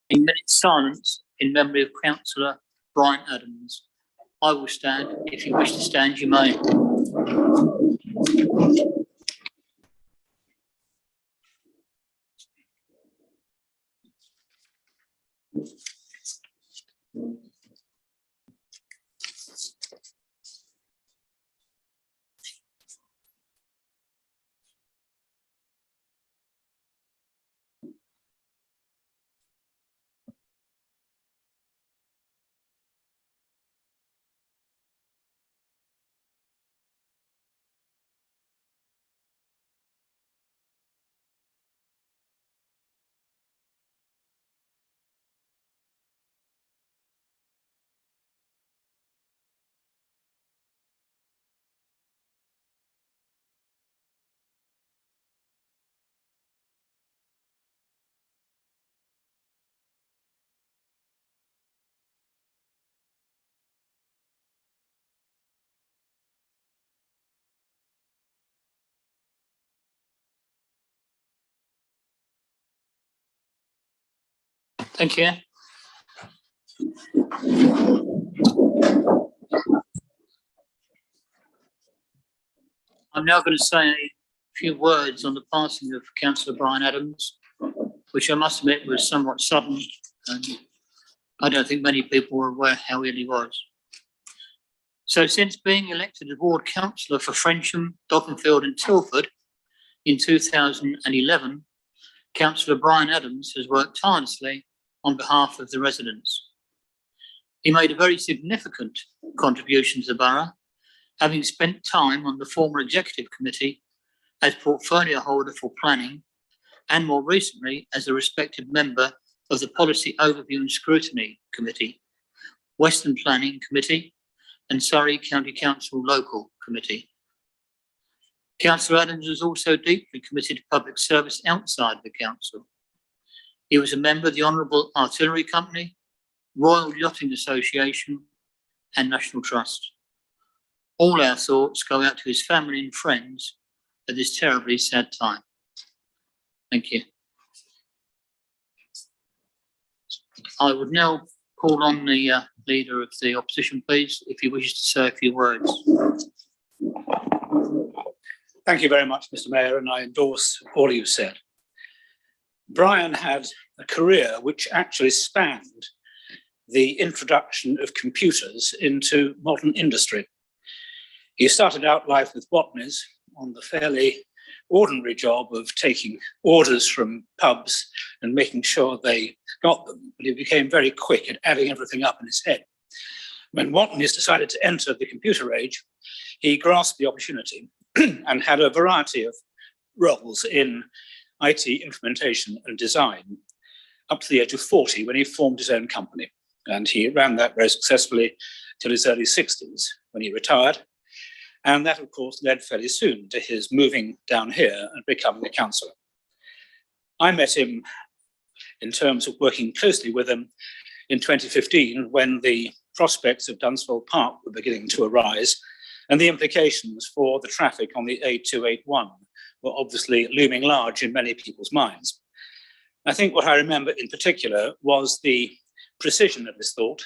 In minute silence in memory of Councillor Brian Adams. I will stand. If you wish to stand, you may. Thank you. I'm now going to say a few words on the passing of Councillor Brian Adams, which I must admit was somewhat sudden, and I don't think many people were aware how ill he was. So since being elected as ward councillor for Frensham, Dockenfield and Tilford in 2011, Councillor Brian Adams has worked tirelessly on behalf of the residents. He made a very significant contribution to the borough, having spent time on the former executive committee as portfolio holder for planning and more recently as a respected member of the Policy Overview and Scrutiny Committee, Western Planning Committee and Surrey County Council Local Committee. Councillor Adams was also deeply committed to public service outside the council. He was a member of the Honourable Artillery Company, Royal Yachting Association and National Trust. All our thoughts go out to his family and friends at this terribly sad time. Thank you. I would now call on the Leader of the Opposition, please, if he wishes to say a few words. Thank you very much, Mr. Mayor, and I endorse all you said. Brian had a career which actually spanned the introduction of computers into modern industry. He started out life with botanies on the fairly ordinary job of taking orders from pubs and making sure they got them, but he became very quick at adding everything up in his head. When botanies decided to enter the computer age, he grasped the opportunity and had a variety of roles in IT implementation and design up to the age of 40 when he formed his own company. And he ran that very successfully till his early 60s when he retired. And that, of course, led fairly soon to his moving down here and becoming a councillor. I met him in terms of working closely with him in 2015 when the prospects of Dunsfold Park were beginning to arise and the implications for the traffic on the A281 were obviously looming large in many people's minds. I think what I remember in particular was the precision of his thought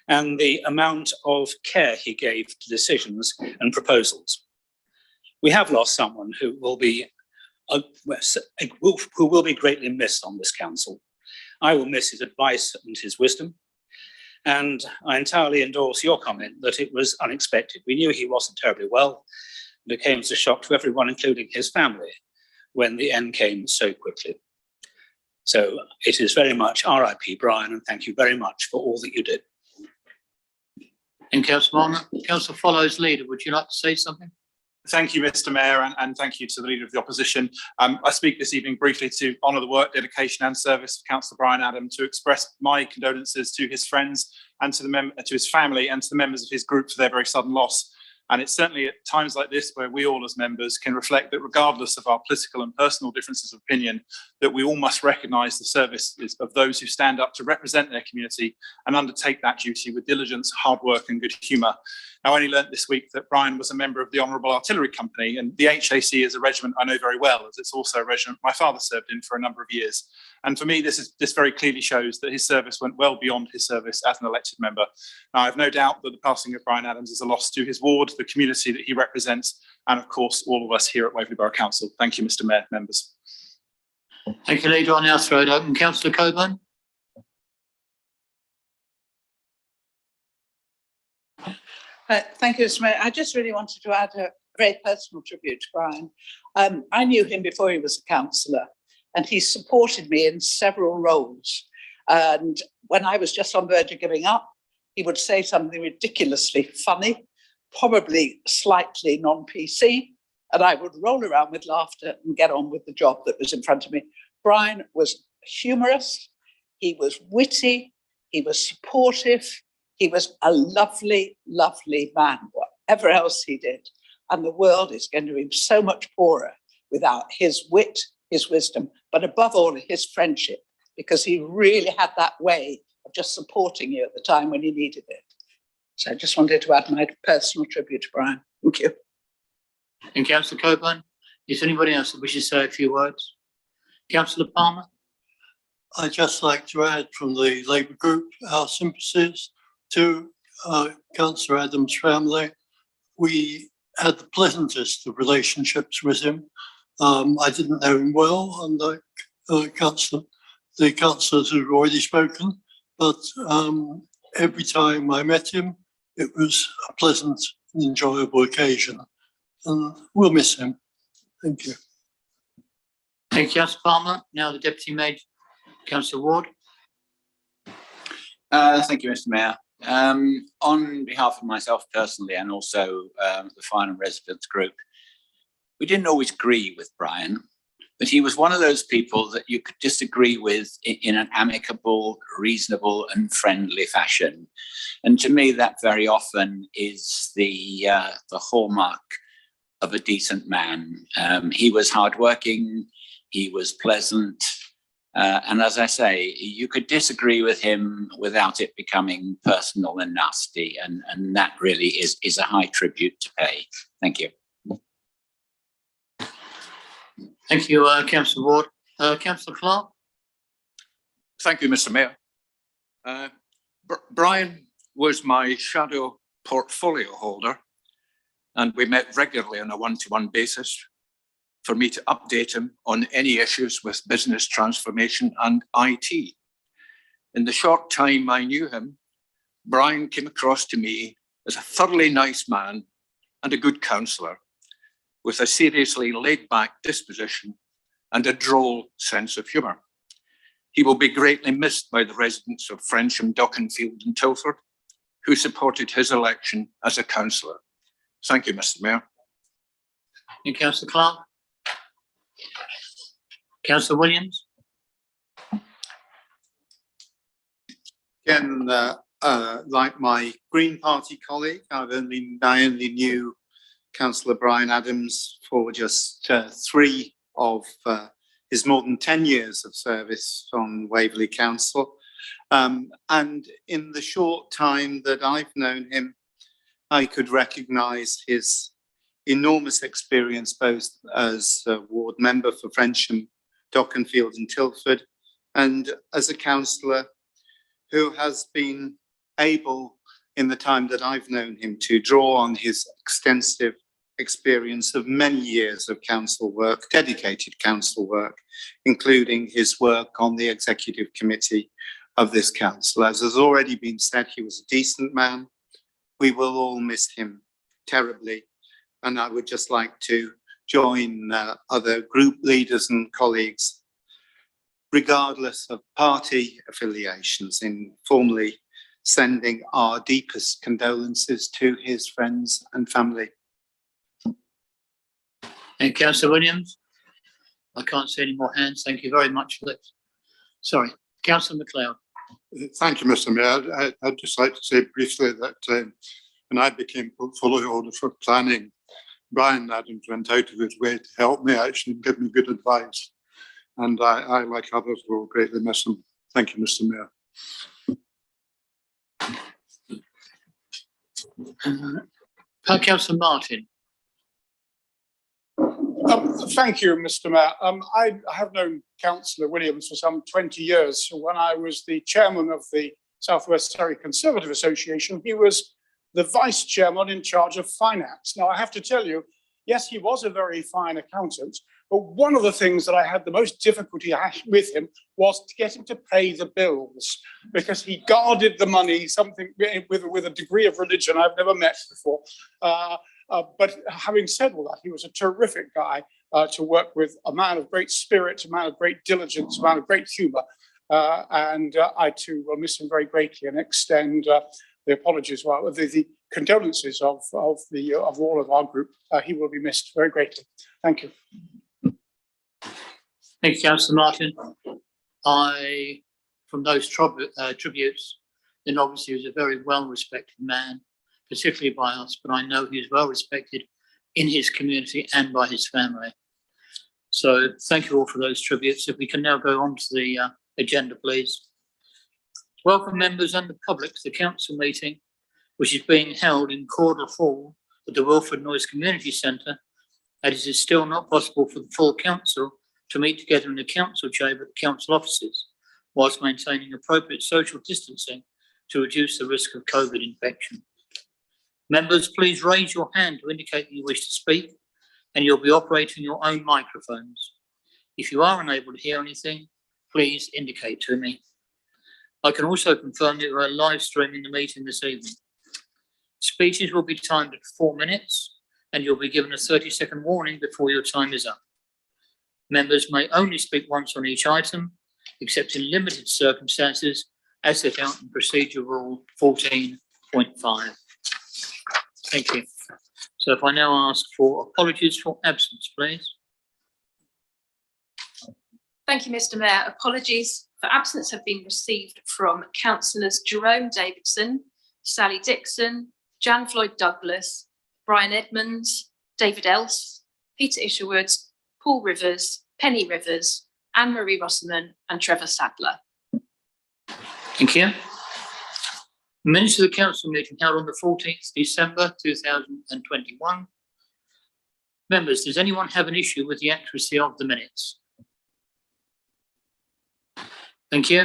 and the amount of care he gave to decisions and proposals. We have lost someone who will be greatly missed on this council. I will miss his advice and his wisdom, and I entirely endorse your comment that it was unexpected. We knew he wasn't terribly well, and it came as a shock to everyone, including his family, when the end came so quickly. So it is very much RIP, Brian, and thank you very much for all that you did. And Councillor Marner, Councillor Follows Leader, would you like to say something? Thank you, Mr. Mayor, and thank you to the Leader of the Opposition. I speak this evening briefly to honour the work, dedication and service of Councillor Brian Adams, to express my condolences to his friends and to his family and to the members of his group for their very sudden loss. And it's certainly at times like this where we all as members can reflect that regardless of our political and personal differences of opinion, that we all must recognise the service of those who stand up to represent their community and undertake that duty with diligence, hard work and good humour. I only learnt this week that Brian was a member of the Honourable Artillery Company, and the HAC is a regiment I know very well, as it's also a regiment my father served in for a number of years. And for me, this very clearly shows that his service went well beyond his service as an elected member. Now, I have no doubt that the passing of Brian Adams is a loss to his ward, the community that he represents, and of course, all of us here at Waverley Borough Council. Thank you, Mr. Mayor, members. Thank you, Leader. I'll now throw it open. Councillor Coburn. Thank you, Mr. Mayor. I just really wanted to add a very personal tribute to Brian. I knew him before he was a councillor, and he supported me in several roles. And when I was just on the verge of giving up, he would say something ridiculously funny, probably slightly non-PC, and I would roll around with laughter and get on with the job that was in front of me. Brian was humorous, he was witty, he was supportive, he was a lovely, lovely man, whatever else he did. And the world is going to be so much poorer without his wit, his wisdom, but above all, his friendship, because he really had that way of just supporting you at the time when you needed it. So I just wanted to add my personal tribute to Brian. Thank you. And Councillor Coburn. Is there anybody else that wishes to say a few words? Councillor Palmer. I'd just like to add from the Labour group our sympathies to Councillor Adams' family. We had the pleasantest of relationships with him. I didn't know him well, unlike the councillors who've already spoken, but every time I met him, it was a pleasant and enjoyable occasion, and we'll miss him. Thank you. Thank you, Councillor Palmer. Now the Deputy Mayor, Councillor Ward. Thank you, Mr. Mayor. On behalf of myself personally and also the Farnham Residents Group, we didn't always agree with Brian, but he was one of those people that you could disagree with in an amicable, reasonable and friendly fashion. And to me, that very often is the hallmark of a decent man. He was hardworking, he was pleasant, and as I say, you could disagree with him without it becoming personal and nasty, and that really is a high tribute to pay. Thank you. Thank you, Councillor Ward. Councillor Clark. Thank you, Mr. Mayor. Brian was my shadow portfolio holder, and we met regularly on a one-to-one basis for me to update him on any issues with business transformation and IT. In the short time I knew him, Brian came across to me as a thoroughly nice man and a good councillor, with a seriously laid-back disposition and a droll sense of humour. He will be greatly missed by the residents of Frensham, Dockenfield and Tilford, who supported his election as a councillor. Thank you, Mr. Mayor. Thank you, Councillor Clark. Councillor Williams. Again, like my Green Party colleague, I only knew Councillor Brian Adams for just 3 of his more than 10 years of service on Waverley Council. And in the short time that I've known him, I could recognise his enormous experience both as a ward member for Frensham, Dockenfield and Tilford, and as a councillor who has been able, in the time that I've known him, to draw on his extensive experience of many years of council work, dedicated council work, including his work on the executive committee of this council. As has already been said, he was a decent man. We will all miss him terribly. And I would just like to join other group leaders and colleagues, regardless of party affiliations, in formally sending our deepest condolences to his friends and family. And Councillor Williams. I can't see any more hands. Thank you very much for this. Sorry. Councillor MacLeod. Thank you, Mr. Mayor. I'd just like to say briefly that when I became portfolio holder for planning, Brian Adams went out of his way to help me actually and give me good advice. And I, like others, will greatly miss him. Thank you, Mr. Mayor. Councillor Martin. Thank you, Mr. Mayor. I have known Councillor Williams for some 20 years. When I was the chairman of the South West Surrey Conservative Association, he was the vice chairman in charge of finance. Now, I have to tell you, yes, he was a very fine accountant, but one of the things that I had the most difficulty with him was to get him to pay the bills, because he guarded the money, something with a degree of religion I've never met before. But having said all that, he was a terrific guy to work with, a man of great spirit, a man of great diligence, a man of great humour. And I too will miss him very greatly and extend the apologies, well, the condolences of all of our group. He will be missed very greatly. Thank you. Thank you, Councillor Martin. From those tributes, then obviously he was a very well-respected man, particularly by us, but I know he is well-respected in his community and by his family. So thank you all for those tributes. If we can now go on to the agenda, please. Welcome members and the public to the council meeting, which is being held in Caudle Hall at the Wilford Noyes Community Centre, as it is still not possible for the full council to meet together in the council chamber at the council offices, whilst maintaining appropriate social distancing to reduce the risk of COVID infection. Members, please raise your hand to indicate that you wish to speak, and you'll be operating your own microphones. If you are unable to hear anything, please indicate to me. I can also confirm that we are live streaming the meeting this evening. Speeches will be timed at 4 minutes, and you'll be given a 30-second warning before your time is up. Members may only speak once on each item, except in limited circumstances, as set out in Procedure Rule 14.5. Thank you. So if I now ask for apologies for absence, please. Thank you, Mr. Mayor. Apologies for absence have been received from Councillors Jerome Davidson, Sally Dixon, Jan Floyd Douglas, Brian Edmonds, David Else, Peter Isherwood, Paul Rivers, Penny Rivers, Anne-Marie Rosserman and Trevor Sadler. Thank you. Minutes of the council meeting held on the 14th December 2021. Members, does anyone have an issue with the accuracy of the minutes? Thank you.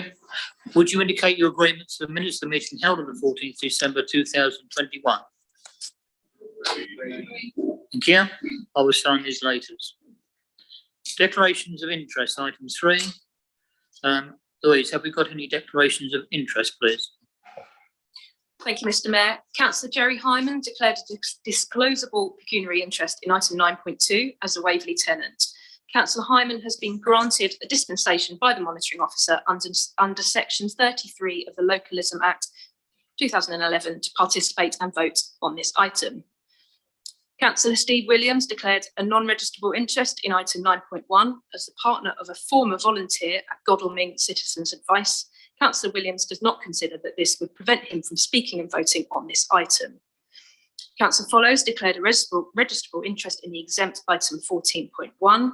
Would you indicate your agreement to the minutes of the meeting held on the 14th December 2021? Thank you. I will sign these later. Declarations of interest, item 3. Louise, have we got any declarations of interest, please? Thank you, Mr. Mayor. Councillor Jerry Hyman declared a disclosable pecuniary interest in item 9.2 as a Waverley tenant. Councillor Hyman has been granted a dispensation by the monitoring officer under section 33 of the Localism Act 2011 to participate and vote on this item. Councillor Steve Williams declared a non-registrable interest in item 9.1 as the partner of a former volunteer at Godalming Citizens Advice. Councillor Williams does not consider that this would prevent him from speaking and voting on this item. Councillor Follows declared a registrable interest in the exempt item 14.1.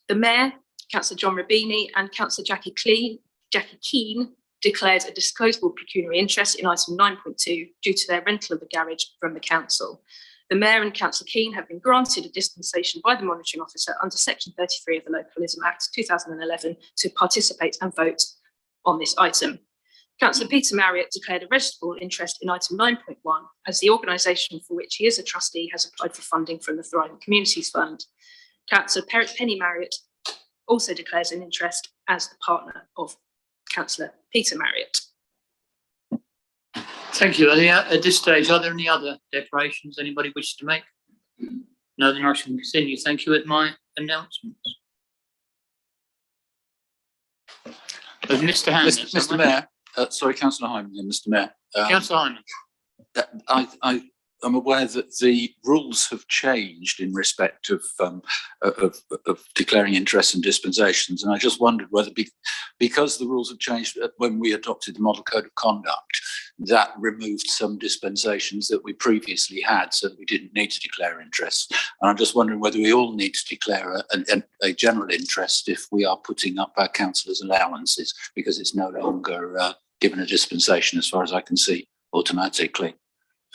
The Mayor, Councillor John Rabini and Councillor Jackie Keane declared a disclosable pecuniary interest in item 9.2 due to their rental of the garage from the council. The Mayor and Councillor Keane have been granted a dispensation by the monitoring officer under section 33 of the Localism Act 2011 to participate and vote on this item. Councillor Peter Marriott declared a registrable interest in item 9.1 as the organisation for which he is a trustee has applied for funding from the Thriving Communities Fund. Councillor Penny Marriott also declares an interest as the partner of Councillor Peter Marriott. Thank you. At this stage, are there any other declarations anybody wishes to make? No, then I shall continue. Thank you with my announcements. Mr. Hammond. Mr. Mayor, sorry, Councillor Hyman here, Mr. Mayor. Councillor Hyman. I'm aware that the rules have changed in respect of declaring interests and dispensations, and I just wondered whether, because the rules have changed when we adopted the Model Code of Conduct, that removed some dispensations that we previously had, so that we didn't need to declare interests. And I'm just wondering whether we all need to declare a general interest if we are putting up our councillors' allowances, because it's no longer given a dispensation, as far as I can see, automatically.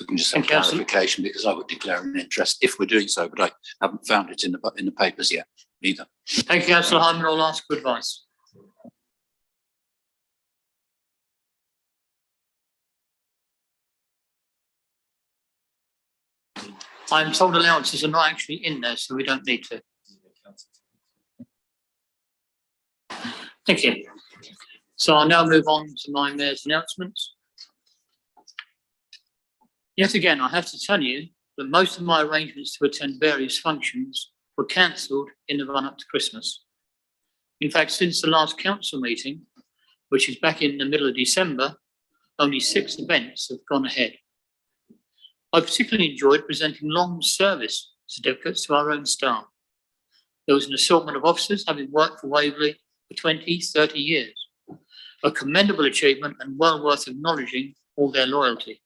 we can just have Thank you, Councillor. clarification, because I would declare an interest if we're doing so, but I haven't found it in the papers yet either. Thank you, Councillor Hyman. I'll ask for advice. I'm told allowances are not actually in there, so we don't need to. Thank you. So I'll now move on to my mayor's announcements. Yet again, I have to tell you that most of my arrangements to attend various functions were cancelled in the run-up to Christmas. In fact, since the last council meeting, which is back in the middle of December, only 6 events have gone ahead. I particularly enjoyed presenting long service certificates to our own staff. There was an assortment of officers having worked for Waverley for 20, 30 years, a commendable achievement and well worth acknowledging all their loyalty.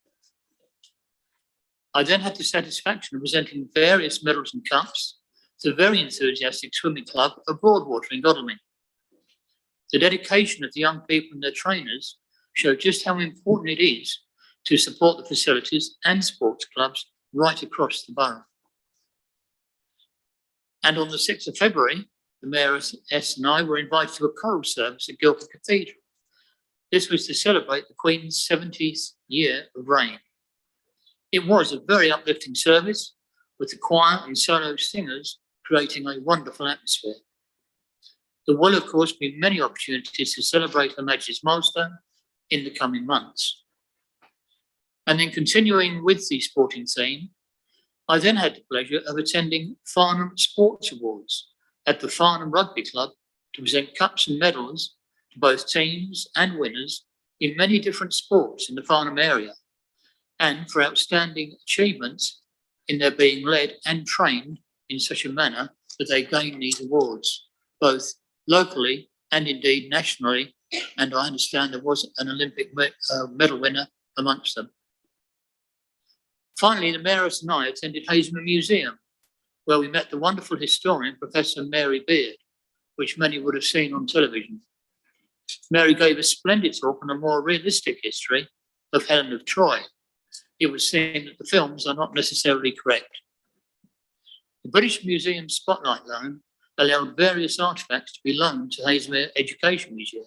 I then had the satisfaction of presenting various medals and cups to the very enthusiastic swimming club of Broadwater in Godalming. The dedication of the young people and their trainers showed just how important it is to support the facilities and sports clubs right across the borough. And on the 6th of February, the Mayor and I were invited to a choral service at Guildford Cathedral. This was to celebrate the Queen's 70th year of reign. It was a very uplifting service, with the choir and solo singers creating a wonderful atmosphere. There will, of course, be many opportunities to celebrate Her Majesty's milestone in the coming months. And then continuing with the sporting theme, I then had the pleasure of attending Farnham Sports Awards at the Farnham Rugby Club to present cups and medals to both teams and winners in many different sports in the Farnham area, and for outstanding achievements in their being led and trained in such a manner that they gain these awards, both locally and indeed nationally, and I understand there was an Olympic medal winner amongst them. Finally, the Mayoress and I attended Hazeman Museum, where we met the wonderful historian, Professor Mary Beard, which many would have seen on television. Mary gave a splendid talk on a more realistic history of Helen of Troy. It would seem that the films are not necessarily correct. The British Museum Spotlight Loan allowed various artefacts to be loaned to Hazeman Education Museum.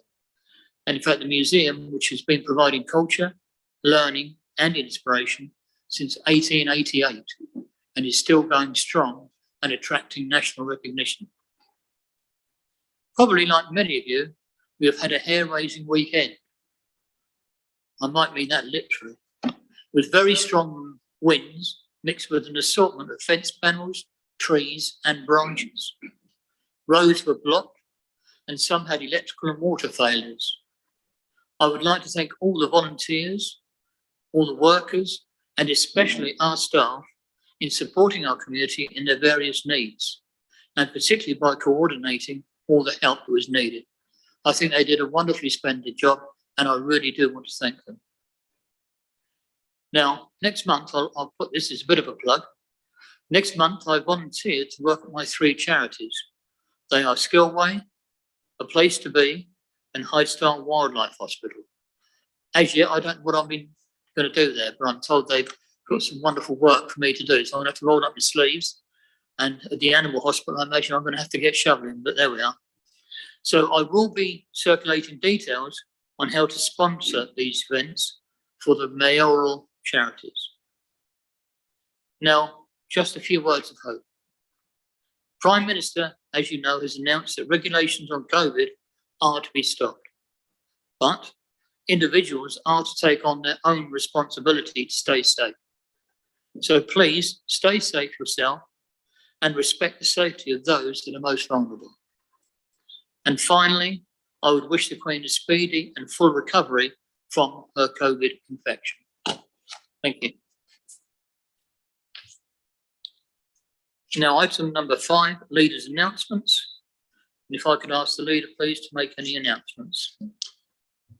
And in fact, the museum, which has been providing culture, learning and inspiration since 1888 and is still going strong and attracting national recognition. Probably like many of you, we have had a hair-raising weekend. I might mean that literally, with very strong winds mixed with an assortment of fence panels, trees and branches. Roads were blocked and some had electrical and water failures. I would like to thank all the volunteers, all the workers, and especially our staff in supporting our community in their various needs, and particularly by coordinating all the help that was needed. I think they did a wonderfully splendid job, and I really do want to thank them. Now, next month, I'll put this as a bit of a plug. Next month, I volunteered to work at my 3 charities. They are Skillway, A Place to Be, and High Star Wildlife Hospital. As yet, I don't know what I'm going to do there, but I'm told they've got some wonderful work for me to do. So I'm going to have to roll up my sleeves. And at the animal hospital, I imagine I'm going to have to get shoveling, but there we are. So I will be circulating details on how to sponsor these events for the mayoral charities. Now, just a few words of hope. Prime Minister, as you know, has announced that regulations on COVID are to be stopped, but individuals are to take on their own responsibility to stay safe. So please stay safe yourself and respect the safety of those that are most vulnerable. And finally, I would wish the Queen a speedy and full recovery from her COVID infection. Thank you. Now, item number 5, leaders' announcements. And if I could ask the leader, please, to make any announcements.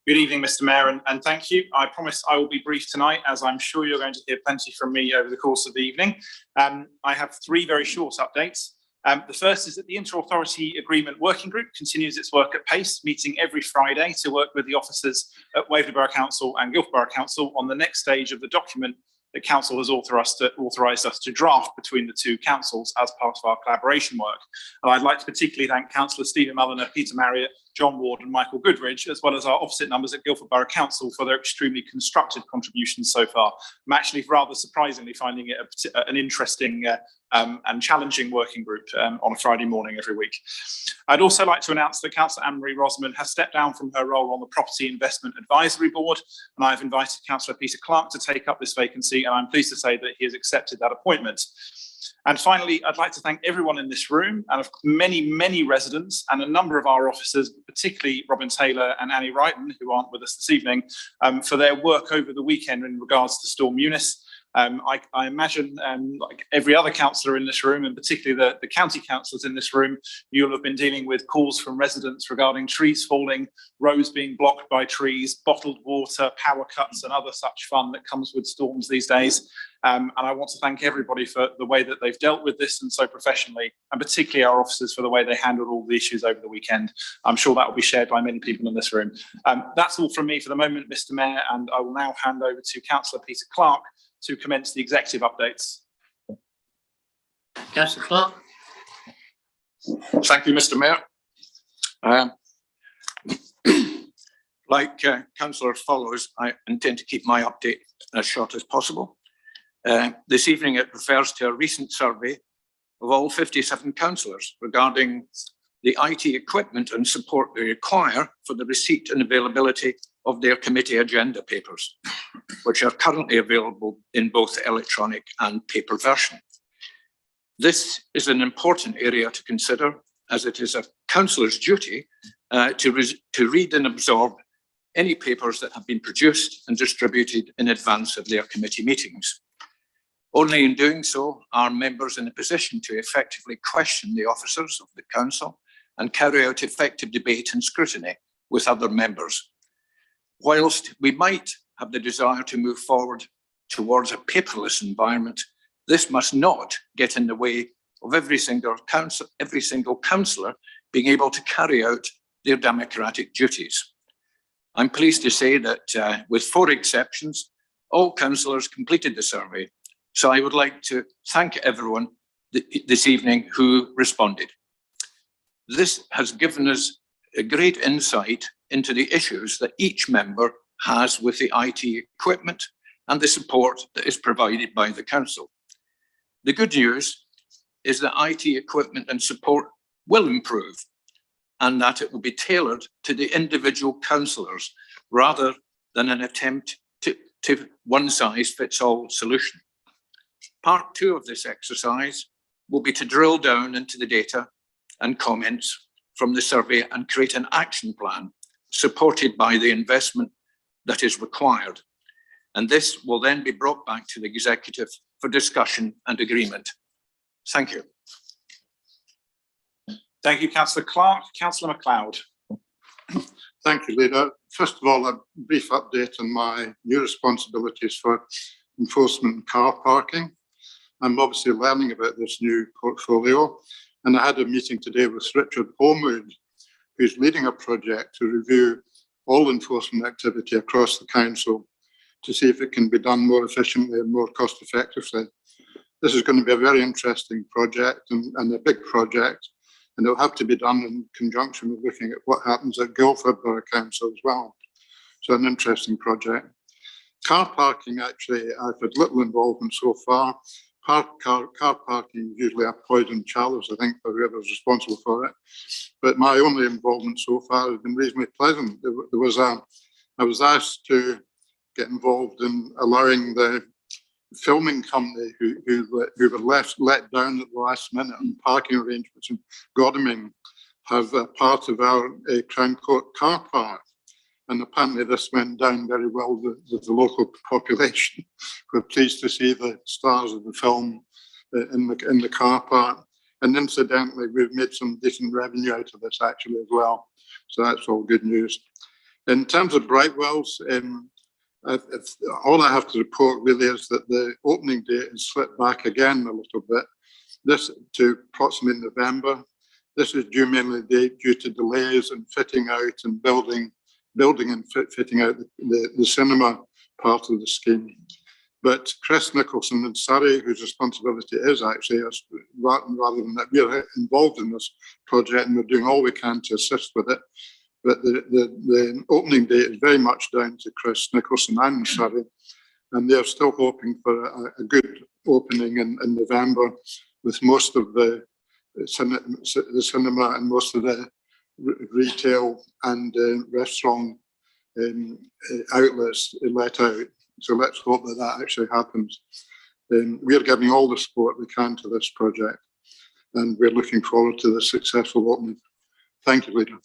Good evening, Mr. Mayor, and thank you. I promise I will be brief tonight, as I'm sure you're going to hear plenty from me over the course of the evening. I have 3 very short updates. The first is that the Inter-Authority Agreement Working Group continues its work at pace, meeting every Friday to work with the officers at Waverley Borough Council and Guildford Borough Council on the next stage of the document that council has authorised us to draft between the two councils as part of our collaboration work. And I'd like to particularly thank Councillor Stephen Mulliner, Peter Marriott, John Ward and Michael Goodridge, as well as our opposite numbers at Guildford Borough Council for their extremely constructive contributions so far. I'm actually rather surprisingly finding it an interesting and challenging working group on a Friday morning every week. I'd also like to announce that Councillor Anne-Marie Rosamond has stepped down from her role on the Property Investment Advisory Board, and I've invited Councillor Peter Clark to take up this vacancy, and I'm pleased to say that he has accepted that appointment. And finally, I'd like to thank everyone in this room and many residents and a number of our officers, particularly Robin Taylor and Annie Wrighton, who aren't with us this evening, for their work over the weekend in regards to Storm Eunice. I imagine, like every other councillor in this room, and particularly the county councillors in this room, you'll have been dealing with calls from residents regarding trees falling, roads being blocked by trees, bottled water, power cuts and other such fun that comes with storms these days. And I want to thank everybody for the way that they've dealt with this and so professionally, and particularly our officers for the way they handled all the issues over the weekend. I'm sure that will be shared by many people in this room. That's all from me for the moment, Mr. Mayor, and I will now hand over to Councillor Peter Clark to commence the executive updates. Councillor Clark. Thank you, Mr. Mayor. Like Councillor Follows, I intend to keep my update as short as possible. This evening it refers to a recent survey of all 57 councillors regarding the IT equipment and support they require for the receipt and availability of their committee agenda papers, which are currently available in both electronic and paper version. This is an important area to consider, as it is a councillor's duty to read and absorb any papers that have been produced and distributed in advance of their committee meetings. Only in doing so are members in a position to effectively question the officers of the council and carry out effective debate and scrutiny with other members. Whilst we might have the desire to move forward towards a paperless environment, this must not get in the way of every single councillor being able to carry out their democratic duties. I'm pleased to say that with 4 exceptions, all councillors completed the survey. So I would like to thank everyone this evening who responded. This has given us a great insight into the issues that each member has with the IT equipment and the support that is provided by the council. The good news is that IT equipment and support will improve and that it will be tailored to the individual councillors rather than an attempt to one-size-fits-all solution. Part 2 of this exercise will be to drill down into the data and comments from the survey and create an action plan supported by the investment that is required. And this will then be brought back to the executive for discussion and agreement. Thank you. Thank you, Councillor Clark. Councillor MacLeod. Thank you, Leader. First of all, a brief update on my new responsibilities for enforcement and car parking. I'm obviously learning about this new portfolio, and I had a meeting today with Richard Holmwood, who's leading a project to review all enforcement activity across the council to see if it can be done more efficiently and more cost effectively. This is going to be a very interesting project and a big project, and it'll have to be done in conjunction with looking at what happens at Guildford Borough Council as well. So an interesting project. Car parking, actually, I've had little involvement so far. Car parking is usually a poison chalice, I think, for whoever's responsible for it. But my only involvement so far has been reasonably pleasant. I was asked to get involved in allowing the filming company who were let down at the last minute on parking arrangements in Godalming have a part of our Crown Court car park. And apparently this went down very well with the local population. We're pleased to see the stars of the film in the car park. And incidentally, we've made some decent revenue out of this actually as well. So that's all good news. In terms of Brightwells, all I have to report really is that the opening date is slipped back again a little bit. This to approximately November. This is due mainly due to delays in fitting out and building and fitting out the cinema part of the scheme. But Chris Nicholson in Surrey, whose responsibility is actually us, rather than that we're involved in this project and we're doing all we can to assist with it. But the opening date is very much down to Chris Nicholson and Surrey, and they're still hoping for a good opening in November, with most of the cinema and most of the retail and restaurant outlets let out. So let's hope that that actually happens. We're giving all the support we can to this project, and we're looking forward to the successful opening. Thank you, Leader.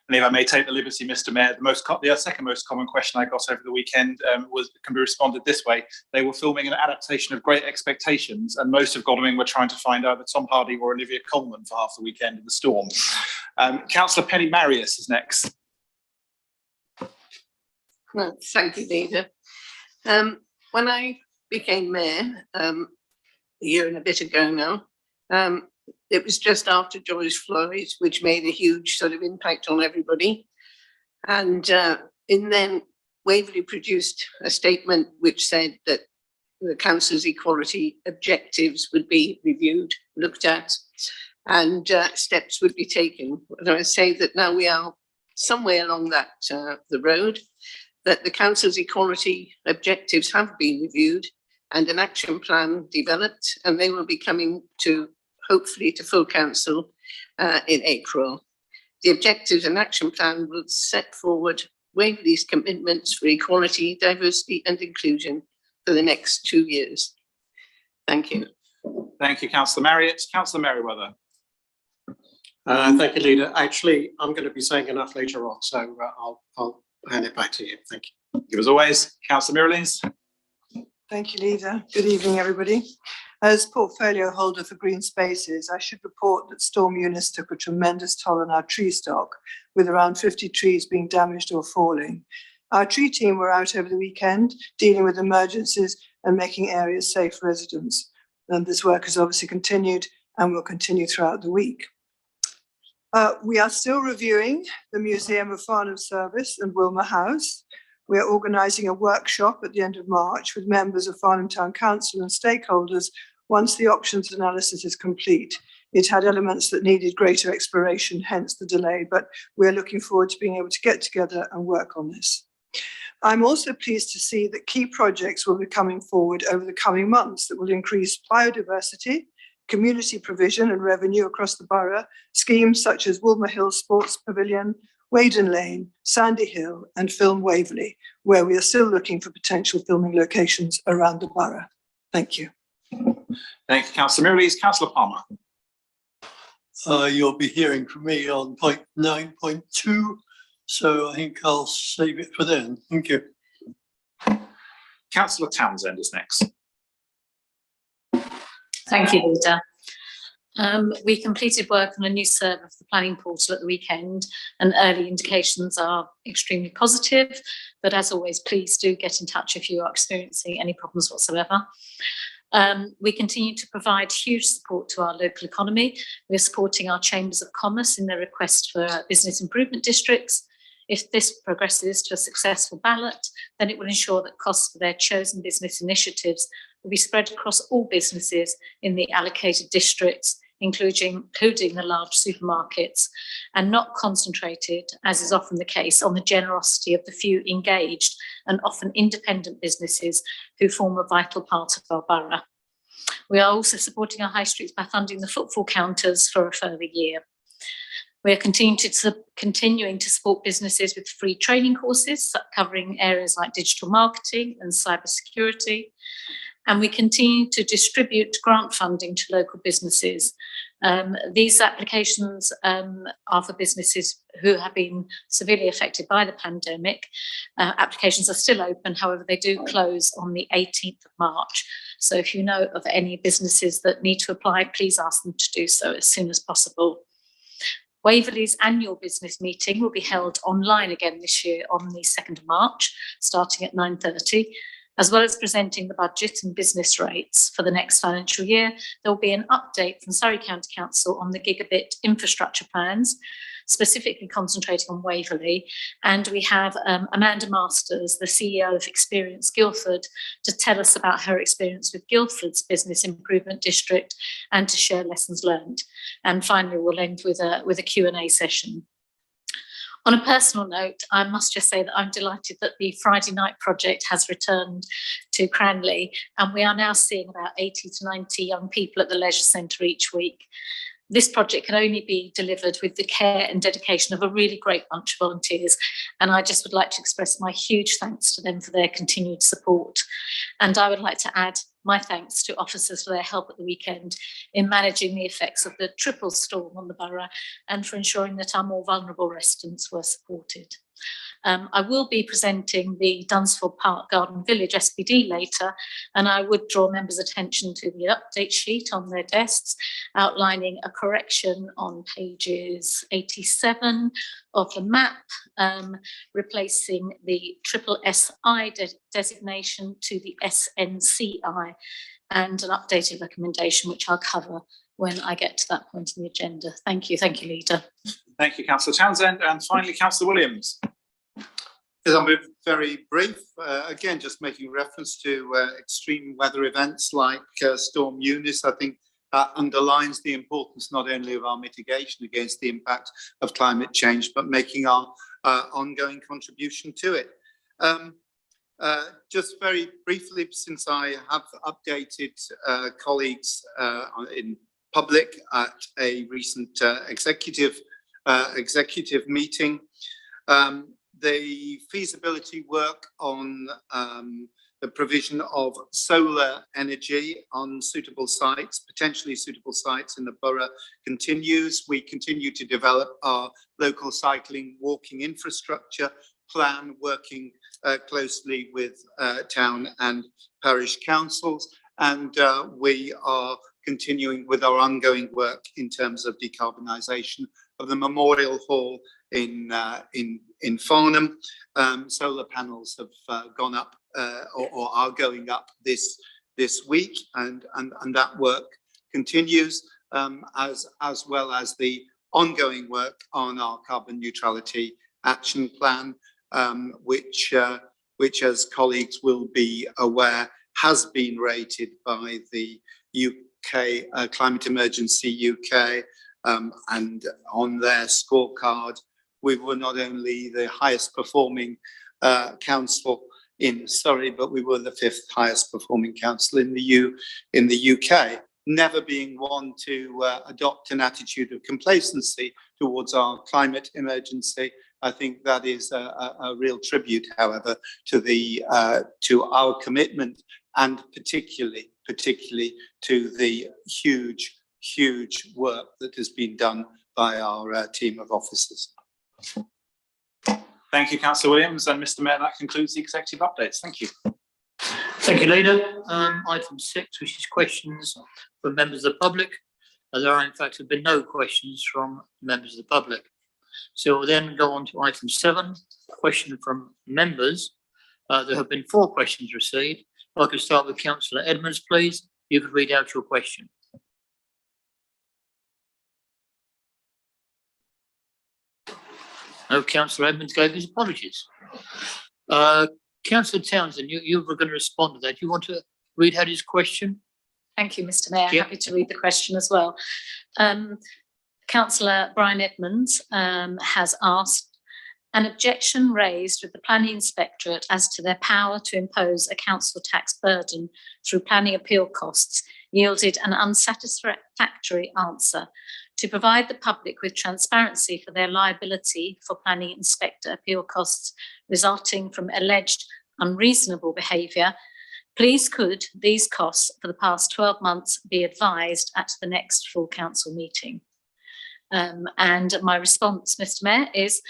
And if I may take the liberty, Mr. Mayor, the second most common question I got over the weekend can be responded this way. They were filming an adaptation of Great Expectations, and most of Godalming were trying to find either Tom Hardy or Olivia Colman for half the weekend in the storm. Councillor Penny Marius is next. Well, thank you, Leader. When I became mayor a year and a bit ago now, it was just after George Floyd, which made a huge sort of impact on everybody. And then Waverley produced a statement which said that the council's equality objectives would be reviewed, looked at, and steps would be taken. And I say that now we are somewhere along that the road, that the council's equality objectives have been reviewed and an action plan developed, and they will be coming to hopefully to full council in April. The objectives and action plan will set forward Waverley's commitments for equality, diversity and inclusion for the next 2 years. Thank you. Thank you, Councillor Marriott. Councillor Merriweather. Thank you, Leader. Actually, I'm going to be saying enough later on, so I'll hand it back to you. Thank you. As always, Councillor Mirrlees. Thank you, Leader. Good evening, everybody. As portfolio holder for Green Spaces, I should report that Storm Eunice took a tremendous toll on our tree stock, with around 50 trees being damaged or falling. Our tree team were out over the weekend dealing with emergencies and making areas safe for residents. And this work has obviously continued and will continue throughout the week. We are still reviewing the Museum of Farnham Service and Wilmer House. We are organising a workshop at the end of March with members of Farnham Town Council and stakeholders once the options analysis is complete. It had elements that needed greater exploration, hence the delay, but we're looking forward to being able to get together and work on this. I'm also pleased to see that key projects will be coming forward over the coming months that will increase biodiversity, community provision and revenue across the borough, schemes such as Woolmer Hill Sports Pavilion, Waden Lane, Sandy Hill and Film Waverley, where we are still looking for potential filming locations around the borough. Thank you. Thank you, Councillor Mirrlees. Councillor Palmer. You'll be hearing from me on point 9.2, so I think I'll save it for then. Thank you. Councillor Townsend is next. Thank you, Leader. We completed work on a new server for the planning portal at the weekend, and early indications are extremely positive. But as always, please do get in touch if you are experiencing any problems whatsoever. We continue to provide huge support to our local economy. We're supporting our chambers of commerce in their request for business improvement districts. If this progresses to a successful ballot, then it will ensure that costs for their chosen business initiatives will be spread across all businesses in the allocated districts, including the large supermarkets, and not concentrated, as is often the case, on the generosity of the few engaged and often independent businesses who form a vital part of our borough. We are also supporting our high streets by funding the footfall counters for a further year. We are continuing to support businesses with free training courses covering areas like digital marketing and cybersecurity. And we continue to distribute grant funding to local businesses. These applications are for businesses who have been severely affected by the pandemic. Applications are still open, however, they do close on the 18th of March. So if you know of any businesses that need to apply, please ask them to do so as soon as possible. Waverley's annual business meeting will be held online again this year on the 2nd of March, starting at 9:30. As well as presenting the budget and business rates for the next financial year, there will be an update from Surrey County Council on the gigabit infrastructure plans, specifically concentrating on Waverley. And we have Amanda Masters, the CEO of Experience Guildford, to tell us about her experience with Guildford's Business Improvement District and to share lessons learned. And finally, we'll end with a Q&A session. On a personal note, I must just say that I'm delighted that the Friday night project has returned to Cranley, and we are now seeing about 80 to 90 young people at the leisure centre each week. This project can only be delivered with the care and dedication of a really great bunch of volunteers, and I just would like to express my huge thanks to them for their continued support. And I would like to add my thanks to officers for their help at the weekend in managing the effects of the triple storm on the borough and for ensuring that our more vulnerable residents were supported. I will be presenting the Dunsfold Park Garden Village SPD later, and I would draw members' attention to the update sheet on their desks outlining a correction on pages 87 of the map, replacing the triple SI designation to the SNCI, and an updated recommendation which I'll cover when I get to that point in the agenda. Thank you, Leader. Thank you, Councillor Townsend, and finally, Councillor Williams. Yes, I'll be very brief. Again, just making reference to extreme weather events like Storm Eunice. I think that underlines the importance not only of our mitigation against the impact of climate change, but making our ongoing contribution to it. Just very briefly, since I have updated colleagues in public at a recent executive meeting, the feasibility work on the provision of solar energy on suitable sites, potentially suitable sites in the borough, continues. We continue to develop our local cycling walking infrastructure plan, working closely with town and parish councils, and we are continuing with our ongoing work in terms of decarbonisation of the Memorial Hall in Farnham. Solar panels have gone up or are going up this week, and that work continues, as well as the ongoing work on our carbon neutrality action plan, which as colleagues will be aware has been rated by the UK Climate Emergency UK, and on their scorecard we were not only the highest performing council in Surrey, but we were the 5th highest performing council in the UK. Never being one to adopt an attitude of complacency towards our climate emergency, I think that is a real tribute, however, to our commitment, and particularly to the huge work that has been done by our team of officers. Thank you, Councillor Williams, and Mr. Mayor, that concludes the executive updates. Thank you. Thank you, Leader. Item 6, which is questions from members of the public. There, in fact, have been no questions from members of the public. So we'll then go on to item 7, question from members. There have been 4 questions received. If I could start with Councillor Edmonds, please. You could read out your question. No, Councillor Edmonds gave his apologies. Councillor Townsend, you were going to respond to that. Do you want to read out his question? Thank you, Mr. Mayor. Yeah. Happy to read the question as well. Councillor Brian Edmonds has asked, an objection raised with the Planning Inspectorate as to their power to impose a council tax burden through planning appeal costs yielded an unsatisfactory answer. To provide the public with transparency for their liability for planning inspector appeal costs resulting from alleged unreasonable behaviour, please could these costs for the past 12 months be advised at the next full council meeting? And my response, Mr. Mayor, is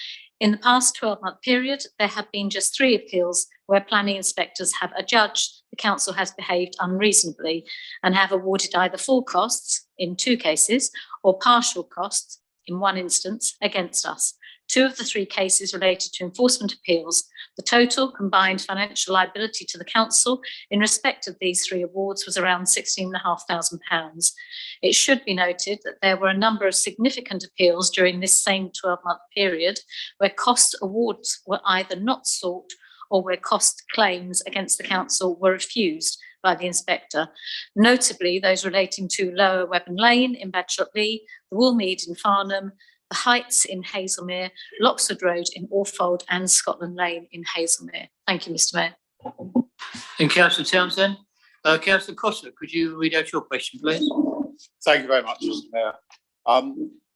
in the past 12-month period, there have been just 3 appeals where planning inspectors have adjudged the council has behaved unreasonably and have awarded either full costs in 2 cases or partial costs in 1 instance against us. 2 of the 3 cases related to enforcement appeals. The total combined financial liability to the council in respect of these 3 awards was around £16,500. It should be noted that there were a number of significant appeals during this same 12-month period where cost awards were either not sought or where cost claims against the council were refused by the inspector, notably those relating to Lower Webburn Lane in Badshot-Lee, the Woolmead in Farnham, the Heights in Hazelmere, Loxford Road in Orfold and Scotland Lane in Hazelmere. Thank you, Mr Mayor. And Councillor Townsend. Councillor Costa, could you read out your question, please? Thank you very much, Mr Mayor.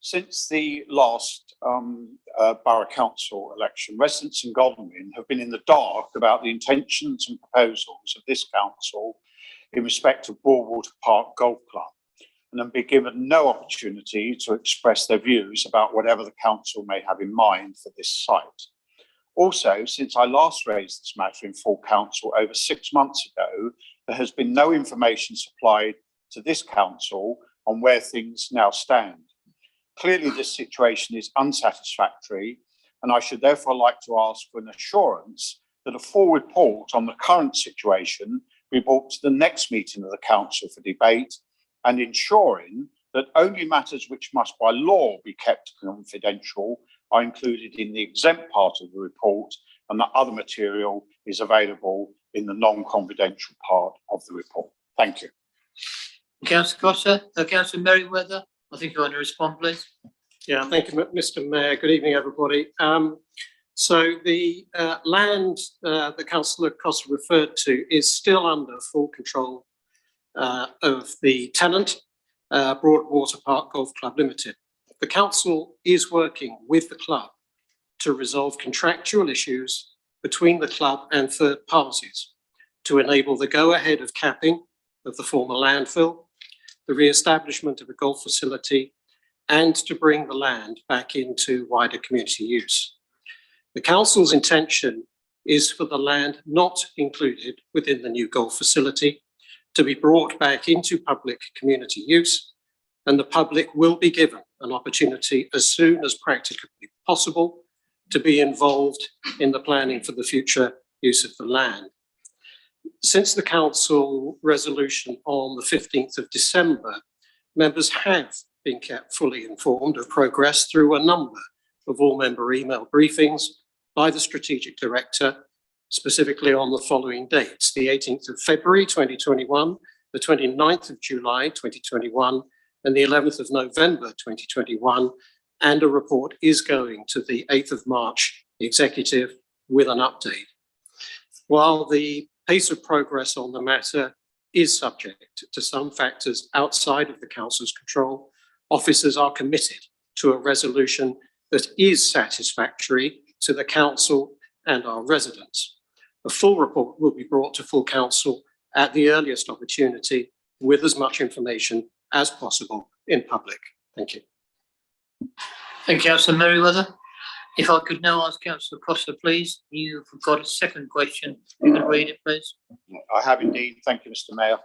Since the last Borough Council election, residents in Godalming have been in the dark about the intentions and proposals of this council in respect of Broadwater Park Golf Club, and have been given no opportunity to express their views about whatever the council may have in mind for this site. Also, since I last raised this matter in full council over 6 months ago, there has been no information supplied to this council on where things now stand. Clearly, this situation is unsatisfactory, and I should therefore like to ask for an assurance that a full report on the current situation be brought to the next meeting of the council for debate, and ensuring that only matters which must by law be kept confidential are included in the exempt part of the report, and that other material is available in the non-confidential part of the report. Thank you. Councillor Costa. Councillor Merriweather, I think you want to respond, please. Yeah, thank you, Mr Mayor. Good evening, everybody. So the land that Councillor Costa referred to is still under full control of the tenant, Broadwater Park Golf Club Limited. The council is working with the club to resolve contractual issues between the club and third parties to enable the go-ahead of capping of the former landfill, the re-establishment of a golf facility, and to bring the land back into wider community use. The council's intention is for the land not included within the new golf facility to be brought back into public community use, and the public will be given an opportunity as soon as practically possible to be involved in the planning for the future use of the land. Since the council resolution on the 15th of December, members have been kept fully informed of progress through a number of all-member email briefings by the Strategic Director, specifically on the following dates: the 18th of February 2021, the 29th of July 2021, and the 11th of November 2021, and a report is going to the 8th of March Executive with an update. While the pace of progress on the matter is subject to some factors outside of the council's control, officers are committed to a resolution that is satisfactory to the council and our residents. A full report will be brought to full council at the earliest opportunity with as much information as possible in public. Thank you. Thank you, Councillor Merriweather. If I could now ask Councillor Costa, please. You've got a second question. You can read it, please. I have indeed. Thank you, Mr Mayor.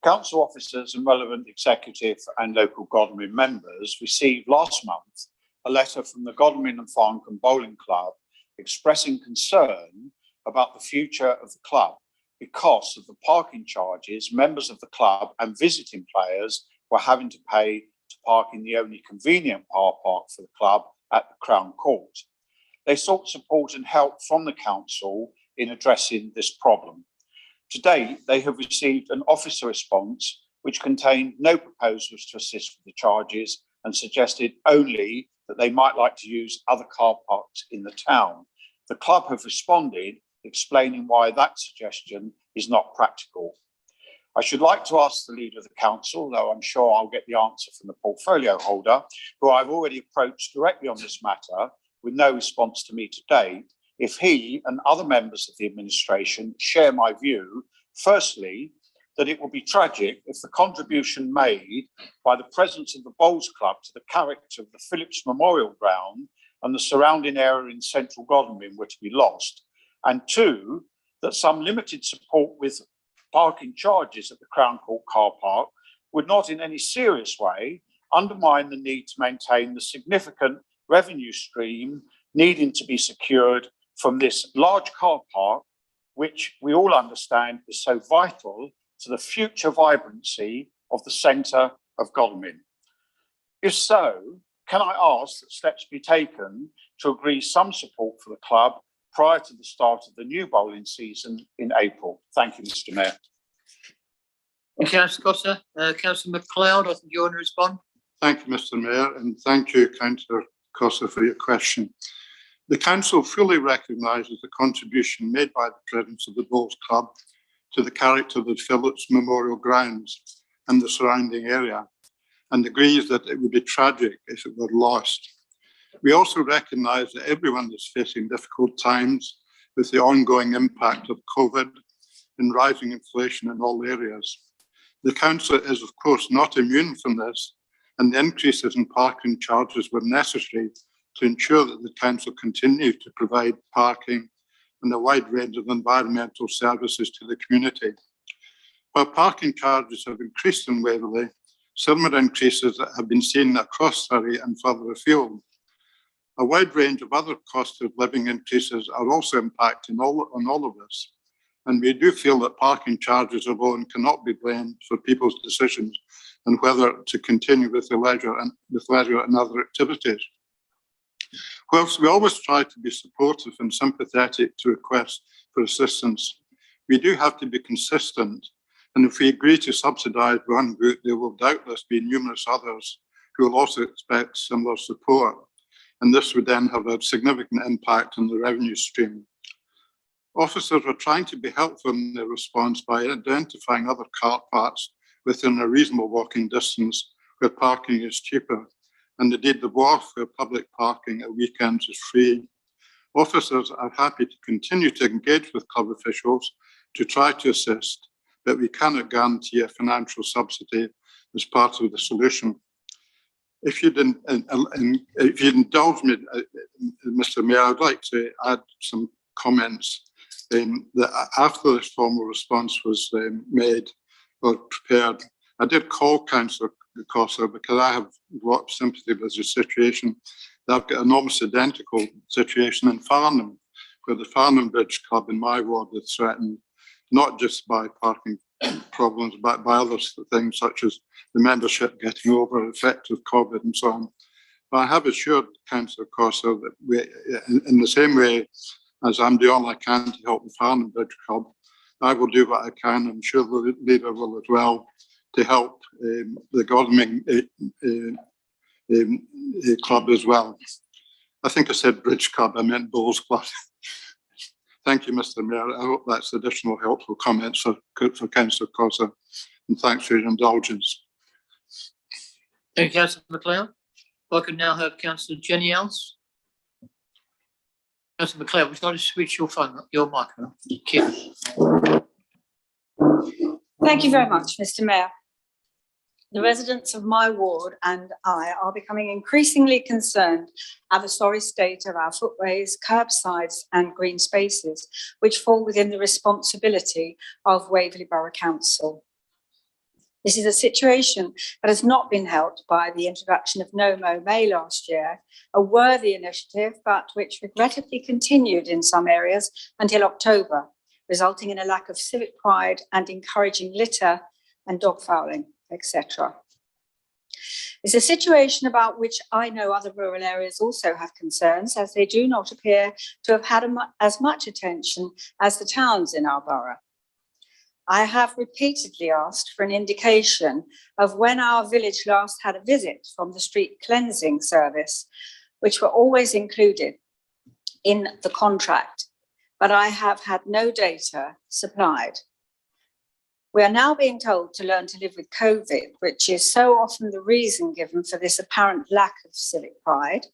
Council officers and relevant executive and local Godalming members received last month a letter from the Godalming and Farncombe Bowling Club expressing concern about the future of the club because of the parking charges members of the club and visiting players were having to pay to park in the only convenient car park for the club at the Crown Court. They sought support and help from the council in addressing this problem. To date, they have received an officer response which contained no proposals to assist with the charges and suggested only that they might like to use other car parks in the town. The club have responded, explaining why that suggestion is not practical. I should like to ask the Leader of the Council, though I'm sure I'll get the answer from the portfolio holder, who I've already approached directly on this matter with no response to me to date, if he and other members of the administration share my view, firstly, that it will be tragic if the contribution made by the Presidents of the Bowls Club to the character of the Phillips Memorial Ground and the surrounding area in central Godalming were to be lost, and two, that some limited support with parking charges at the Crown Court car park would not in any serious way undermine the need to maintain the significant revenue stream needing to be secured from this large car park, which we all understand is so vital to the future vibrancy of the centre of Godalming? If so, can I ask that steps be taken to agree some support for the club prior to the start of the new bowling season in April? Thank you, Mr. Mayor. Thank you, Councillor Costa. Councillor MacLeod, I think you want to respond. Thank you, Mr. Mayor, and thank you, Councillor Costa, for your question. The Council fully recognises the contribution made by the Presidents of the Bowls Club to the character of the Phillips Memorial Grounds and the surrounding area, and agrees that it would be tragic if it were lost. We also recognise that everyone is facing difficult times with the ongoing impact of COVID and rising inflation in all areas. The Council is, of course, not immune from this, and the increases in parking charges were necessary to ensure that the Council continues to provide parking and a wide range of environmental services to the community. While parking charges have increased in Waverley, similar increases that have been seen across Surrey and further afield. A wide range of other cost of living increases are also impacting on all of us, and we do feel that parking charges alone cannot be blamed for people's decisions on whether to continue with leisure and other activities. Whilst we always try to be supportive and sympathetic to requests for assistance, we do have to be consistent, and if we agree to subsidise one group, there will doubtless be numerous others who will also expect similar support, and this would then have a significant impact on the revenue stream. Officers are trying to be helpful in their response by identifying other car parks within a reasonable walking distance where parking is cheaper, and indeed the wharf where public parking at weekends is free. Officers are happy to continue to engage with club officials to try to assist, but we cannot guarantee a financial subsidy as part of the solution. If you'd indulge me, Mr. Mayor, I'd like to add some comments. That after this formal response was made or prepared, I did call Councillor Costa because I have a lot of sympathy with the situation. I've got an almost identical situation in Farnham, where the Farnham Bridge Club in my ward is threatened, not just by parking problems, but by other things such as the membership getting over the effect of COVID and so on. But I have assured Councillor Costa that we, in the same way as I'm doing all I can to help the Farnham Bridge Club, I will do what I can. I'm sure the leader will as well, to help the Godalming club as well. I think I said Bridge Club, I meant Bowls Club. Thank you, Mr. Mayor. I hope that's additional helpful comments for Councillor Costa, and thanks for your indulgence. Thank you, Councillor MacLeod. I can now have Councillor Jenny Else. Councillor MacLeod, would you like to switch your phone, your microphone? Thank you. Thank you very much, Mr. Mayor. The residents of my ward and I are becoming increasingly concerned at the sorry state of our footways, curbsides and green spaces, which fall within the responsibility of Waverley Borough Council. This is a situation that has not been helped by the introduction of No Mow May last year, a worthy initiative, but which regrettably continued in some areas until October, resulting in a lack of civic pride and encouraging litter and dog fouling, etc. It's a situation about which I know other rural areas also have concerns, as they do not appear to have had as much attention as the towns in our borough. I have repeatedly asked for an indication of when our village last had a visit from the street cleansing service, which were always included in the contract, but I have had no data supplied. We are now being told to learn to live with COVID, which is so often the reason given for this apparent lack of civic pride.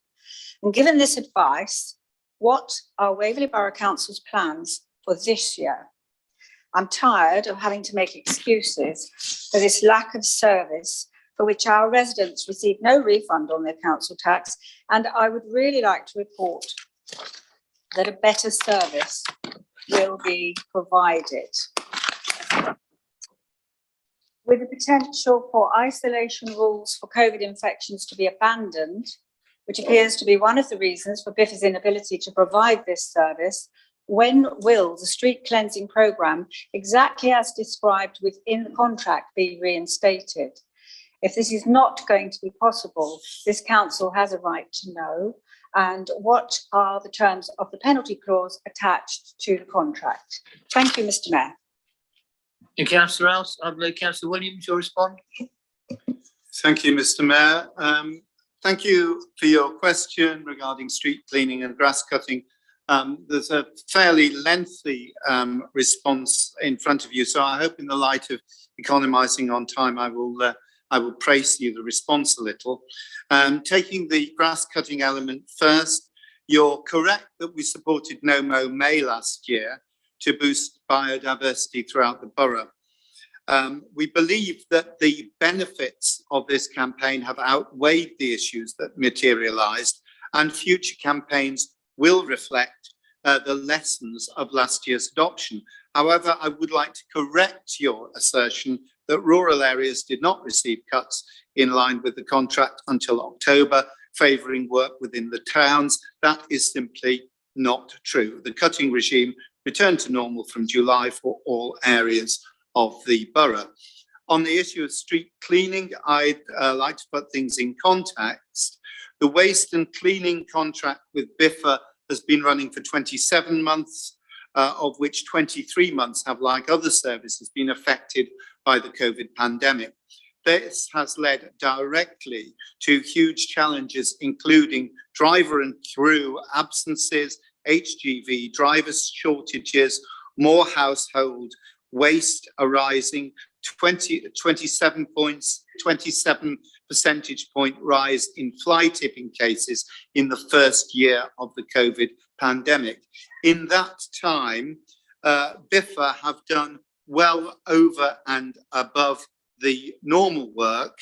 And given this advice, what are Waverley Borough Council's plans for this year? I'm tired of having to make excuses for this lack of service for which our residents receive no refund on their council tax, and I would really like to report that a better service will be provided. With the potential for isolation rules for COVID infections to be abandoned, which appears to be one of the reasons for Biffa's inability to provide this service. When will the street cleansing programme, exactly as described within the contract, be reinstated? If this is not going to be possible, this council has a right to know. And what are the terms of the penalty clause attached to the contract? Thank you, Mr. Mayor. And Councillor Else, I believe Councillor Williams will respond. Thank you, Mr. Mayor. Thank you for your question regarding street cleaning and grass cutting. There's a fairly lengthy response in front of you, so I hope in the light of economising on time, I will praise you the response a little. Taking the grass cutting element first, you're correct that we supported No Mow May last year to boost biodiversity throughout the borough. We believe that the benefits of this campaign have outweighed the issues that materialised, and future campaigns will reflect the lessons of last year's adoption. However, I would like to correct your assertion that rural areas did not receive cuts in line with the contract until October, favouring work within the towns. That is simply not true. The cutting regime returned to normal from July for all areas of the borough. On the issue of street cleaning, I'd like to put things in context. The waste and cleaning contract with Biffa has been running for 27 months, of which 23 months have, like other services, been affected by the COVID pandemic. This has led directly to huge challenges, including driver and crew absences, HGV driver shortages, more household waste arising, 27 percentage point rise in fly tipping cases in the first year of the COVID pandemic. In that time, Biffa have done well over and above the normal work,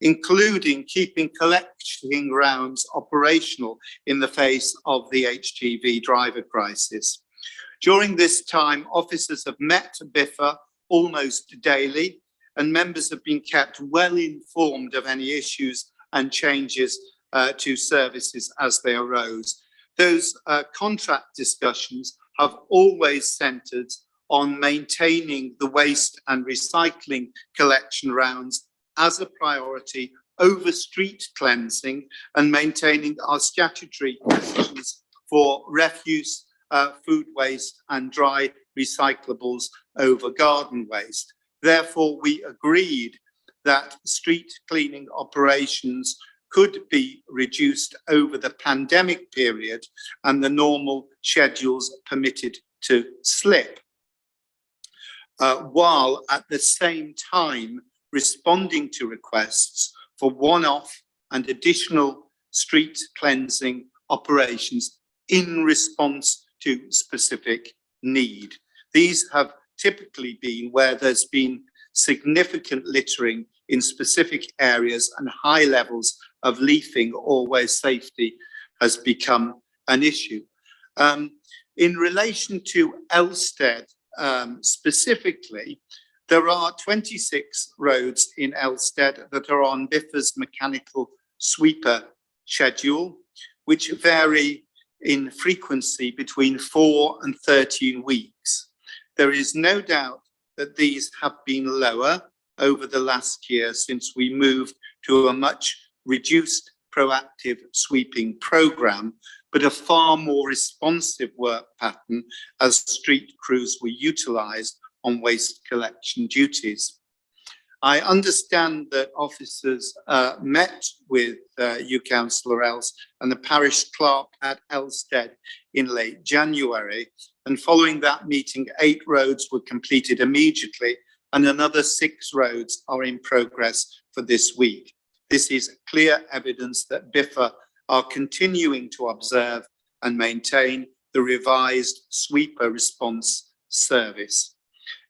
including keeping collecting grounds operational in the face of the HGV driver crisis. During this time, officers have met Biffa almost daily, and members have been kept well informed of any issues and changes to services as they arose. Those contract discussions have always centred on maintaining the waste and recycling collection rounds as a priority over street cleansing and maintaining our statutory provisions for refuse, food waste and dry recyclables over garden waste. Therefore, we agreed that street cleaning operations could be reduced over the pandemic period and the normal schedules permitted to slip, while at the same time responding to requests for one-off and additional street cleansing operations in response to specific need. These have typically been where there's been significant littering in specific areas and high levels of leafing or where safety has become an issue. In relation to Elstead specifically, there are 26 roads in Elstead that are on Biffa's mechanical sweeper schedule, which vary in frequency between 4 and 13 weeks. There is no doubt that these have been lower over the last year since we moved to a much reduced proactive sweeping programme, but a far more responsive work pattern as street crews were utilised on waste collection duties. I understand that officers met with you, Councillor Else, and the parish clerk at Elstead in late January. And following that meeting, 8 roads were completed immediately and another 6 roads are in progress for this week. This is clear evidence that Biffa are continuing to observe and maintain the revised sweeper response service.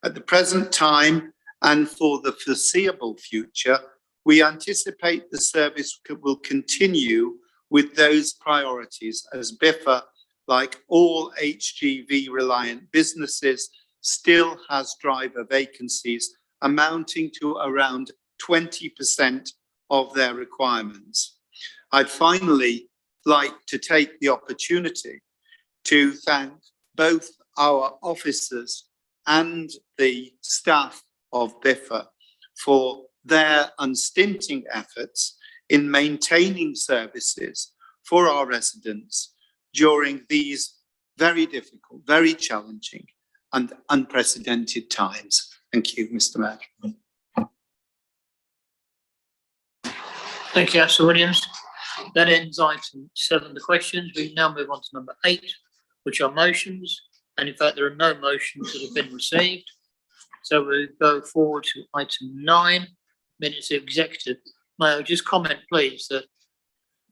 At the present time, and for the foreseeable future, we anticipate the service will continue with those priorities as Biffa, like all HGV-reliant businesses, still has driver vacancies amounting to around 20% of their requirements. I'd finally like to take the opportunity to thank both our officers and the staff of BIFA for their unstinting efforts in maintaining services for our residents during these very difficult, very challenging and unprecedented times. Thank you, Mr. Mayor. Thank you, Councillor Williams. That ends item 7, the questions. We now move on to number 8, which are motions. And in fact, there are no motions that have been received. So we go forward to item 9, minutes of executive. May I just comment, please, that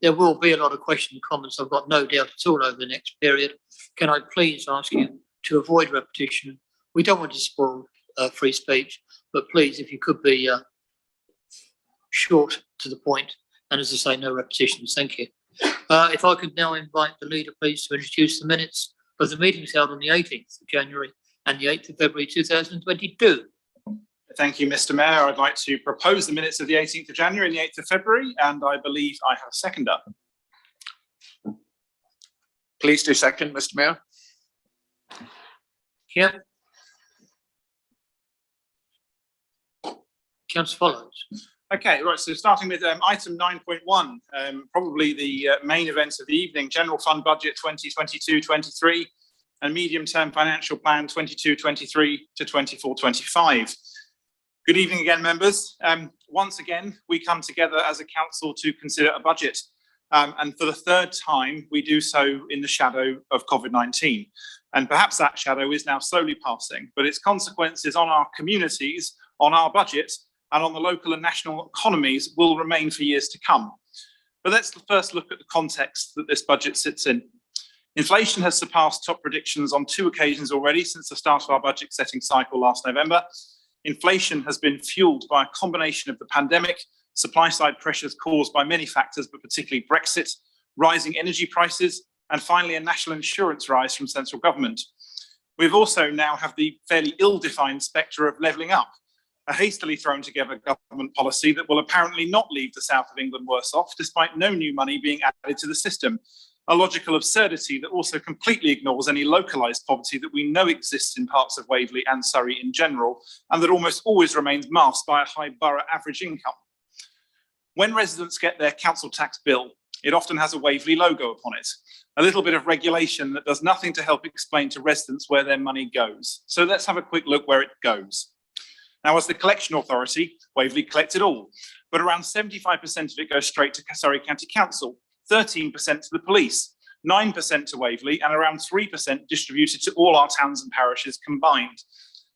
there will be a lot of questions and comments, I've got no doubt at all, over the next period. Can I please ask you to avoid repetition? We don't want to spoil free speech, but please, if you could be short to the point, and as I say, no repetitions. Thank you. If I could now invite the leader, please, to introduce the minutes of the meetings held on the 18th of January and the 8th of February 2022. Thank you, Mr. Mayor. I'd like to propose the minutes of the 18th of January and the 8th of February, and I believe I have a seconder. Please do second, Mr. Mayor. Yeah. Councillor Follows. Okay, right, so starting with item 9.1, probably the main event of the evening, General Fund Budget 2022-23 and Medium Term Financial Plan 22-23 to 24-25. Good evening again, members. Once again, we come together as a council to consider a budget. And for the third time, we do so in the shadow of COVID-19. And perhaps that shadow is now slowly passing, but its consequences on our communities, on our budget, and on the local and national economies will remain for years to come. But let's first look at the context that this budget sits in. Inflation has surpassed top predictions on 2 occasions already since the start of our budget setting cycle last November. Inflation has been fueled by a combination of the pandemic, supply side pressures caused by many factors, but particularly Brexit, rising energy prices, and finally a national insurance rise from central government. We've also now have the fairly ill-defined spectre of levelling up, a hastily thrown together government policy that will apparently not leave the south of England worse off, despite no new money being added to the system. A logical absurdity that also completely ignores any localised poverty that we know exists in parts of Waverley and Surrey in general, and that almost always remains masked by a high borough average income. When residents get their council tax bill, it often has a Waverley logo upon it, a little bit of regulation that does nothing to help explain to residents where their money goes. So let's have a quick look where it goes. Now, as the collection authority, Waverley collects it all, but around 75% of it goes straight to Surrey County Council, 13% to the police, 9% to Waverley, and around 3% distributed to all our towns and parishes combined.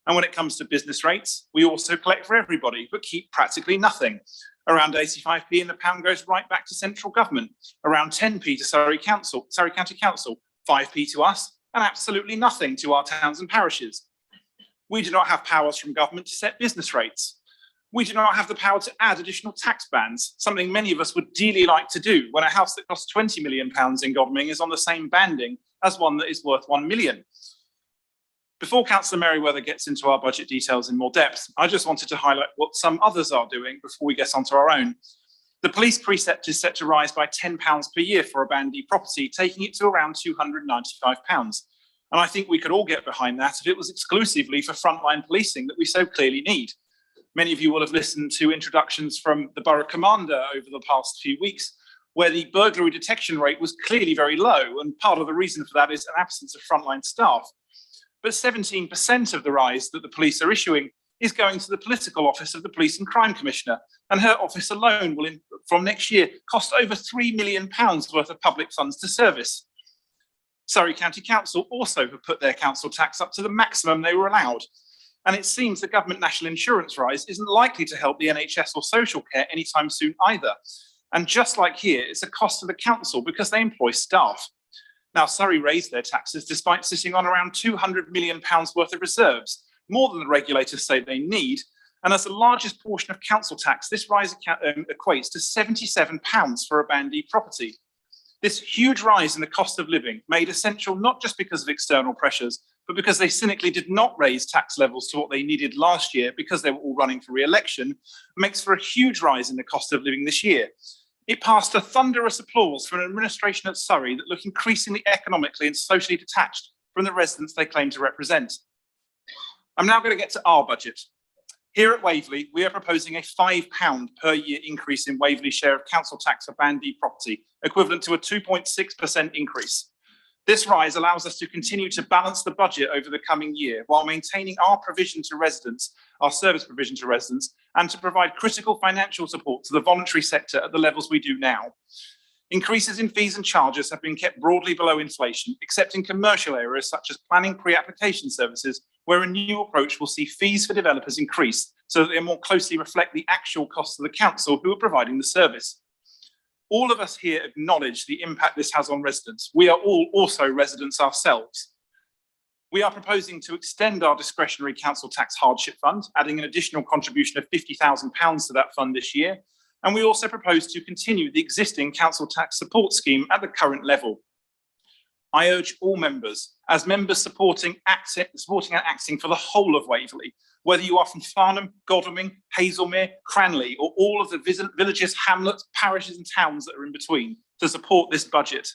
And when it comes to business rates, we also collect for everybody, but keep practically nothing. Around 85p and the pound goes right back to central government, around 10p to Surrey County Council, 5p to us, and absolutely nothing to our towns and parishes. We do not have powers from government to set business rates. We do not have the power to add additional tax bands, something many of us would dearly like to do when a house that costs £20 million in Godalming is on the same banding as one that is worth £1 million. Before Councillor Merriweather gets into our budget details in more depth, I just wanted to highlight what some others are doing before we get onto our own. The police precept is set to rise by £10 per year for a Band D property, taking it to around £295. And I think we could all get behind that if it was exclusively for frontline policing that we so clearly need. Many of you will have listened to introductions from the Borough Commander over the past few weeks, where the burglary detection rate was clearly very low, and part of the reason for that is an absence of frontline staff. But 17% of the rise that the police are issuing is going to the political office of the Police and Crime Commissioner, and her office alone will, from next year, cost over £3 million worth of public funds to service. Surrey County Council also have put their council tax up to the maximum they were allowed. And it seems the government national insurance rise isn't likely to help the NHS or social care anytime soon either. And just like here, it's a cost to the council because they employ staff. Now, Surrey raised their taxes despite sitting on around £200 million worth of reserves, more than the regulators say they need. And as the largest portion of council tax, this rise equates to £77 for a Band D property. This huge rise in the cost of living, made essential not just because of external pressures, but because they cynically did not raise tax levels to what they needed last year because they were all running for re-election, makes for a huge rise in the cost of living this year. It passed to thunderous applause from an administration at Surrey that look increasingly economically and socially detached from the residents they claim to represent. I'm now going to get to our budget. Here at Waverley, we are proposing a £5 per year increase in Waverley's share of council tax for Band D property, equivalent to a 2.6% increase. This rise allows us to continue to balance the budget over the coming year while maintaining our provision to residents, our service provision to residents, and to provide critical financial support to the voluntary sector at the levels we do now. Increases in fees and charges have been kept broadly below inflation, except in commercial areas such as planning pre-application services, where a new approach will see fees for developers increase so that they more closely reflect the actual costs of the council who are providing the service. All of us here acknowledge the impact this has on residents. We are all also residents ourselves. We are proposing to extend our discretionary council tax hardship fund, adding an additional contribution of £50,000 to that fund this year. And we also propose to continue the existing council tax support scheme at the current level. I urge all members, as members supporting and acting for the whole of Waverley, whether you are from Farnham, Godalming, Hazelmere, Cranley, or all of the villages, hamlets, parishes and towns that are in between, to support this budget.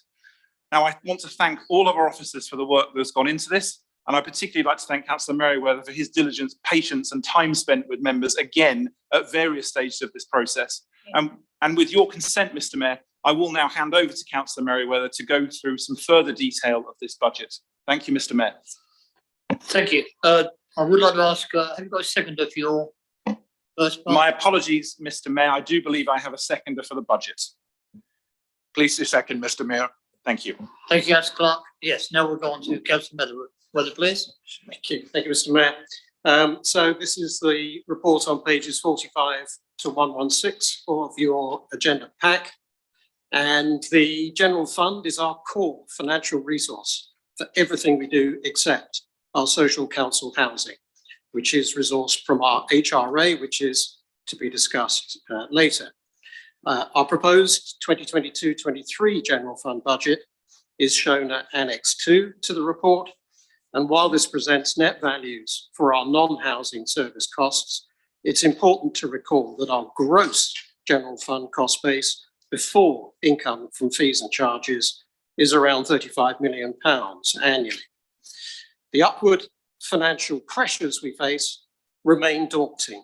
Now, I want to thank all of our officers for the work that has gone into this, and I particularly like to thank Councillor Merriweather for his diligence, patience and time spent with members, again, at various stages of this process. And with your consent, Mr Mayor, I will now hand over to Councillor Merriweather to go through some further detail of this budget. Thank you, Mr Mayor. Thank you. I would like to ask, have you got a seconder for your first part? My apologies, Mr Mayor. I do believe I have a seconder for the budget. Please to second, Mr Mayor. Thank you. Thank you, Councillor Clark. Yes, now we'll go on to Councillor Merriweather, please. Thank you, Mr Mayor. So this is the report on pages 45 to 116 of your agenda pack. And the general fund is our core financial resource for everything we do except our social council housing, which is resourced from our HRA, which is to be discussed later. Our proposed 2022-23 general fund budget is shown at Annex 2 to the report. And while this presents net values for our non-housing service costs, it's important to recall that our gross general fund cost base before income from fees and charges is around £35 million annually. The upward financial pressures we face remain daunting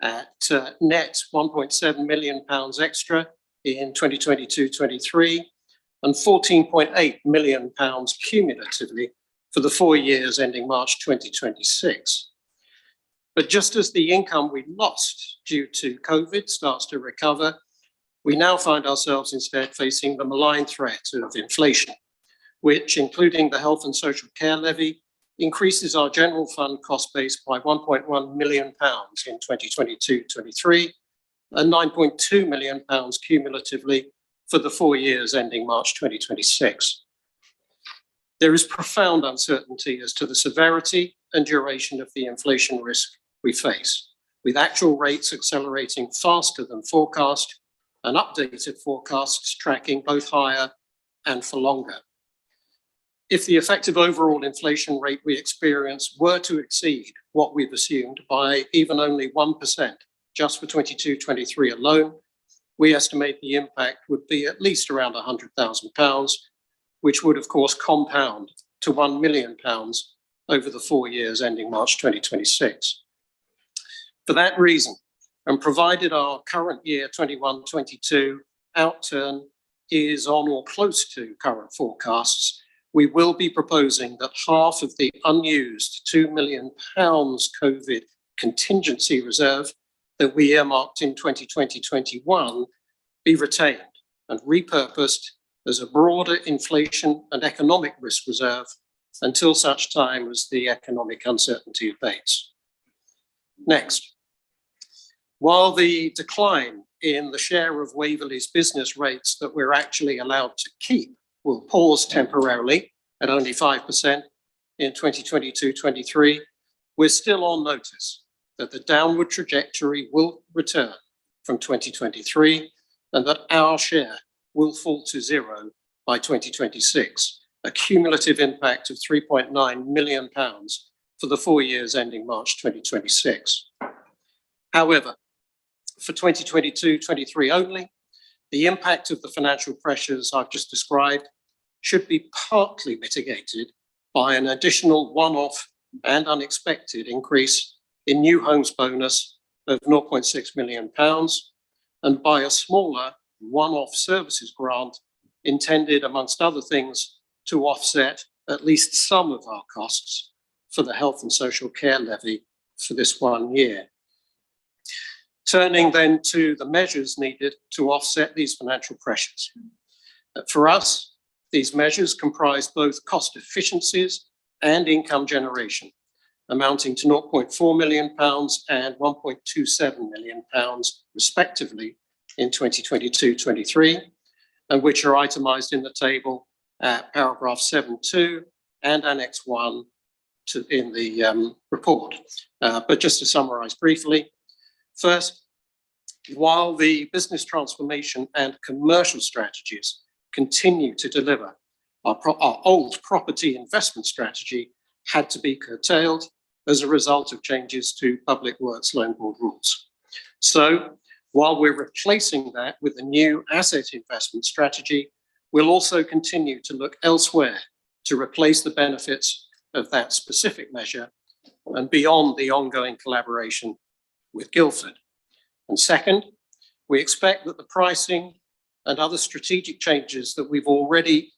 at net £1.7 million extra in 2022-23 and £14.8 million cumulatively for the 4 years ending March 2026. But just as the income we lost due to COVID starts to recover, we now find ourselves instead facing the malign threat of inflation, which, including the health and social care levy, increases our general fund cost base by £1.1 million in 2022-23 and £9.2 million cumulatively for the 4 years ending March 2026. There is profound uncertainty as to the severity and duration of the inflation risk we face, with actual rates accelerating faster than forecast and updated forecasts tracking both higher and for longer. If the effective overall inflation rate we experience were to exceed what we've assumed by even only 1%, just for 22-23 alone, we estimate the impact would be at least around £100,000, which would of course compound to £1 million over the 4 years ending March 2026. For that reason, and provided our current year 21-22 outturn is on or close to current forecasts, we will be proposing that half of the unused £2 million COVID contingency reserve that we earmarked in 2020-21 be retained and repurposed as a broader inflation and economic risk reserve until such time as the economic uncertainty abates. Next, while the decline in the share of Waverley's business rates that we're actually allowed to keep will pause temporarily at only 5% in 2022-23, we're still on notice that the downward trajectory will return from 2023 and that our share will fall to zero by 2026, a cumulative impact of £3.9 million for the 4 years ending March 2026. However, for 2022-23 only, the impact of the financial pressures I've just described should be partly mitigated by an additional one-off and unexpected increase in new homes bonus of £0.6 million and by a smaller one-off services grant intended, amongst other things, to offset at least some of our costs for the health and social care levy for this 1 year. Turning then to the measures needed to offset these financial pressures. For us, these measures comprise both cost efficiencies and income generation, amounting to £0.4 million and £1.27 million respectively in 2022-23, and which are itemised in the table at paragraph 7.2 and annex 1 in the report. But just to summarise briefly, first, while the business transformation and commercial strategies continue to deliver, our old property investment strategy had to be curtailed as a result of changes to Public Works Loan Board rules. So while we're replacing that with a new asset investment strategy, we'll also continue to look elsewhere to replace the benefits of that specific measure and beyond the ongoing collaboration with Guildford. And second, we expect that the pricing and other strategic changes that we're already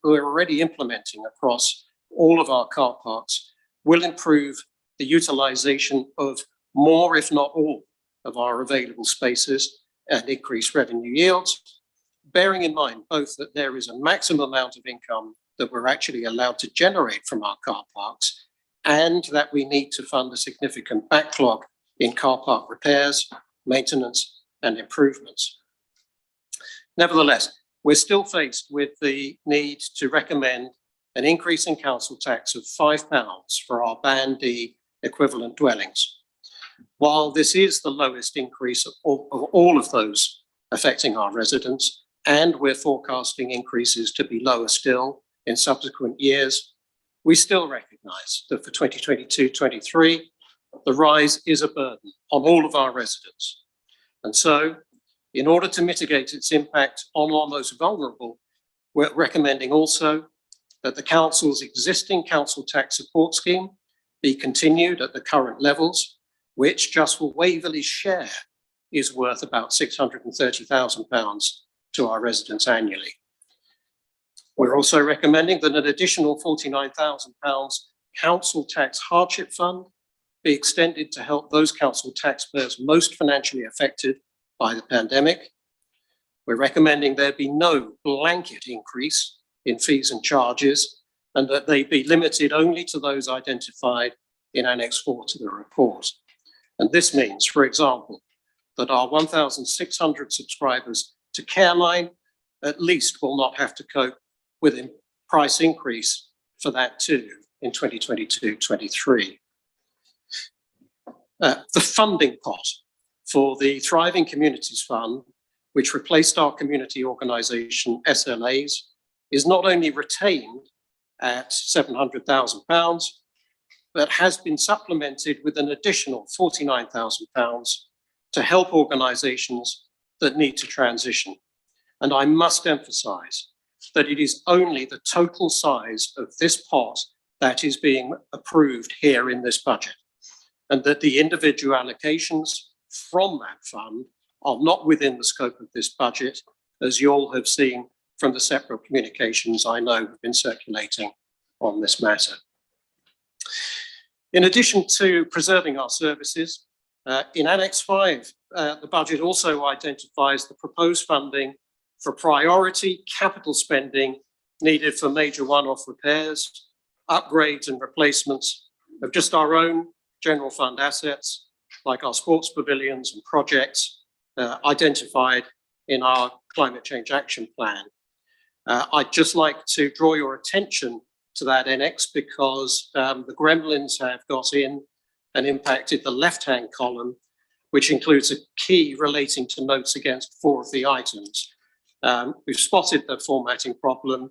implementing across all of our car parks will improve the utilisation of more, if not all, of our available spaces and increase revenue yields, bearing in mind both that there is a maximum amount of income that we're actually allowed to generate from our car parks and that we need to fund a significant backlog in car park repairs, maintenance and improvements. Nevertheless, we're still faced with the need to recommend an increase in council tax of £5 for our Band D equivalent dwellings. While this is the lowest increase of all of those affecting our residents, and we're forecasting increases to be lower still in subsequent years, we still recognise that for 2022-23, the rise is a burden on all of our residents. And so, in order to mitigate its impact on our most vulnerable, we're recommending also that the council's existing council tax support scheme be continued at the current levels, which just for Waverley's share is worth about £630,000 to our residents annually. We're also recommending that an additional £49,000 council tax hardship fund be extended to help those council taxpayers most financially affected by the pandemic. We're recommending there be no blanket increase in fees and charges and that they be limited only to those identified in Annex 4 to the report. And this means, for example, that our 1,600 subscribers to Careline at least will not have to cope with a price increase for that too in 2022-23. The funding pot for the Thriving Communities Fund, which replaced our community organisation SLAs, is not only retained at £700,000, but has been supplemented with an additional £49,000 to help organisations that need to transition. And I must emphasise that it is only the total size of this pot that is being approved here in this budget, and that the individual allocations from that fund are not within the scope of this budget, as you all have seen from the separate communications I know have been circulating on this matter. In addition to preserving our services, in Annex 5, the budget also identifies the proposed funding for priority capital spending needed for major one-off repairs, upgrades and replacements of just our own general fund assets, like our sports pavilions and projects identified in our climate change action plan. I'd just like to draw your attention to that annex because the gremlins have got in and impacted the left-hand column, which includes a key relating to notes against 4 of the items. We've spotted the formatting problem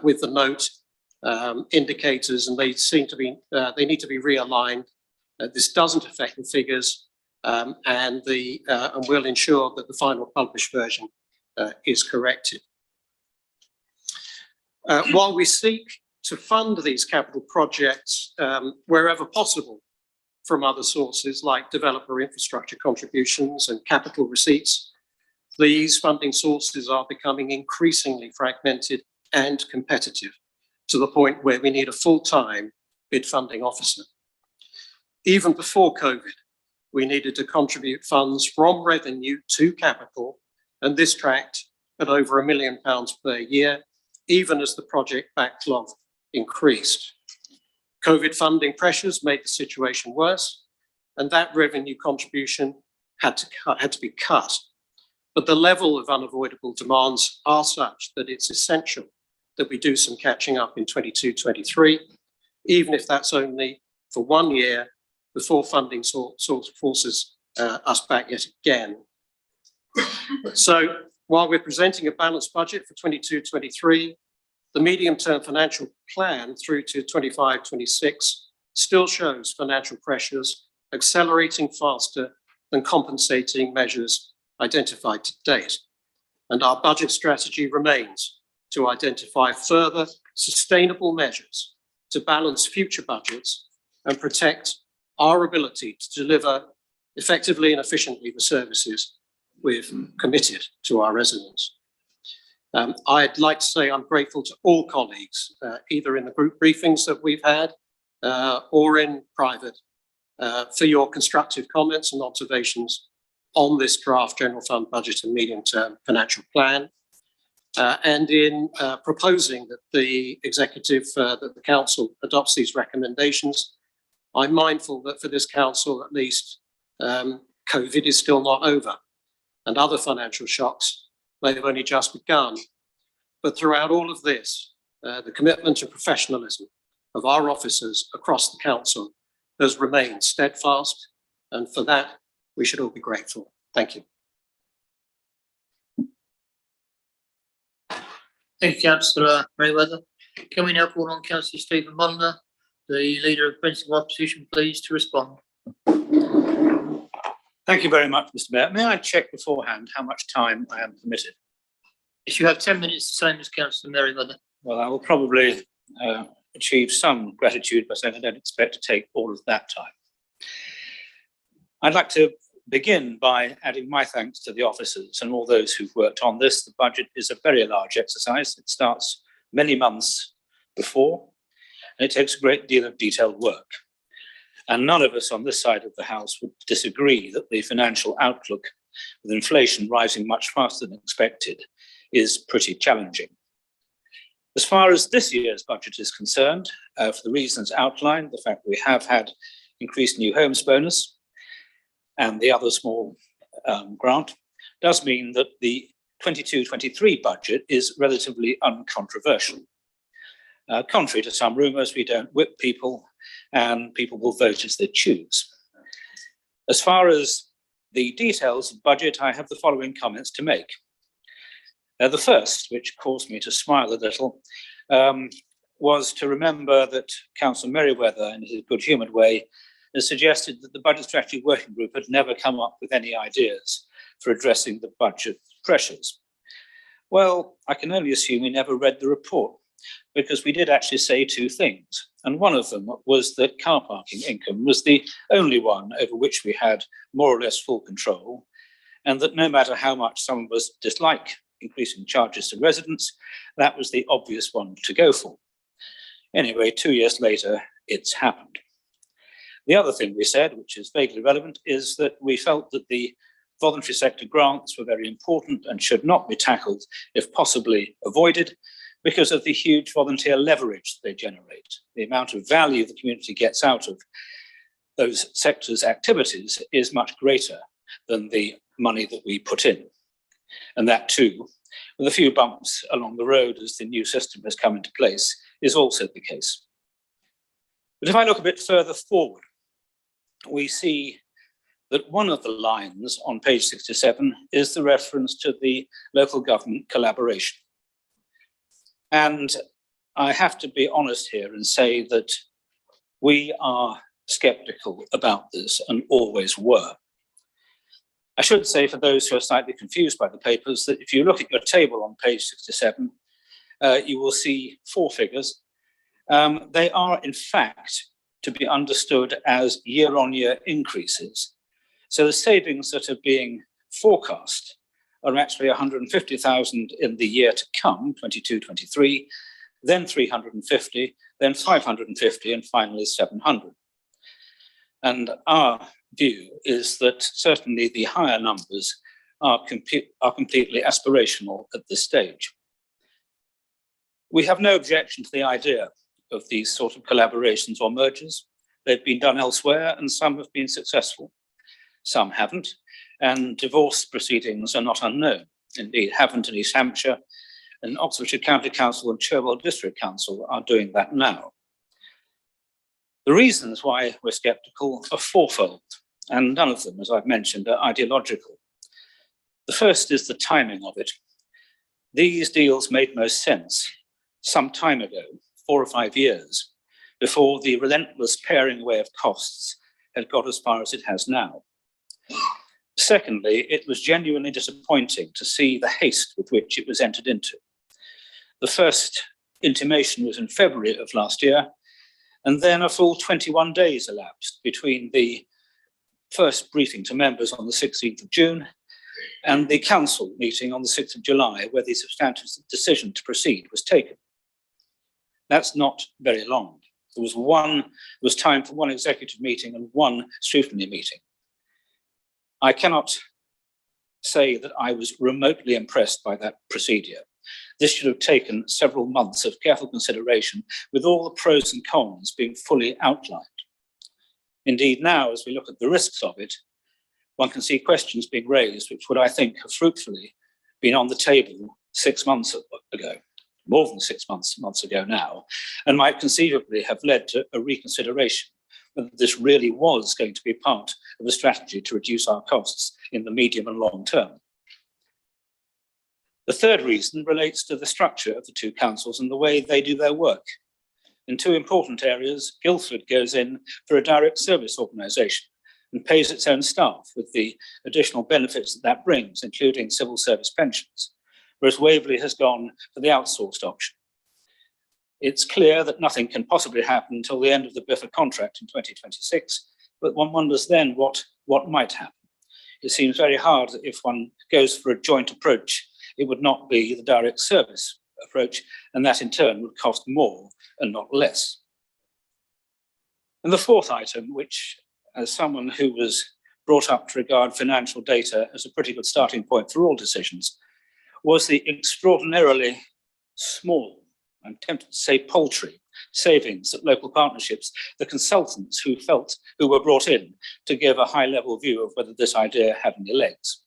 with the note indicators, and they seem to be, they need to be realigned. This doesn't affect the figures, and we'll ensure that the final published version is corrected. While we seek to fund these capital projects wherever possible from other sources like developer infrastructure contributions and capital receipts, these funding sources are becoming increasingly fragmented and competitive to the point where we need a full-time bid funding officer. Even before COVID, we needed to contribute funds from revenue to capital, and this tracked at over £1 million per year, even as the project backlog increased. COVID funding pressures made the situation worse, and that revenue contribution had to be cut. But the level of unavoidable demands are such that it's essential that we do some catching up in 22-23, even if that's only for 1 year before funding forces us back yet again. So while we're presenting a balanced budget for 22-23, the medium-term financial plan through to 25-26 still shows financial pressures accelerating faster than compensating measures identified to date. And our budget strategy remains to identify further sustainable measures to balance future budgets and protect our ability to deliver effectively and efficiently the services we've committed to our residents. I'd like to say I'm grateful to all colleagues, either in the group briefings that we've had or in private, for your constructive comments and observations on this draft general fund budget and medium-term financial plan, and in proposing that the executive, that the council adopts these recommendations. I'm mindful that for this council, at least, COVID is still not over, and other financial shocks may have only just begun. But throughout all of this, the commitment and professionalism of our officers across the council has remained steadfast, and for that, we should all be grateful. Thank you. Thank you, Councillor Merriweather. Can we now call on Councillor Stephen Mulliner, the Leader of Principal Opposition, please, to respond? Thank you very much, Mr. Mayor. May I check beforehand how much time I am permitted? If you have 10 minutes, the same as Councillor Merriweather. Well, I will probably achieve some gratitude by saying I don't expect to take all of that time. I'd like to begin by adding my thanks to the officers and all those who've worked on this. The budget is a very large exercise. It starts many months before, and it takes a great deal of detailed work. And none of us on this side of the House would disagree that the financial outlook, with inflation rising much faster than expected, is pretty challenging. As far as this year's budget is concerned, for the reasons outlined, the fact we have had increased new homes bonus and the other small grant, does mean that the 22-23 budget is relatively uncontroversial. Contrary to some rumours, we don't whip people and people will vote as they choose. As far as the details of budget, I have the following comments to make. The first, which caused me to smile a little, was to remember that Councillor Merriweather, in his good-humoured way, has suggested that the Budget Strategy Working Group had never come up with any ideas for addressing the budget pressures. Well, I can only assume he never read the report, because we did actually say two things. And one of them was that car parking income was the only one over which we had more or less full control, and that no matter how much some of us dislike increasing charges to residents, that was the obvious one to go for. Anyway, 2 years later, it's happened. The other thing we said, which is vaguely relevant, is that we felt that the voluntary sector grants were very important and should not be tackled, if possibly avoided, because of the huge volunteer leverage they generate. The amount of value the community gets out of those sectors' activities is much greater than the money that we put in. And that too, with a few bumps along the road as the new system has come into place, is also the case. But if I look a bit further forward, we see that one of the lines on page 67 is the reference to the local government collaboration. And I have to be honest here and say that we are sceptical about this and always were. I should say, for those who are slightly confused by the papers, that if you look at your table on page 67, you will see 4 figures. They are, in fact, to be understood as year-on-year increases. So the savings that are being forecast are actually 150,000 in the year to come, 22-23, then 350, then 550, and finally 700. And our view is that certainly the higher numbers are completely aspirational at this stage. We have no objection to the idea of these sort of collaborations or mergers. They've been done elsewhere and some have been successful, some haven't, and divorce proceedings are not unknown. Indeed, Havant in East Hampshire and Oxfordshire County Council and Cherwell District Council are doing that now. The reasons why we're sceptical are fourfold, and none of them, as I've mentioned, are ideological. The first is the timing of it. These deals made most sense some time ago, 4 or 5 years, before the relentless paring away of costs had got as far as it has now. Secondly, it was genuinely disappointing to see the haste with which it was entered into. The first intimation was in February of last year, and then a full 21 days elapsed between the first briefing to members on the 16th of June and the council meeting on the 6th of July, where the substantive decision to proceed was taken. That's not very long. There was time for 1 executive meeting and 1 scrutiny meeting. I cannot say that I was remotely impressed by that procedure. This should have taken several months of careful consideration, with all the pros and cons being fully outlined. Indeed, now, as we look at the risks of it, one can see questions being raised, which would, I think, have fruitfully been on the table 6 months ago, more than 6 months ago now, and might conceivably have led to a reconsideration whether this really was going to be part of a strategy to reduce our costs in the medium and long term. The third reason relates to the structure of the 2 councils and the way they do their work. In 2 important areas, Guildford goes in for a direct service organisation and pays its own staff with the additional benefits that that brings, including civil service pensions, whereas Waverley has gone for the outsourced option. It's clear that nothing can possibly happen until the end of the Biffa contract in 2026, but one wonders then what might happen. It seems very hard that if one goes for a joint approach, it would not be the direct service approach, and that in turn would cost more and not less. And the fourth item, which, as someone who was brought up to regard financial data as a pretty good starting point for all decisions, was the extraordinarily small, I'm tempted to say paltry, savings at local partnerships, the consultants who were brought in to give a high-level view of whether this idea had any legs.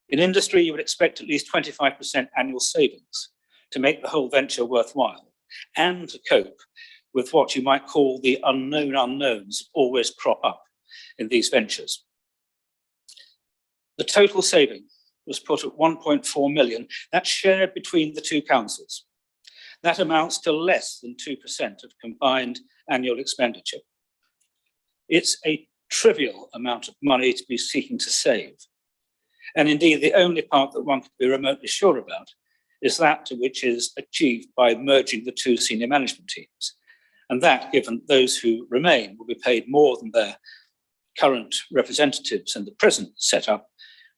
In industry, you would expect at least 25% annual savings to make the whole venture worthwhile and to cope with what you might call the unknown unknowns that always crop up in these ventures. The total saving was put at 1.4 million. That's shared between the 2 councils. That amounts to less than 2% of combined annual expenditure. It's a trivial amount of money to be seeking to save. And indeed, the only part that one can be remotely sure about is that which is achieved by merging the 2 senior management teams. And that, given those who remain will be paid more than their current representatives in the present setup,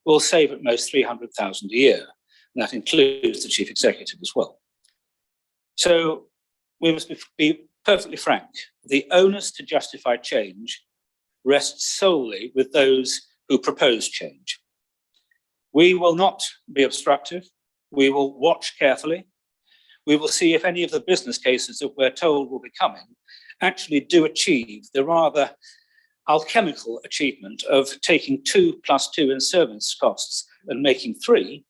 will save at most 300,000 a year. And that includes the chief executive as well. So we must be perfectly frank. The onus to justify change rests solely with those who propose change. We will not be obstructive. We will watch carefully. We will see if any of the business cases that we're told will be coming actually do achieve the rather alchemical achievement of taking 2 + 2 in service costs and making 3,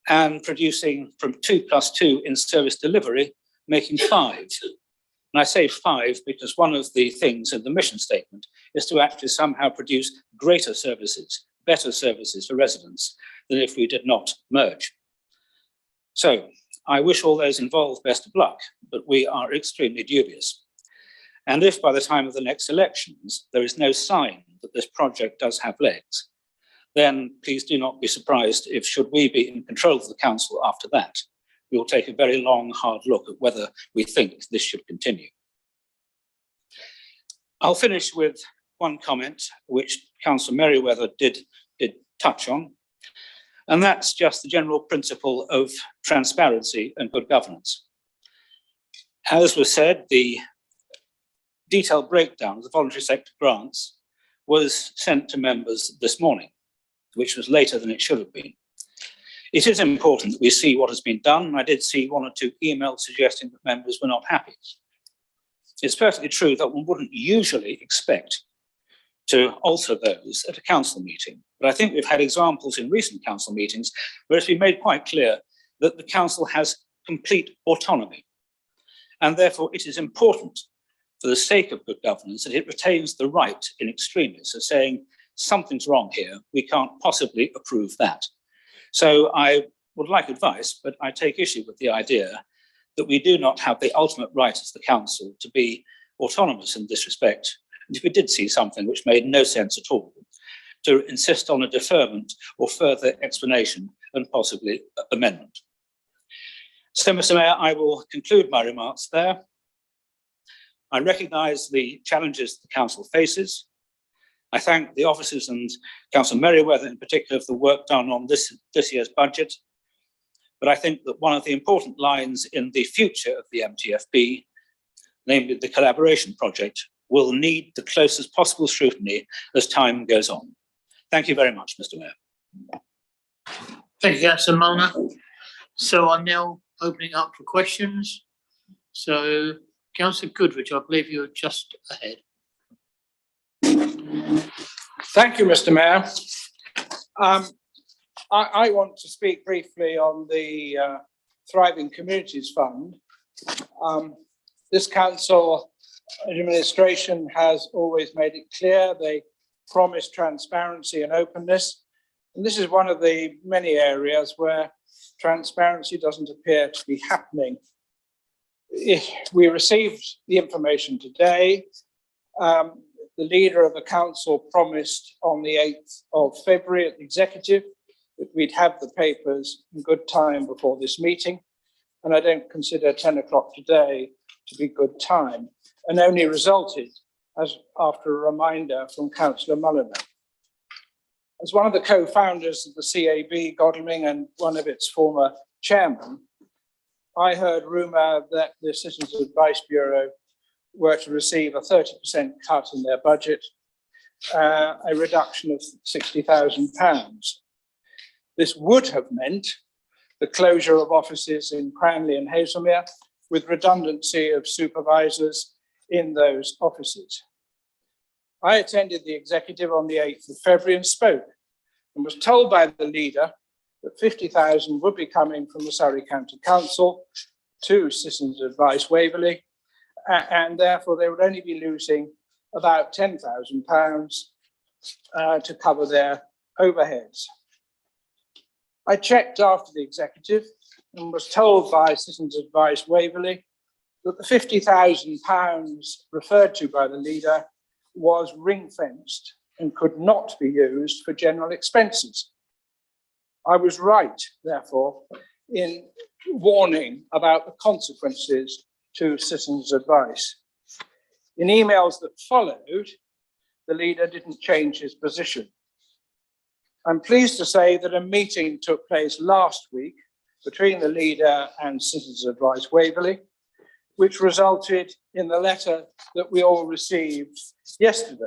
and producing from 2 + 2 in service delivery, making 5. And I say 5 because one of the things in the mission statement is to actually somehow produce greater services, better services for residents than if we did not merge. So I wish all those involved best of luck, but we are extremely dubious. And if by the time of the next elections, there is no sign that this project does have legs, then please do not be surprised if, should we be in control of the council after that, we will take a very long, hard look at whether we think this should continue. I'll finish with one comment which Councillor Merriweather did touch on, and that's just the general principle of transparency and good governance. As was said, the detailed breakdown of the voluntary sector grants was sent to members this morning, which was later than it should have been. It is important that we see what has been done. I did see one or two emails suggesting that members were not happy. It's perfectly true that one wouldn't usually expect to alter those at a council meeting. But I think we've had examples in recent council meetings where it's been made quite clear that the council has complete autonomy. And therefore it is important, for the sake of good governance, that it retains the right in extremis of saying something's wrong here, we can't possibly approve that. So I would like advice, but I take issue with the idea that we do not have the ultimate right as the council to be autonomous in this respect. And if we did see something which made no sense at all, to insist on a deferment or further explanation and possibly amendment. So, Mr. Mayor, I will conclude my remarks there. I recognise the challenges the council faces. I thank the officers and Councillor Merriweather in particular for the work done on this year's budget. But I think that one of the important lines in the future of the MTFB, namely the collaboration project, will need the closest possible scrutiny as time goes on. Thank you very much, Mr. Mayor. Thank you, Councillor Mulner. So I'm now opening up for questions. So, Councillor Goodrich, I believe you're just ahead. Thank you, Mr. Mayor. I want to speak briefly on the Thriving Communities Fund. This council administration has always made it clear they promise transparency and openness. And this is one of the many areas where transparency doesn't appear to be happening. We received the information today. The leader of the council promised on the 8th of February at the executive that we'd have the papers in good time before this meeting. And I don't consider 10 o'clock today to be good time, and only resulted as after a reminder from Councillor Mulliner. As one of the co-founders of the CAB Godalming and one of its former chairmen, I heard rumour that the Citizens Advice Bureau were to receive a 30% cut in their budget, a reduction of £60,000. This would have meant the closure of offices in Cranley and Haslemere, with redundancy of supervisors in those offices. I attended the executive on the 8th of February and spoke, and was told by the leader that 50,000 would be coming from the Surrey County Council to Citizens Advice Waverley, and therefore they would only be losing about £10,000 to cover their overheads. I checked after the executive and was told by Citizens Advice Waverley that the £50,000 referred to by the leader was ring-fenced and could not be used for general expenses. I was right, therefore, in warning about the consequences to Citizens Advice. In emails that followed, the leader didn't change his position. I'm pleased to say that a meeting took place last week between the leader and Citizens Advice Waverley, which resulted in the letter that we all received yesterday.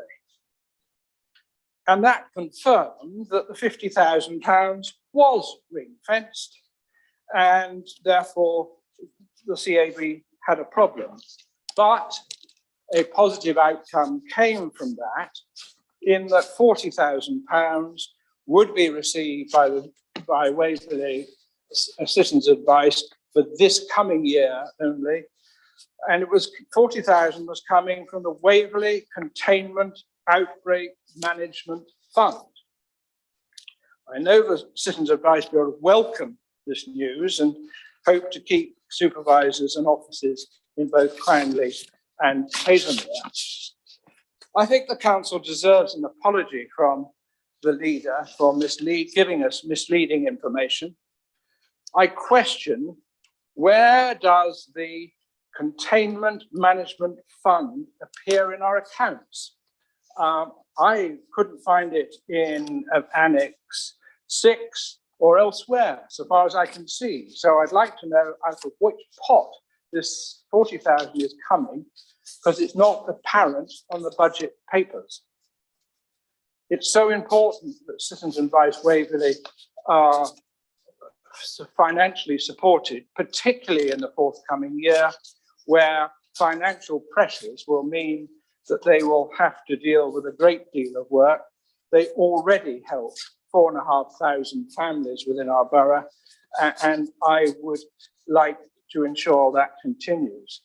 And that confirmed that the £50,000 was ring-fenced, and therefore the CAB had a problem. But a positive outcome came from that, in that £40,000 would be received by Waverley Citizens Advice for this coming year only. And it was 40,000 was coming from the Waverley Containment Outbreak Management Fund. I know the Citizens Advice Bureau welcome this news and hope to keep supervisors and officers in both Cranley and Haslemere. I think the council deserves an apology from the leader for giving us misleading information. I question, where does the Containment Management Fund appear in our accounts? I couldn't find it in Annex 6 or elsewhere, so far as I can see. So I'd like to know out of which pot this 40,000 is coming, because it's not apparent on the budget papers. It's so important that Citizens Advice Waverley are financially supported, particularly in the forthcoming year, where financial pressures will mean that they will have to deal with a great deal of work. They already help 4,500 families within our borough, and I would like to ensure that continues.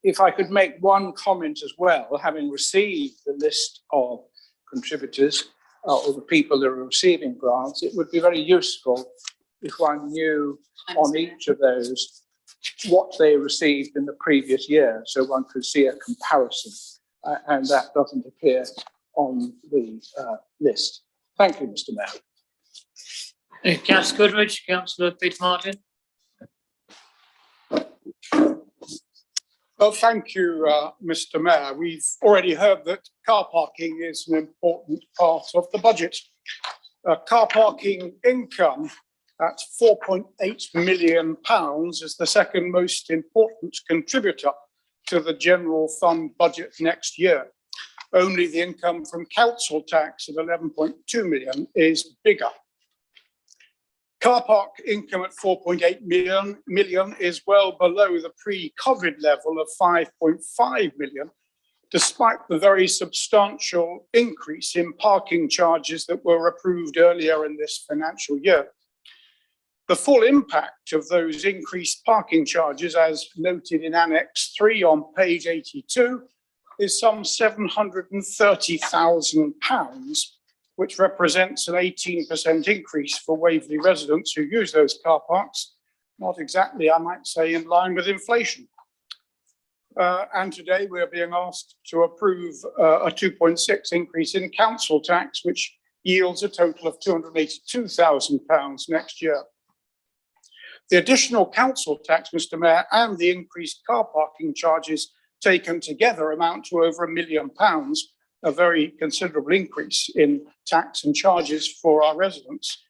If I could make one comment as well, having received the list of contributors or the people that are receiving grants, it would be very useful if one knew on each of those what they received in the previous year, so one could see a comparison, and that doesn't appear on the list. Thank you, Mr. Mayor. Councillor Goodrich, Councillor Peter Martin. Well, thank you, Mr. Mayor. We've already heard that car parking is an important part of the budget. Car parking income at £4.8 million is the second most important contributor to the general fund budget next year. Only the income from council tax at 11.2 million is bigger. Car park income at 4.8 million is well below the pre-COVID level of 5.5 million, despite the very substantial increase in parking charges that were approved earlier in this financial year. The full impact of those increased parking charges, as noted in Annex 3 on page 82, is some £730,000, which represents an 18% increase for Waverley residents who use those car parks. Not exactly, I might say, in line with inflation. And today we're being asked to approve a 2.6 increase in council tax, which yields a total of £282,000 next year. The additional council tax, Mr. Mayor, and the increased car parking charges taken together amount to over £1 million, a very considerable increase in tax and charges for our residents.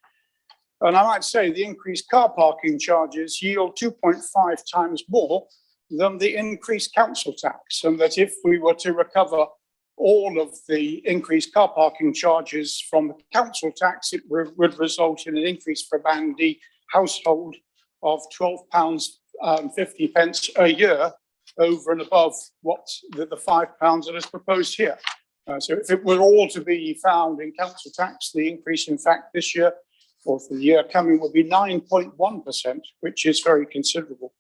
And I might say the increased car parking charges yield 2.5 times more than the increased council tax, and that if we were to recover all of the increased car parking charges from the council tax, it would result in an increase for a Band D household of £12.50 a year over and above what the £5 that is proposed here. So if it were all to be found in council tax, the increase in fact this year or for the year coming will be 9.1%, which is very considerable.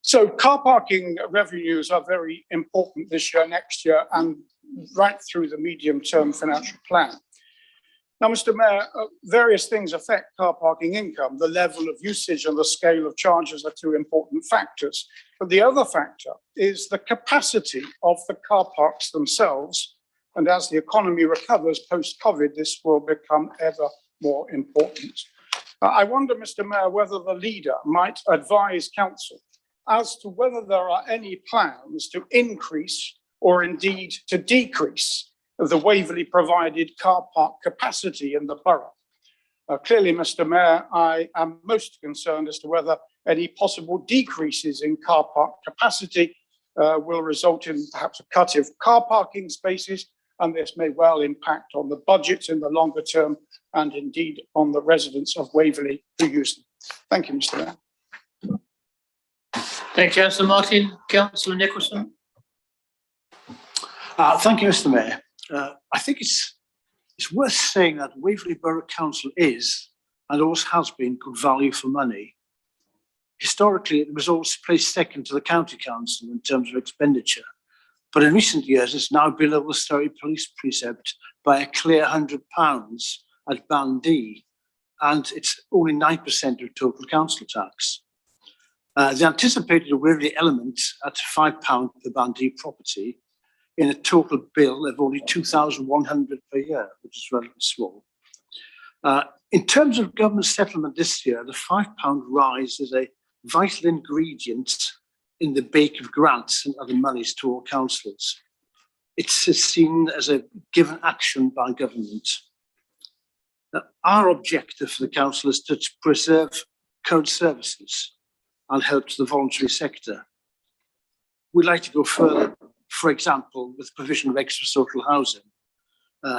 So car parking revenues are very important this year, next year, and right through the medium-term financial plan. Now, Mr. Mayor, various things affect car parking income. The level of usage and the scale of charges are two important factors. But the other factor is the capacity of the car parks themselves. And as the economy recovers post-COVID, this will become ever more important. I wonder, Mr. Mayor, whether the leader might advise council as to whether there are any plans to increase or indeed to decrease the Waverley provided car park capacity in the borough. Clearly, Mr. Mayor, I am most concerned as to whether any possible decreases in car park capacity will result in perhaps a cut of car parking spaces, and this may well impact on the budget in the longer term and indeed on the residents of Waverley who use them. Thank you, Mr. Mayor. Thank you, Councillor Martin. Councillor Nicholson. Thank you, Mr. Mayor. I think it's worth saying that Waverley Borough Council is and always has been good value for money. Historically, it was always placed second to the County Council in terms of expenditure, but in recent years, it's now below the Surrey Police Precept by a clear £100 at Band D, and it's only 9% of total council tax. The anticipated Waverley element at £5 per Band D property in a total bill of only 2,100 per year, which is relatively small. In terms of government settlement this year, the £5 rise is a vital ingredient in the bake of grants and other monies to all councils. It's seen as a given action by government. Our objective for the council is to preserve current services and help to the voluntary sector. We'd like to go further, for example, with provision of extra social housing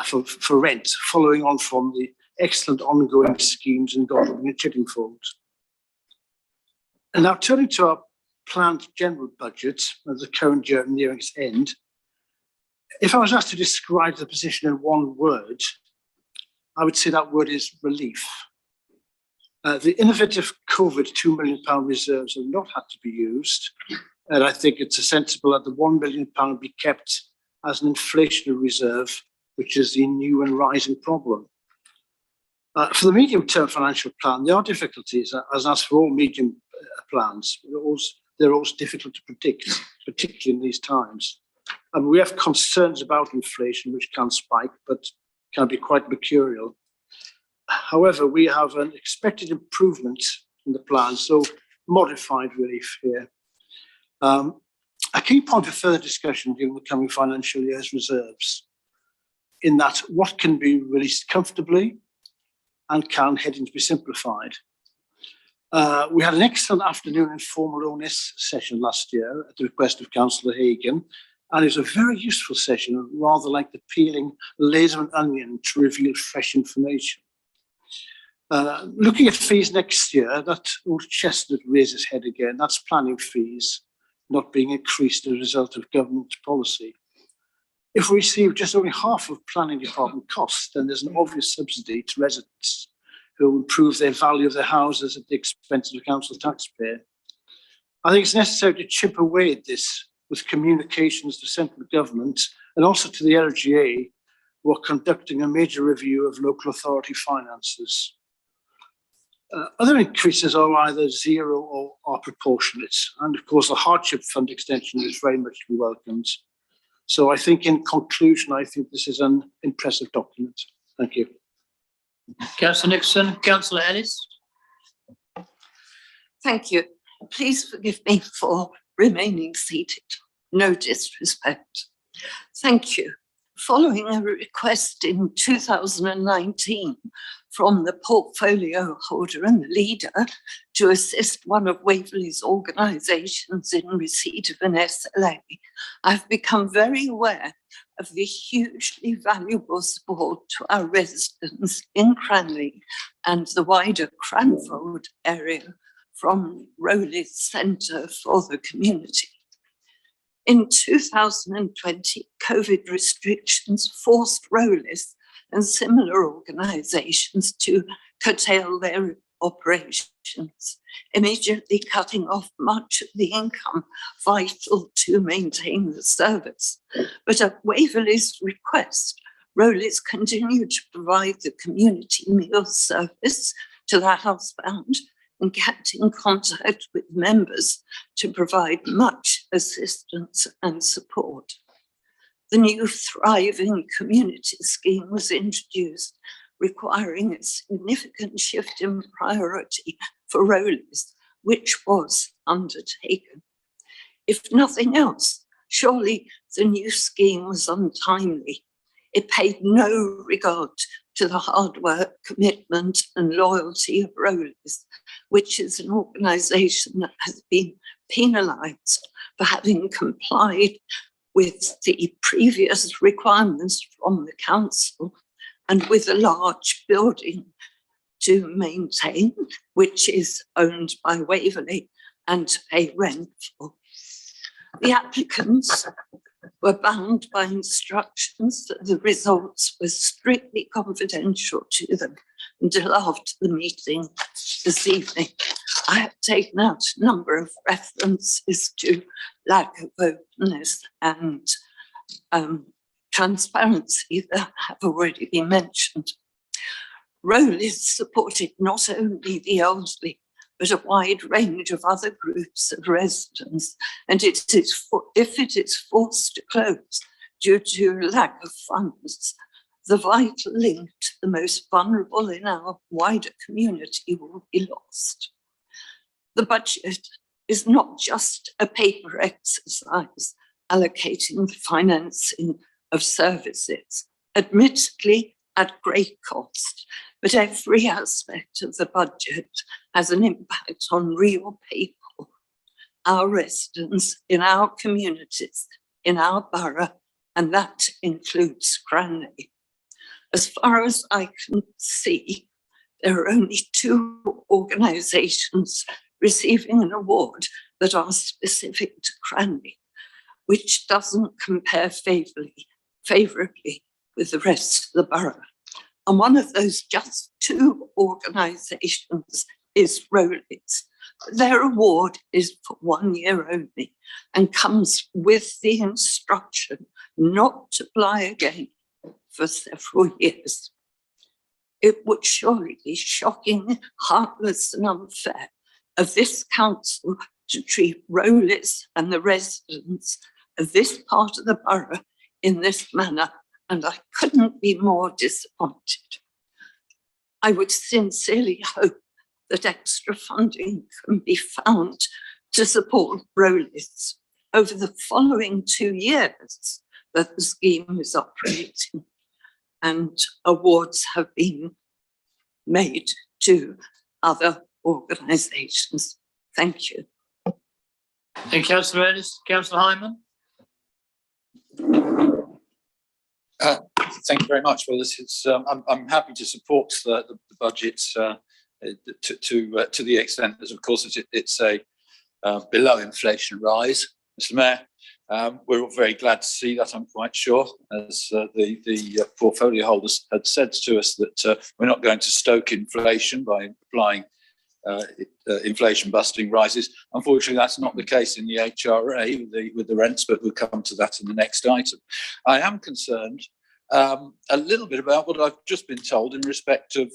for rent, following on from the excellent ongoing schemes in Godalming and Chiddingfold. And now turning to our planned general budget of the current year nearing its end, if I was asked to describe the position in one word, I would say that word is relief. The innovative COVID £2 million reserves have not had to be used, and I think it's sensible that the £1 million be kept as an inflationary reserve, which is the new and rising problem. For the medium-term financial plan, there are difficulties, as for all medium plans. They're always difficult to predict, particularly in these times. And we have concerns about inflation, which can spike, but can be quite mercurial. However, we have an expected improvement in the plan, so modified relief here. A key point for further discussion during the coming financial year's reserves, in that what can be released comfortably and can headings be simplified. We had an excellent afternoon informal onus session last year at the request of Councillor Hagan, and it was a very useful session, rather like the peeling laser and onion to reveal fresh information. Looking at fees next year, that old chestnut raises head again. That's planning fees not being increased as a result of government policy. If we receive just only half of planning department costs, then there's an obvious subsidy to residents who will improve their value of their houses at the expense of the council taxpayer. I think it's necessary to chip away at this with communications to central government and also to the LGA, who are conducting a major review of local authority finances. Other increases are either zero or are proportionate. And of course, the hardship fund extension is very much to be welcomed. So I think in conclusion, I think this is an impressive document. Thank you. Councillor Nixon, Councillor Ellis. Thank you. Please forgive me for remaining seated. No disrespect. Thank you. Following a request in 2019 from the portfolio holder and the leader to assist one of Waverley's organisations in receipt of an SLA, I've become very aware of the hugely valuable support to our residents in Cranley and the wider Cranfold area from Rowley's Centre for the Community. In 2020, COVID restrictions forced Rowley's and similar organisations to curtail their operations, immediately cutting off much of the income vital to maintain the service. But at Waverley's request, Rowley's continued to provide the community meal service to the housebound and kept in contact with members to provide much assistance and support. The new Thriving Community Scheme was introduced, requiring a significant shift in priority for Rowley's, which was undertaken. If nothing else, surely the new scheme was untimely. It paid no regard to the hard work, commitment and loyalty of Rowley's, which is an organisation that has been penalised for having complied with the previous requirements from the council and with a large building to maintain, which is owned by Waverley and to pay rent for. The applicants were bound by instructions that the results were strictly confidential to them until after the meeting this evening. I have taken out a number of references to lack of openness and transparency that have already been mentioned. Rowley's supported not only the elderly, but a wide range of other groups of residents, and if it is forced to close, due to lack of funds, the vital link to the most vulnerable in our wider community will be lost. The budget is not just a paper exercise allocating the financing of services, admittedly at great cost, but every aspect of the budget has an impact on real people, our residents in our communities, in our borough, and that includes Cranley. As far as I can see, there are only 2 organisations receiving an award that are specific to Cranley, which doesn't compare favourably with the rest of the borough. And one of those just 2 organisations is Rowley's. Their award is for 1 year only and comes with the instruction not to apply again for several years. It would surely be shocking, heartless and unfair of this council to treat Rowley's and the residents of this part of the borough in this manner, and I couldn't be more disappointed. I would sincerely hope that extra funding can be found to support Rowley's over the following 2 years that the scheme is operating, and awards have been made to other organisations. Thank you. Thank you, Councillor Ellis. Councillor Hyman. Thank you very much. Well, this is, I'm happy to support the budget to the extent that, of course, it's a below inflation rise. Mr. Mayor, we're all very glad to see that, I'm quite sure, as the portfolio holders had said to us that we're not going to stoke inflation by applying inflation busting rises. Unfortunately, that's not the case in the HRA with the rents, but we'll come to that in the next item. I am concerned a little bit about what I've just been told in respect of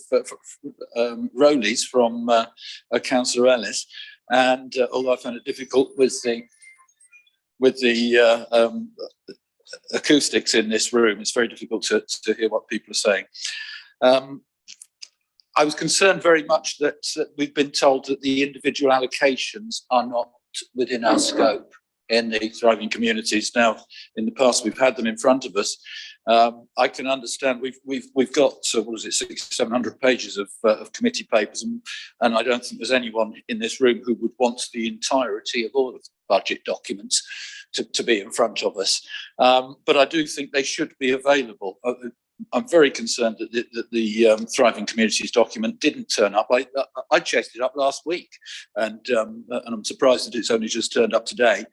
Rowley's from Councillor Ellis, and although I found it difficult with the acoustics in this room, it's very difficult to hear what people are saying. I was concerned very much that we've been told that the individual allocations are not within our scope in the thriving communities. Now, in the past, we've had them in front of us. I can understand we've got what is it, 600-700 pages of committee papers, and I don't think there's anyone in this room who would want the entirety of all of the budget documents to be in front of us. But I do think they should be available. I'm very concerned that the Thriving Communities document didn't turn up. I chased it up last week, and I'm surprised that it's only just turned up today.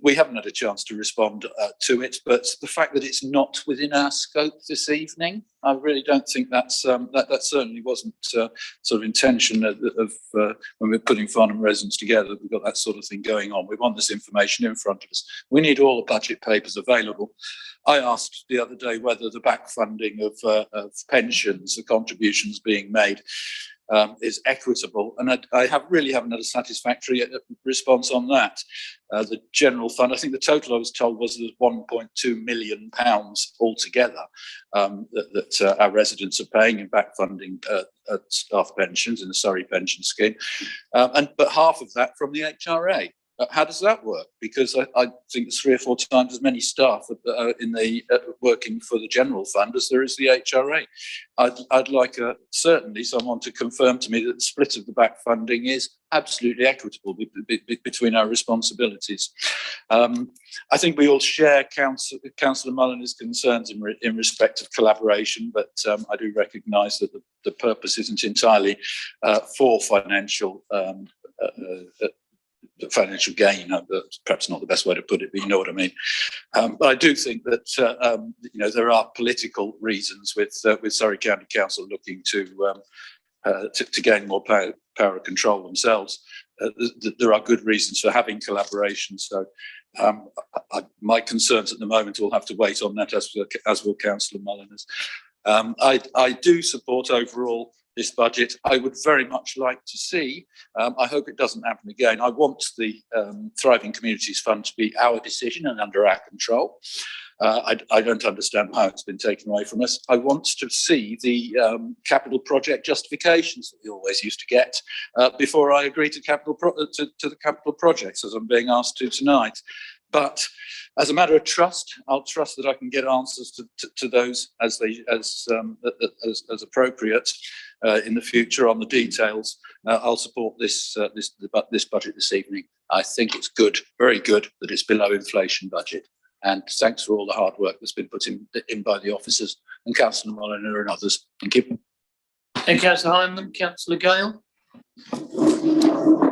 We haven't had a chance to respond to it, but the fact that it's not within our scope this evening, I really don't think that certainly wasn't sort of intention of when we're putting Farnham residents together. We've got that sort of thing going on. We want this information in front of us. We need all the budget papers available. I asked the other day whether the back funding of pensions, the contributions being made, is equitable, and I really haven't had a satisfactory response on that. The general fund, I think the total I was told was £1.2 million altogether that our residents are paying in back funding staff pensions in the Surrey pension scheme, but half of that from the HRA. How does that work? Because I think there's 3 or 4 times as many staff in the working for the general fund as there is the HRA. I'd like certainly someone to confirm to me that the split of the back funding is absolutely equitable between our responsibilities. I think we all share Councillor Mulliner's concerns in respect of collaboration, but I do recognise that the purpose isn't entirely for financial gain. Perhaps not the best way to put it, but you know what I mean. But I do think that there are political reasons with Surrey County Council looking to gain more power and control themselves. There are good reasons for having collaboration. So my concerns at the moment will have to wait on that, as will Councillor Mulliner's. I do support overall this budget. I would very much like to see, I hope it doesn't happen again, I want the Thriving Communities Fund to be our decision and under our control. I don't understand how it's been taken away from us. I want to see the capital project justifications that we always used to get before I agree to to the capital projects, as I'm being asked to tonight. But as a matter of trust, I'll trust that I can get answers to those as appropriate in the future on the details. I'll support this budget this evening. I think it's good, very good, that it's below inflation budget. And thanks for all the hard work that's been put in by the officers and Councillor Molyneux and others. Thank you. Thank you, Councillor Hyman. Councillor Gale.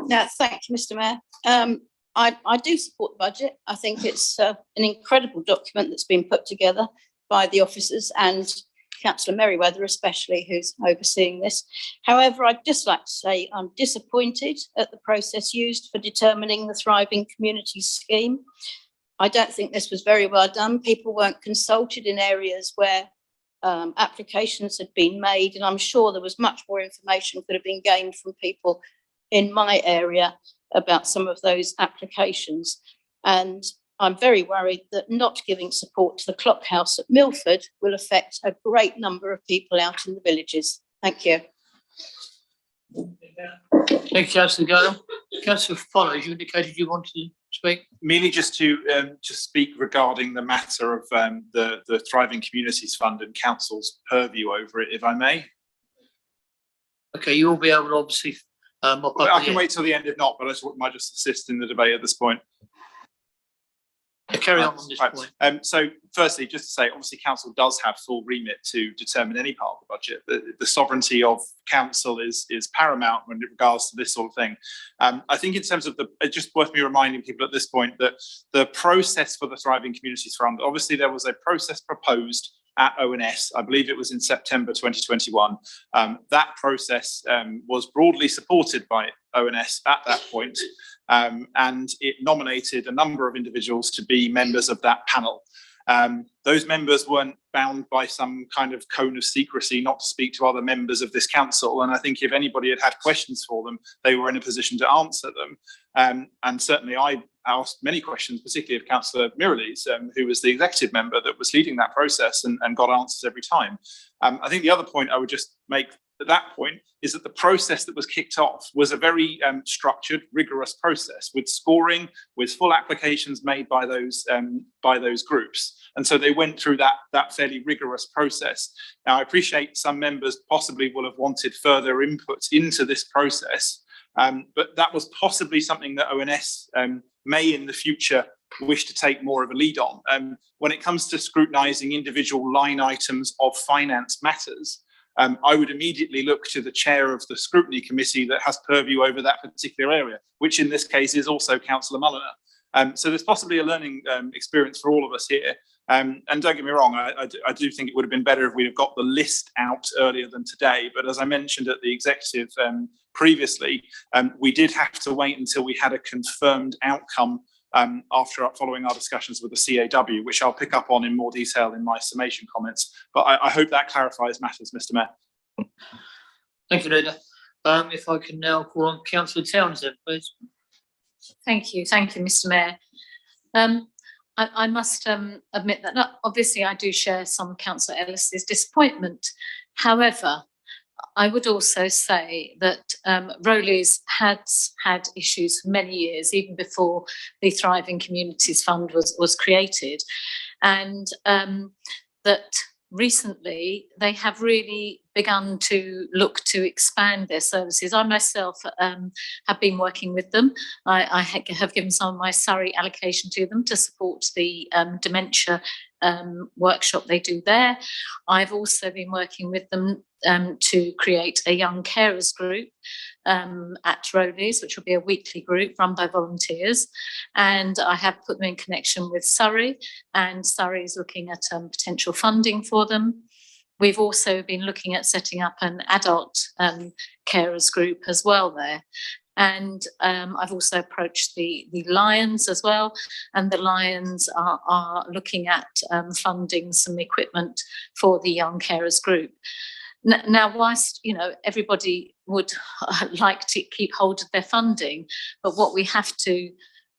Yeah, thank you, Mr. Mayor. I do support the budget. I think it's an incredible document that's been put together by the officers and Councillor Merriweather especially, who's overseeing this. However, I'd just like to say I'm disappointed at the process used for determining the Thriving Communities scheme. I don't think this was very well done. People weren't consulted in areas where applications had been made, and I'm sure there was much more information could have been gained from people in my area about some of those applications. And I'm very worried that not giving support to the clock house at Milford will affect a great number of people out in the villages. Thank you. Thank you, Councillor Gale. Councillor Follows, you indicated you wanted to speak. Merely just to speak regarding the matter of the Thriving Communities Fund and Council's purview over it, if I may. Okay, you will be able to obviously mop up. I can wait till the end if not, but I might just assist in the debate at this point. Carry on this point. So firstly, just to say, obviously council does have full remit to determine any part of the budget. The sovereignty of council is paramount when it regards to this sort of thing. I think in terms of it's just worth me reminding people at this point that the process for the Thriving Communities Fund, obviously there was a process proposed at ONS, I believe it was in September 2021. That process was broadly supported by ONS at that point, and it nominated a number of individuals to be members of that panel. Those members weren't bound by some kind of cone of secrecy not to speak to other members of this council, and I think if anybody had questions for them, they were in a position to answer them. And certainly I asked many questions, particularly of Councillor Miralles, who was the executive member that was leading that process and got answers every time. I think the other point I would just make at that point is that the process that was kicked off was a very structured, rigorous process with scoring, with full applications made by those groups. And so they went through that fairly rigorous process. Now, I appreciate some members possibly will have wanted further input into this process, but that was possibly something that ONS may in the future wish to take more of a lead on. When it comes to scrutinising individual line items of finance matters, I would immediately look to the chair of the scrutiny committee that has purview over that particular area, which in this case is also Councillor Molyneux. So there's possibly a learning experience for all of us here. And don't get me wrong, I do think it would have been better if we'd have got the list out earlier than today. But as I mentioned at the executive previously, we did have to wait until we had a confirmed outcome following our discussions with the CAW, which I'll pick up on in more detail in my summation comments. But I hope that clarifies matters, Mr. Mayor. Thank you, Leader. If I can now call on Councillor Townsend, please. Thank you, Mr. Mayor. I must admit that obviously I do share some of Councillor Ellis's disappointment. However, I would also say that Rowley's has had issues for many years, even before the Thriving Communities Fund was created, and that recently they have really begun to look to expand their services. I myself have been working with them. I have given some of my Surrey allocation to them to support the dementia workshop they do there. I've also been working with them to create a young carers group at Rowley's, which will be a weekly group run by volunteers. And I have put them in connection with Surrey, and Surrey is looking at potential funding for them. We've also been looking at setting up an adult carers group as well there. And I've also approached the Lions as well, and the Lions are looking at funding some equipment for the young carers group. Now, whilst everybody would like to keep hold of their funding, but what we have to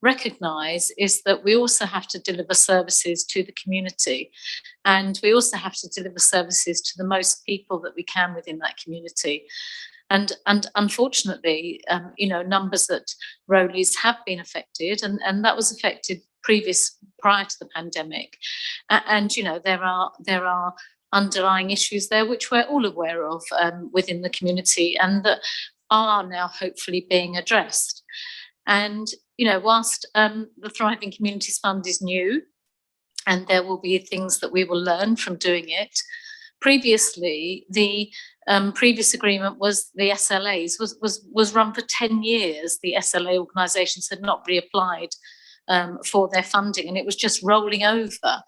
recognise is that we also have to deliver services to the community, and we also have to deliver services to the most people that we can within that community. And unfortunately, numbers at Rowley's have been affected, and that was affected prior to the pandemic. And there are underlying issues there which we're all aware of within the community, and that are now hopefully being addressed. And whilst the Thriving Communities Fund is new, and there will be things that we will learn from doing it, previously the previous agreement was the SLAs was run for 10 years. The SLA organisations had not reapplied for their funding, and it was just rolling over.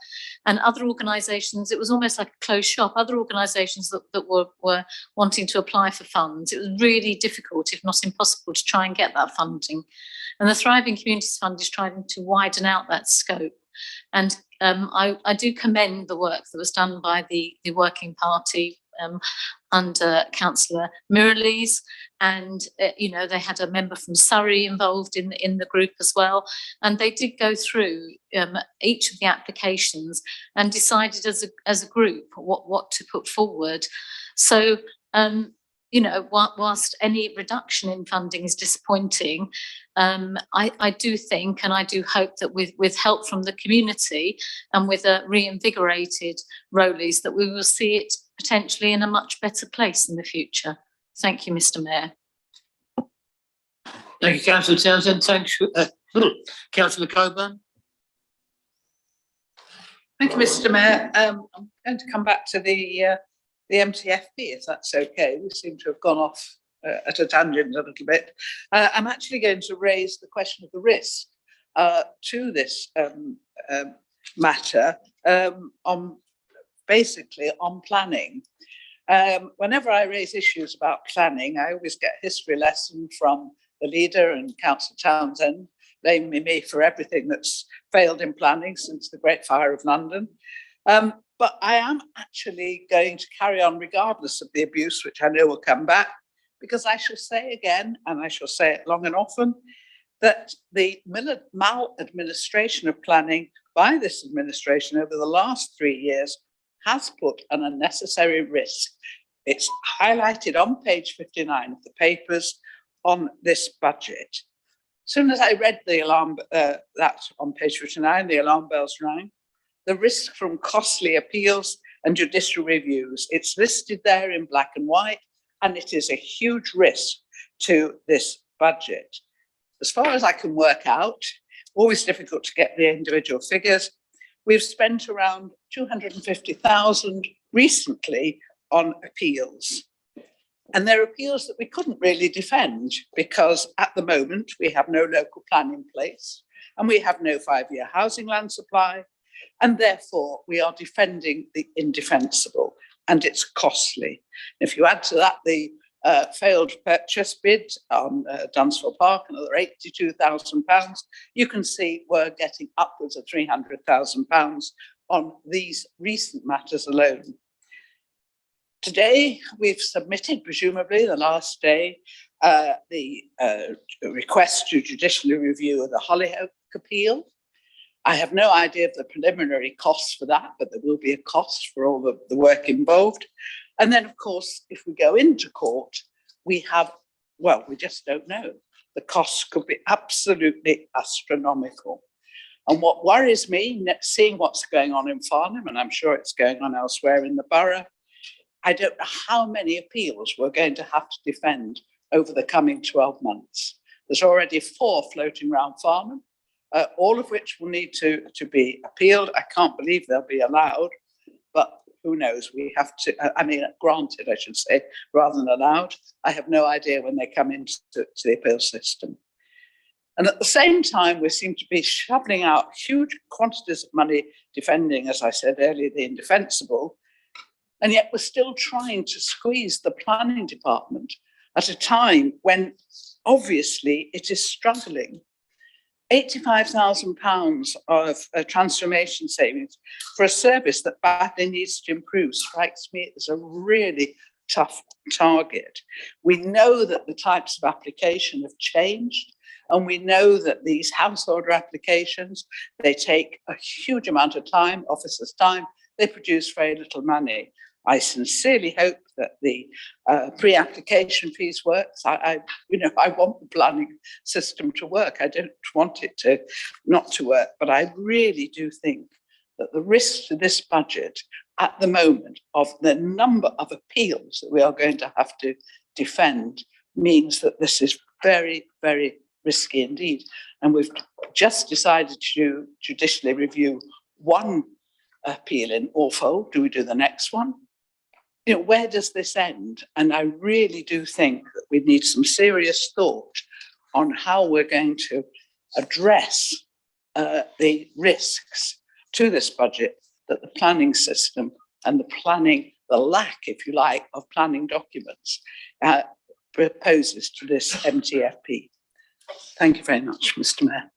And other organisations, it was almost like a closed shop. Other organisations that were wanting to apply for funds, it was really difficult, if not impossible, to try and get that funding. And the Thriving Communities Fund is trying to widen out that scope. And I do commend the work that was done by the Working Party under Councillor Mirrlees, and they had a member from Surrey involved in the group as well, and they did go through each of the applications and decided as a group what to put forward. So whilst any reduction in funding is disappointing, I do think, and I do hope that with help from the community and with a reinvigorated Rowley's, that we will see it potentially in a much better place in the future. Thank you, Mr. Mayor. Thank you, Councillor Townsend. Thanks, Councillor Coburn. Thank you, Mr. Mayor. I'm going to come back to the MTFP, if that's okay. We seem to have gone off at a tangent a little bit. I'm actually going to raise the question of the risk to this matter on planning. Whenever I raise issues about planning, I always get a history lesson from the leader and Councillor Townsend, blaming me for everything that's failed in planning since the Great Fire of London. But I am actually going to carry on regardless of the abuse, which I know will come back, because I shall say again, and I shall say it long and often, that the maladministration of planning by this administration over the last 3 years has put an unnecessary risk. It's highlighted on page 59 of the papers on this budget. As soon as I read the alarm, that on page 59, the alarm bells rang. The risk from costly appeals and judicial reviews. It's listed there in black and white, and it is a huge risk to this budget. As far as I can work out, always difficult to get the individual figures, we've spent around 250,000 recently on appeals. And they're appeals that we couldn't really defend because at the moment we have no local plan in place and we have no 5-year housing land supply. And therefore, we are defending the indefensible, and it's costly. If you add to that the failed purchase bid on Dunsville Park, another £82,000, you can see we're getting upwards of £300,000 on these recent matters alone. Today, we've submitted, presumably the last day, the request to judicially review of the Hollyhock appeal. I have no idea of the preliminary costs for that, but there will be a cost for all the work involved. And then, of course, if we go into court, we just don't know. The costs could be absolutely astronomical. And what worries me, seeing what's going on in Farnham, and I'm sure it's going on elsewhere in the borough, I don't know how many appeals we're going to have to defend over the coming 12 months. There's already 4 floating around Farnham, all of which will need to be appealed. I can't believe they'll be allowed, but who knows? We have to, granted, I should say, rather than allowed. I have no idea when they come into the appeal system. And at the same time, we seem to be shoveling out huge quantities of money defending, as I said earlier, the indefensible. And yet we're still trying to squeeze the planning department at a time when obviously it is struggling. £85,000 of transformation savings for a service that badly needs to improve strikes me as a really tough target. We know that the types of application have changed And we know that these house order applications, they take a huge amount of time, officers' time, they produce very little money. I sincerely hope that the pre-application fees works. I want the planning system to work. I don't want it to not to work, but I really do think that the risks to this budget at the moment of the number of appeals that we are going to have to defend means that this is very, very risky indeed. And we've just decided to judicially review one appeal in Orford. Do we do the next one? Where does this end? And I really do think that we need some serious thought on how we're going to address the risks to this budget that the planning system and the lack, if you like, of planning documents proposes to this MTFP. Thank you very much, Mr. Mayor.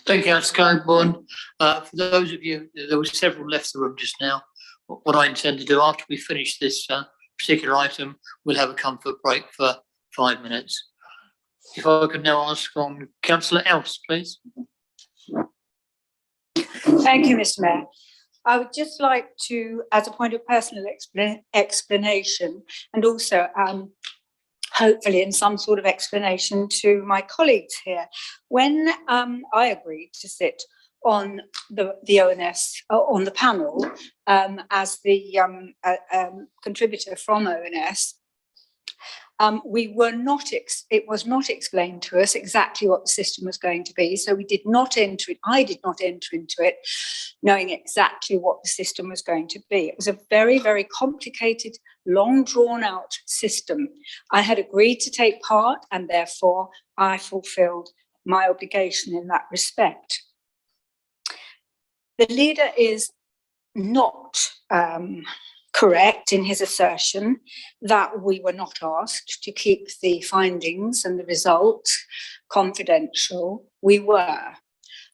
Thank you, Councillor Cockburn. For those of you, there were several left the room just now. What I intend to do after we finish this particular item, we'll have a comfort break for 5 minutes. If I could now ask on Councillor Else, please. Thank you, Mr. Mayor. I would just like to, as a point of personal explanation, and also hopefully in some sort of explanation to my colleagues here, when I agreed to sit on the ONS, on the panel, as the contributor from ONS, it was not explained to us exactly what the system was going to be. So we did not enter it. I did not enter into it knowing exactly what the system was going to be. It was a very, very complicated, long drawn out system. I had agreed to take part, and therefore I fulfilled my obligation in that respect. The leader is not correct in his assertion that we were not asked to keep the findings and the results confidential. We were.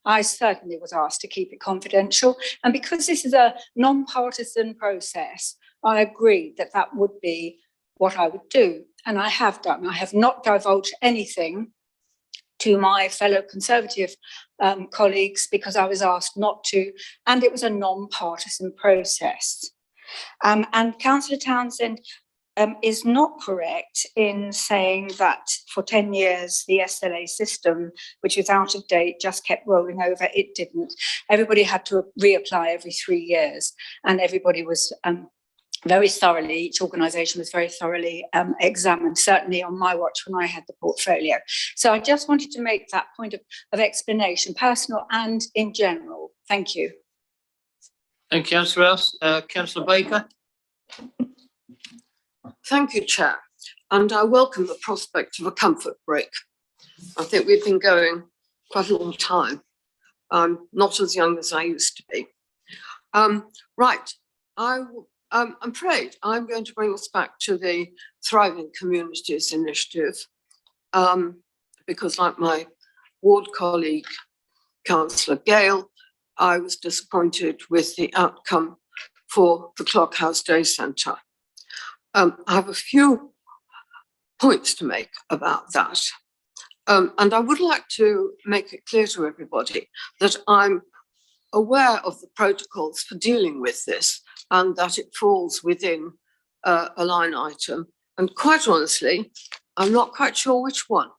I certainly was asked to keep it confidential. And because this is a non-partisan process, I agreed that that would be what I would do. And I have done. I have not divulged anything to my fellow Conservative colleagues because I was asked not to, and it was a non-partisan process. And Councillor Townsend is not correct in saying that for 10 years the SLA system, which was out of date, just kept rolling over. It didn't. Everybody had to reapply every 3 years, and everybody was very thoroughly, each organisation was very thoroughly examined, certainly on my watch when I had the portfolio. So I just wanted to make that point of explanation, personal and in general. Thank you. Thank you, Councillor Else. Councillor Baker. Thank you, Chair. And I welcome the prospect of a comfort break. I think we've been going quite a long time. I'm not as young as I used to be. Right. I'm afraid I'm going to bring us back to the Thriving Communities Initiative because, like my ward colleague, Councillor Gale, I was disappointed with the outcome for the Clockhouse Day Centre. I have a few points to make about that. And I would like to make it clear to everybody that I'm aware of the protocols for dealing with this and that it falls within a line item. And quite honestly, I'm not quite sure which one.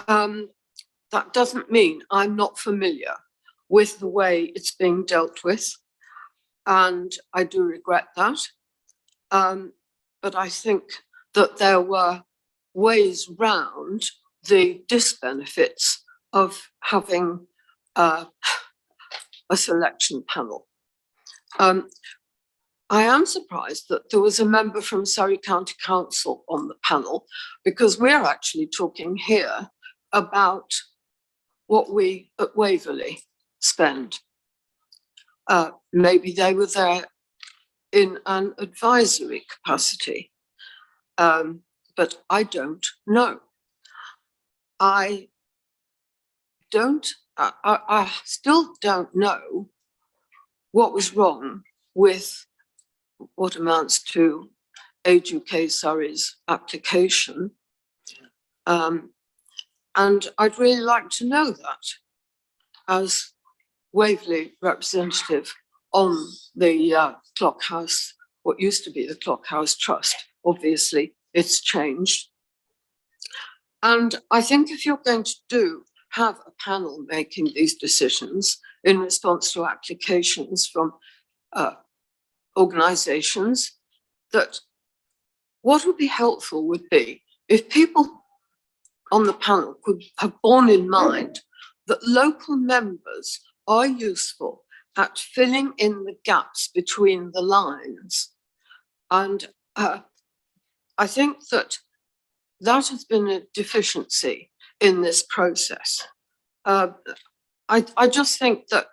That doesn't mean I'm not familiar with the way it's being dealt with. And I do regret that. But I think that there were ways round the disbenefits of having a selection panel. I am surprised that there was a member from Surrey County Council on the panel, because we're actually talking here about what we at Waverley spend. Maybe they were there in an advisory capacity, but I don't know. I still don't know what was wrong with what amounts to Age UK Surrey's application. And I'd really like to know that as Waverley representative on the Clock House, what used to be the Clock House Trust. Obviously, it's changed. And I think if you're going to have a panel making these decisions in response to applications from organisations, that what would be helpful would be if people on the panel could have borne in mind that local members are useful at filling in the gaps between the lines. And I think that has been a deficiency in this process. I just think that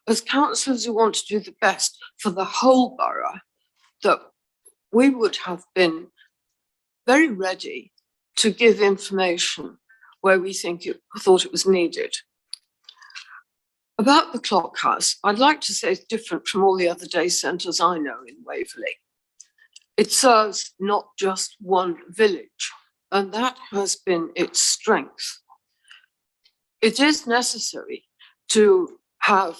as councillors who want to do the best for the whole borough, that we would have been very ready to give information where we thought it was needed. About the Clock House, I'd like to say it's different from all the other day centres I know in Waverley. It serves not just one village, and that has been its strength. It is necessary to have,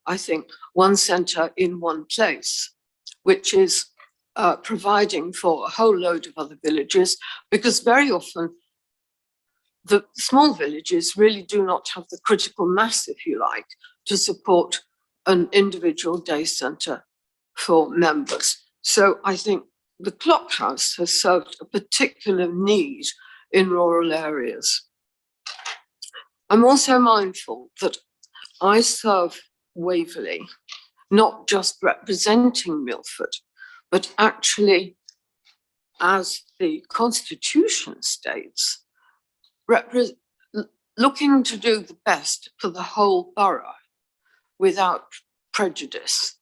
I think, one centre in one place, which is providing for a whole load of other villages, because very often the small villages really do not have the critical mass, if you like, to support an individual day centre for members. So I think the Clock House has served a particular need in rural areas. I'm also mindful that I serve Waverley, not just representing Milford, but actually, as the Constitution states, looking to do the best for the whole borough without prejudice,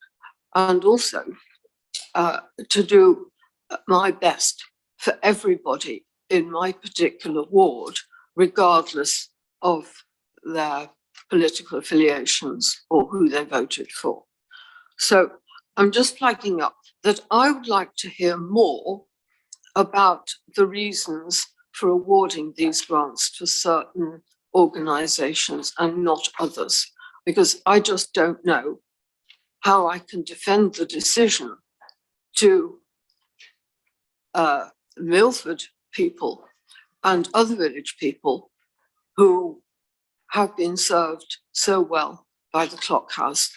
and also to do my best for everybody in my particular ward, regardless of their political affiliations or who they voted for. So I'm just flagging up that I would like to hear more about the reasons for awarding these grants to certain organisations and not others, because I just don't know how I can defend the decision to Milford people and other village people who have been served so well by the Clock House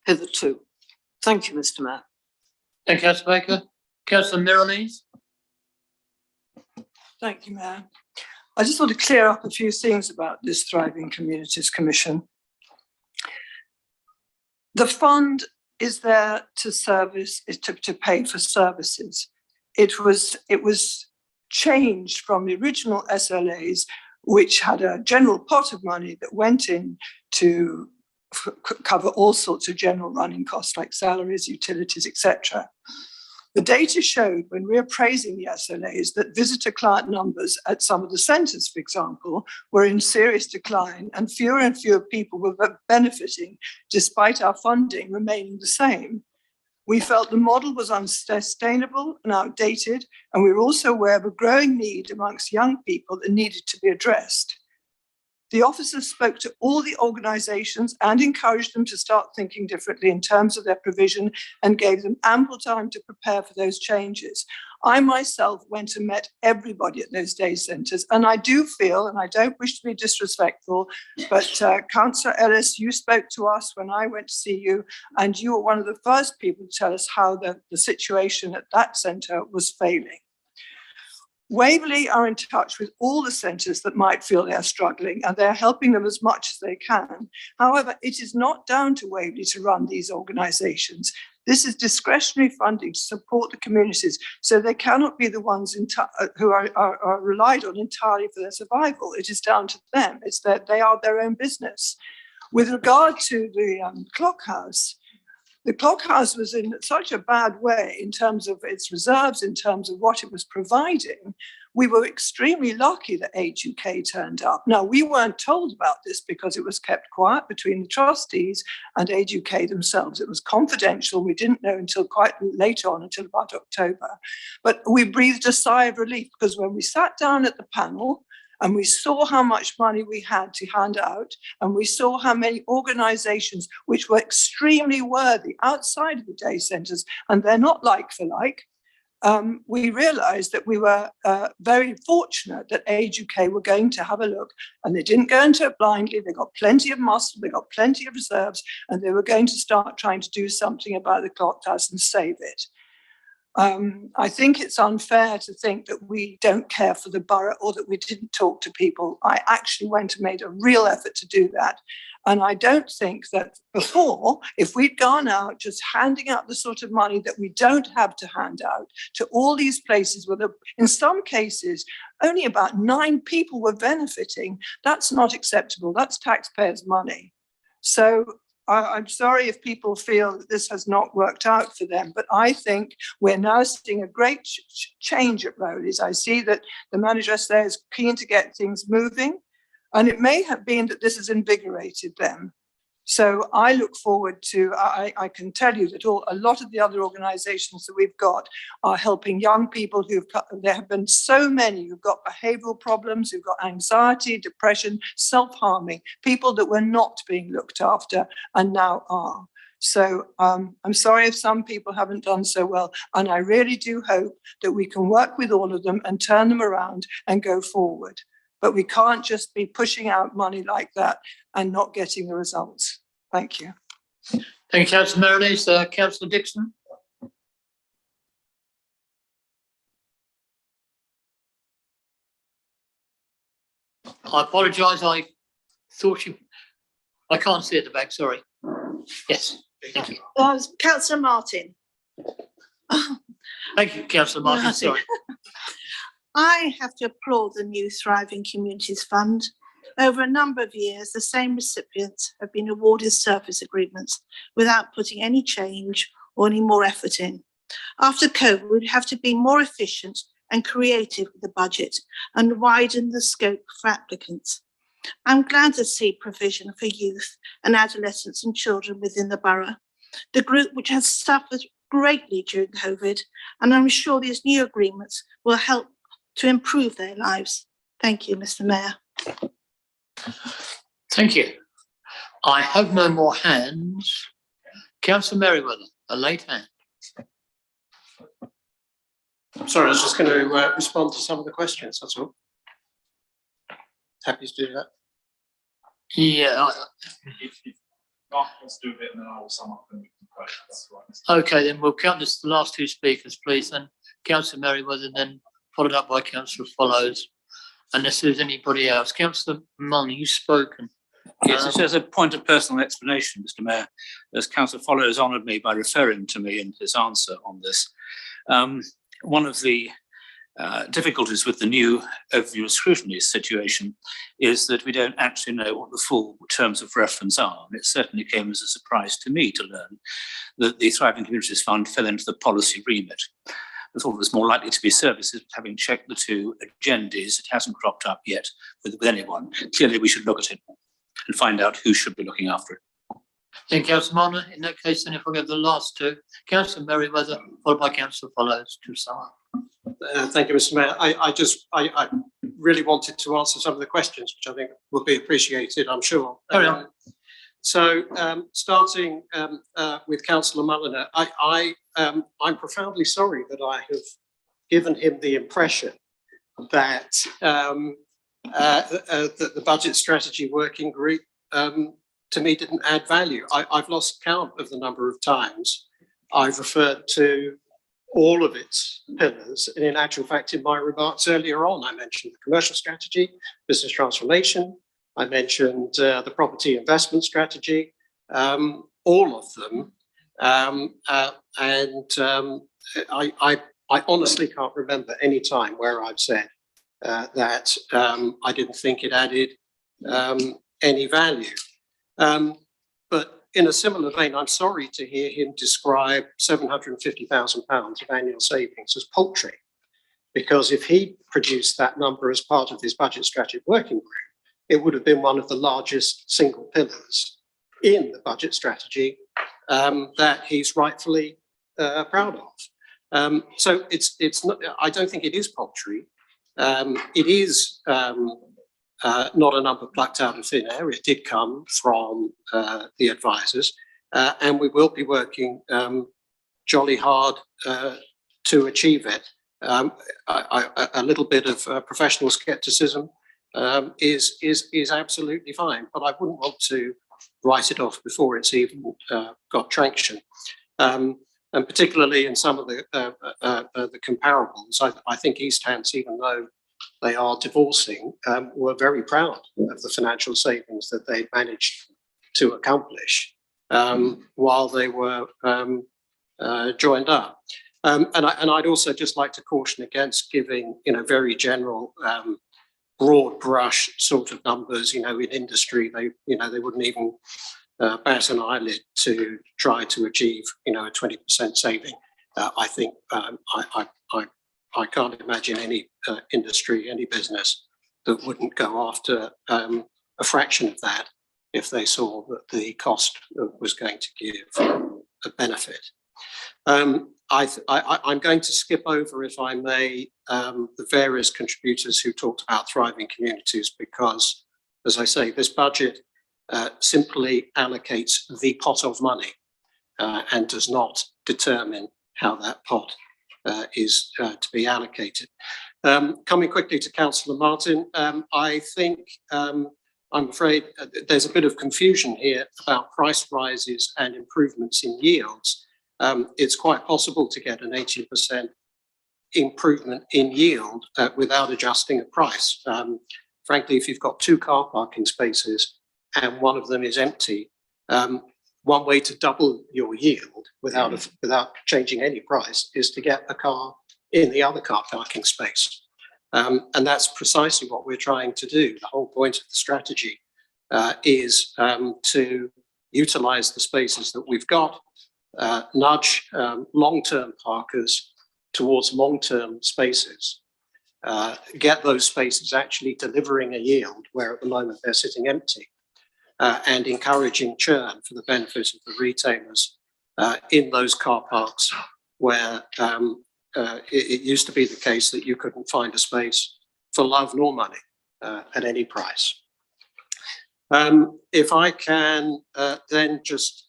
hitherto. Thank you, Mr. Mayor. Thank you, Councillor Baker. Councillor Miranese. Thank you, Mayor. I just want to clear up a few things about this Thriving Communities Commission. The fund is there to pay for services. It was changed from the original SLAs, which had a general pot of money that went in to cover all sorts of general running costs like salaries, utilities, etc. The data showed when reappraising the SLAs that visitor client numbers at some of the centres, for example, were in serious decline and fewer people were benefiting despite our funding remaining the same. We felt the model was unsustainable and outdated, and we were also aware of a growing need amongst young people that needed to be addressed. The officers spoke to all the organisations and encouraged them to start thinking differently in terms of their provision and gave them ample time to prepare for those changes. I myself went and met everybody at those day centres, and I do feel, and I don't wish to be disrespectful, but Councillor Ellis, you spoke to us when I went to see you, and you were one of the first people to tell us how the situation at that centre was failing. Waverley are in touch with all the centres that might feel they are struggling, and they're helping them as much as they can. However, it is not down to Waverley to run these organisations. This is discretionary funding to support the communities, so they cannot be the ones who are relied on entirely for their survival. It is down to them. It's that they are their own business. With regard to the Clock House, the Clock House was in such a bad way in terms of its reserves, in terms of what it was providing. We were extremely lucky that Age UK turned up. Now, we weren't told about this because it was kept quiet between the trustees and Age UK themselves. It was confidential. We didn't know until quite late on, until about October. But we breathed a sigh of relief because when we sat down at the panel, And we saw how much money we had to hand out, and we saw how many organisations which were extremely worthy outside of the day centres, and they're not like for like. We realised that we were very fortunate that Age UK were going to have a look, and they didn't go into it blindly. They got plenty of muscle, they got plenty of reserves, and they were going to start trying to do something about the clock house and save it. I think it's unfair to think that we don't care for the borough or that we didn't talk to people. I actually went and made a real effort to do that. And I don't think that before, if we'd gone out just handing out the sort of money that we don't have to hand out to all these places where, in some cases, only about 9 people were benefiting, that's not acceptable. That's taxpayers' money. So I'm sorry if people feel that this has not worked out for them, but I think we're now seeing a great change at Rowley's. I see that the manageress there is keen to get things moving, and it may have been that this has invigorated them. So I look forward to, I can tell you that a lot of the other organisations that we've got are helping young people there have been so many who've got behavioural problems, who've got anxiety, depression, self-harming, people that were not being looked after and now are. So I'm sorry if some people haven't done so well, and I really do hope that we can work with all of them and turn them around and go forward. But we can't just be pushing out money like that and not getting the results. Thank you. Thank you, Councillor Merrilees. Councillor Dixon. I apologise. I thought I can't see at the back. Sorry. Yes. Thank you. Councillor Martin. Thank you, Councillor Martin. Sorry. I have to applaud the new Thriving Communities Fund. Over a number of years, the same recipients have been awarded service agreements without putting any change or any more effort in. After COVID, we have to be more efficient and creative with the budget and widen the scope for applicants. I'm glad to see provision for youth and adolescents and children within the borough, the group which has suffered greatly during COVID, and I'm sure these new agreements will help to improve their lives. Thank you, Mr. Mayor. Thank you. I have no more hands. Councillor Merriweather, a late hand. I'm sorry, I was just going to respond to some of the questions, that's all. Happy to do that. Yeah. Let's do a bit and then I will sum up and we can close. That's right. Okay, then we'll count this the last 2 speakers, please. Then Councillor Merriweather, then followed up by Councillor Follows. Unless there's anybody else. Councillor Mullen, you've spoken. Yes, it's as a point of personal explanation, Mr. Mayor, as Councillor Follows honoured me by referring to me in his answer on this. One of the difficulties with the new overview scrutiny situation is that we don't actually know what the full terms of reference are. And it certainly came as a surprise to me to learn that the Thriving Communities Fund fell into the policy remit. I thought it was more likely to be services, but having checked the 2 agendas, it hasn't cropped up yet with anyone. Clearly, we should look at it and find out who should be looking after it. Thank you, Councillor Mullen. In that case, then if I go the last 2, Councillor Merriweather, followed by Councillor Follows to sum up. Thank you, Mr. Mayor. I really wanted to answer some of the questions, which I think will be appreciated, I'm sure. Carry on. So starting with Councillor Mulliner, I'm profoundly sorry that I have given him the impression that that the budget strategy working group to me didn't add value. I've lost count of the number of times I've referred to all of its pillars, and in actual fact, in my remarks earlier on, I mentioned the commercial strategy, business transformation, I mentioned the property investment strategy, all of them, I honestly can't remember any time where I've said that I didn't think it added any value. But in a similar vein, I'm sorry to hear him describe £750,000 of annual savings as paltry, because if he produced that number as part of his budget strategy working group, it would have been one of the largest single pillars in the budget strategy that he's rightfully proud of. So it's not, I don't think it is paltry. It is not a number plucked out of thin air. It did come from the advisors, and we will be working jolly hard to achieve it. A little bit of professional scepticism is absolutely fine, but I wouldn't want to write it off before it's even got traction. And particularly in some of the comparables, I think East Hants, even though they are divorcing, were very proud of the financial savings that they managed to accomplish while they were joined up. And I'd also just like to caution against giving, very general, broad brush sort of numbers. In industry, they wouldn't even bat an eyelid to try to achieve, a 20% saving. I think I can't imagine any industry, any business that wouldn't go after a fraction of that if they saw that the cost was going to give a benefit. I'm going to skip over, if I may, the various contributors who talked about thriving communities, because, as I say, this budget simply allocates the pot of money and does not determine how that pot is to be allocated. Coming quickly to Councillor Martin, I think I'm afraid there's a bit of confusion here about price rises and improvements in yields. It's quite possible to get an 18% improvement in yield without adjusting a price. Frankly, if you've got 2 car parking spaces and one of them is empty, one way to double your yield without changing any price is to get a car in the other car parking space. And that's precisely what we're trying to do. The whole point of the strategy is to utilize the spaces that we've got, nudge long-term parkers towards long-term spaces, get those spaces actually delivering a yield where at the moment they're sitting empty, and encouraging churn for the benefit of the retailers in those car parks where it used to be the case that you couldn't find a space for love nor money at any price. If I can then just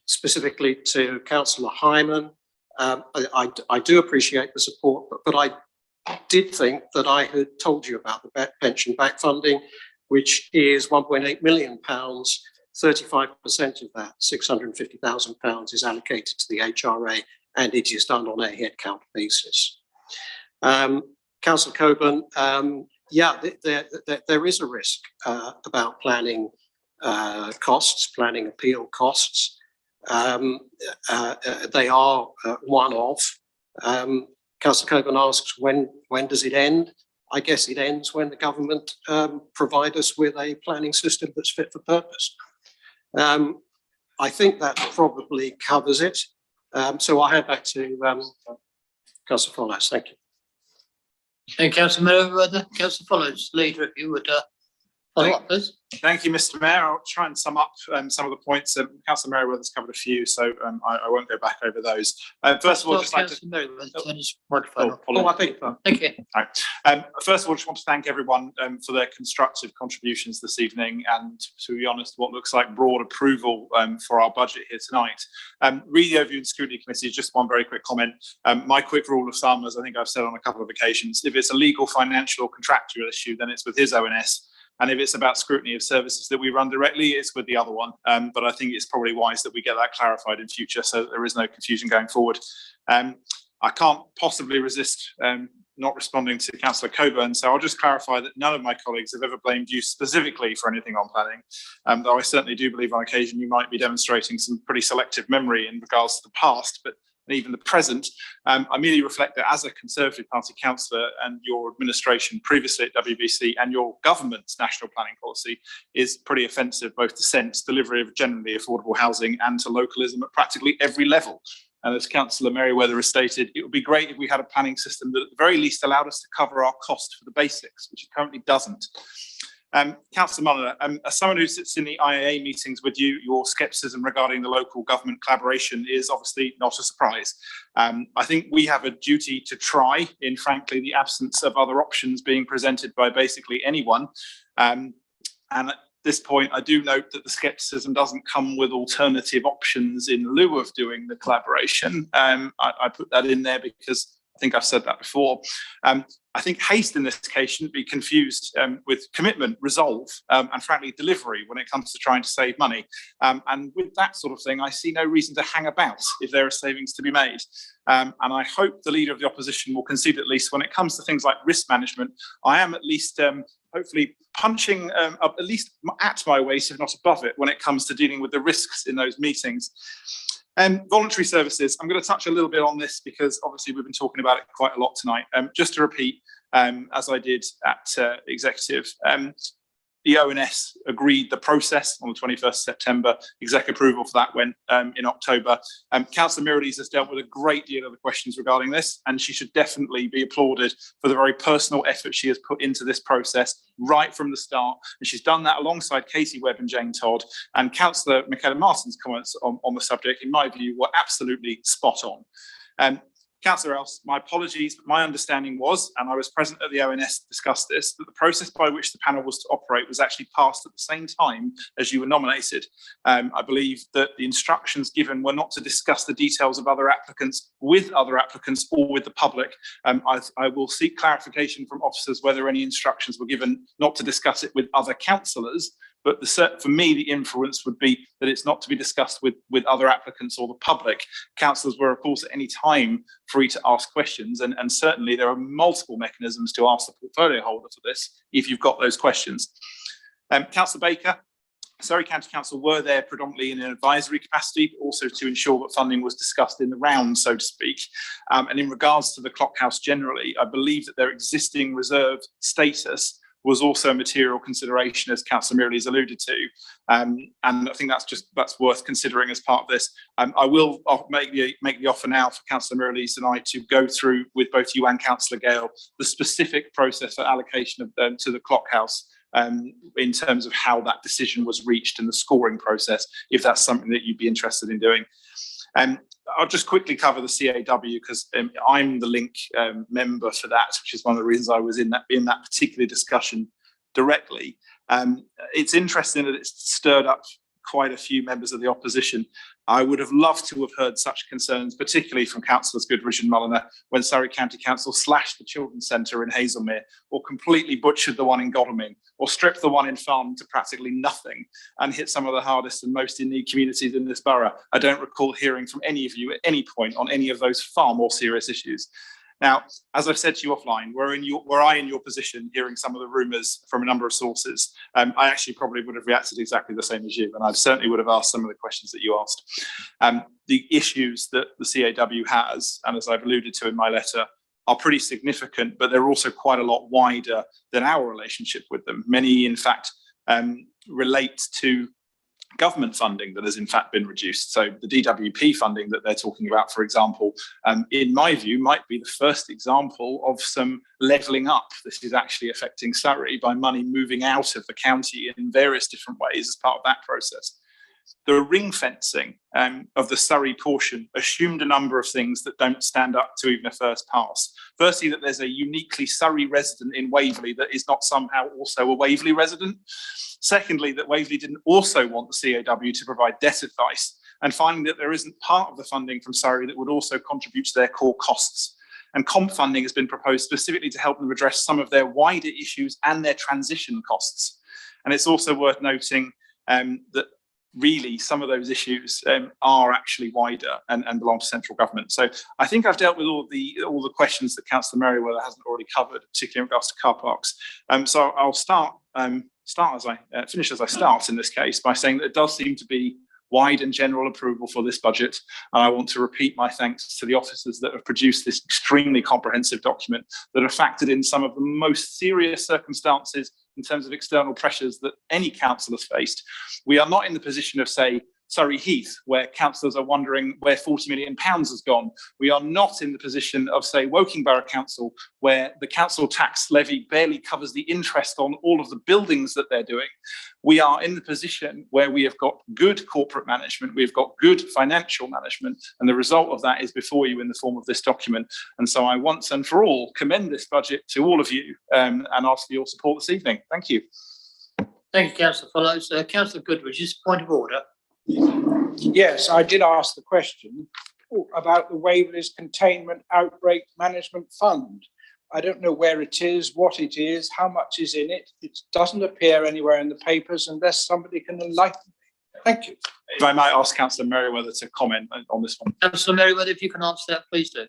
specifically to Councillor Hyman, I do appreciate the support, but I did think that I had told you about the pension back funding, which is £1.8 million. 35% of that, £650,000, is allocated to the HRA, and it is done on a headcount basis. Councillor Coburn, yeah, there is a risk about planning costs, planning appeal costs. They are one-off. Councillor Coburn asks, when does it end? I guess it ends when the government provide us with a planning system that's fit for purpose. I think that probably covers it. So I'll hand back to Councillor Follows. Thank you. And Councillor Merriweather, Councillor Follows, leader, if you would follow up, please. Thank you, Mr. Mayor. I'll try and sum up some of the points. Councillor Merriweather's covered a few, so I won't go back over those. First of all, just like to... Thank you. Right. First of all, just want to thank everyone for their constructive contributions this evening, and to be honest, what looks like broad approval for our budget here tonight. Read the Overview and Scrutiny Committee, just one very quick comment. My quick rule of thumb, as I think I've said on a couple of occasions, if it's a legal, financial, or contractual issue, then it's with his ONS. And if it's about scrutiny of services that we run directly, it's with the other one. But I think it's probably wise that we get that clarified in future so there is no confusion going forward. I can't possibly resist not responding to Councillor Coburn, so I'll just clarify that none of my colleagues have ever blamed you specifically for anything on planning, though I certainly do believe on occasion you might be demonstrating some pretty selective memory in regards to the past, but even the present. I merely reflect that as a Conservative Party councillor, and your administration previously at WBC and your government's national planning policy is pretty offensive, both to sense, delivery of generally affordable housing, and to localism at practically every level. And as Councillor Merriweather has stated, it would be great if we had a planning system that at the very least allowed us to cover our cost for the basics, which it currently doesn't. Councillor Mulliner, as someone who sits in the IAA meetings with you, your scepticism regarding the local government collaboration is obviously not a surprise. I think we have a duty to try, in frankly the absence of other options being presented by basically anyone. And at this point, I do note that the scepticism doesn't come with alternative options in lieu of doing the collaboration. I put that in there because I think I've said that before. I think haste in this case shouldn't be confused with commitment, resolve, and frankly delivery when it comes to trying to save money. And with that sort of thing, I see no reason to hang about if there are savings to be made. And I hope the Leader of the Opposition will concede, at least when it comes to things like risk management, I am at least hopefully punching up at least at my weight, if not above it, when it comes to dealing with the risks in those meetings. Voluntary services, I'm going to touch a little bit on this because obviously we've been talking about it quite a lot tonight. Just to repeat, as I did at Executive, the ONS agreed the process on the 21st September. Exec approval for that went in October. Councillor Mirrlees has dealt with a great deal of the questions regarding this, and she should definitely be applauded for the very personal effort she has put into this process right from the start. And she's done that alongside Katie Webb and Jane Todd. And Councillor Michaela Martin's comments on the subject, in my view, were absolutely spot on. Councillor Else, my apologies, but my understanding was, and I was present at the ONS to discuss this, that the process by which the panel was to operate was actually passed at the same time as you were nominated. I believe that the instructions given were not to discuss the details of other applicants with other applicants or with the public. I will seek clarification from officers whether any instructions were given not to discuss it with other councillors, but for me, the influence would be that it's not to be discussed with other applicants or the public. Councillors were, of course, at any time free to ask questions, and certainly there are multiple mechanisms to ask the portfolio holder for this if you've got those questions. Councillor Baker, Surrey County Council were there predominantly in an advisory capacity, but also to ensure that funding was discussed in the round, so to speak. And in regards to the Clock House generally, I believe that their existing reserved status was also a material consideration, as Councillor Mirrlees alluded to. And I think that's worth considering as part of this. I will make the offer now for Councillor Mirrlees and I to go through with both you and Councillor Gale the specific process for allocation of them to the Clock House in terms of how that decision was reached and the scoring process, if that's something that you'd be interested in doing. I'll just quickly cover the CAW because I'm the link member for that, which is one of the reasons I was in that particular discussion directly. It's interesting that it's stirred up quite a few members of the opposition. I would have loved to have heard such concerns, particularly from Councillors Goodrich and Mulliner, when Surrey County Council slashed the Children's Centre in Hazelmere, or completely butchered the one in Godalming, or stripped the one in Farm to practically nothing, and hit some of the hardest and most in need communities in this borough. I don't recall hearing from any of you at any point on any of those far more serious issues. Now, as I've said to you offline, were I in your position, hearing some of the rumours from a number of sources, I actually probably would have reacted exactly the same as you, and I certainly would have asked some of the questions that you asked. The issues that the CAW has, and as I've alluded to in my letter, are pretty significant, but they're also quite a lot wider than our relationship with them. Many, in fact, relate to government funding that has in fact been reduced. So the DWP funding that they're talking about, for example, in my view, might be the first example of some levelling up. This is actually affecting Surrey by money moving out of the county in various different ways as part of that process. The ring fencing of the Surrey portion assumed a number of things that don't stand up to even a first pass. Firstly, that there's a uniquely Surrey resident in Waverley that is not somehow also a Waverley resident. Secondly, that Waverley didn't also want the CAW to provide debt advice. And finally, that there isn't part of the funding from Surrey that would also contribute to their core costs. And comp funding has been proposed specifically to help them address some of their wider issues and their transition costs. And it's also worth noting that really some of those issues are actually wider and belong to central government. So I think I've dealt with all the questions that Councillor Merriweather hasn't already covered, particularly in regards to car parks. So I'll finish as I start in this case by saying that it does seem to be wide and general approval for this budget. And I want to repeat my thanks to the officers that have produced this extremely comprehensive document that have factored in some of the most serious circumstances in terms of external pressures that any council has faced. We are not in the position of, say, Surrey Heath, where councillors are wondering where £40 million has gone. We are not in the position of, say, Woking Borough Council, where the council tax levy barely covers the interest on all of the buildings that they're doing. We are in the position where we have got good corporate management, we've got good financial management, and the result of that is before you in the form of this document. And so I once and for all commend this budget to all of you and ask for your support this evening. Thank you. Thank you, Councillor Follows. Councillor Goodrich, just a point of order. Yes, I did ask the question about the Waverley's Containment Outbreak Management Fund. I don't know where it is, what it is, how much is in it. It doesn't appear anywhere in the papers unless somebody can enlighten me. Thank you. If I might ask Councillor Merriweather to comment on this one. Councillor Merriweather, if you can answer that, please do.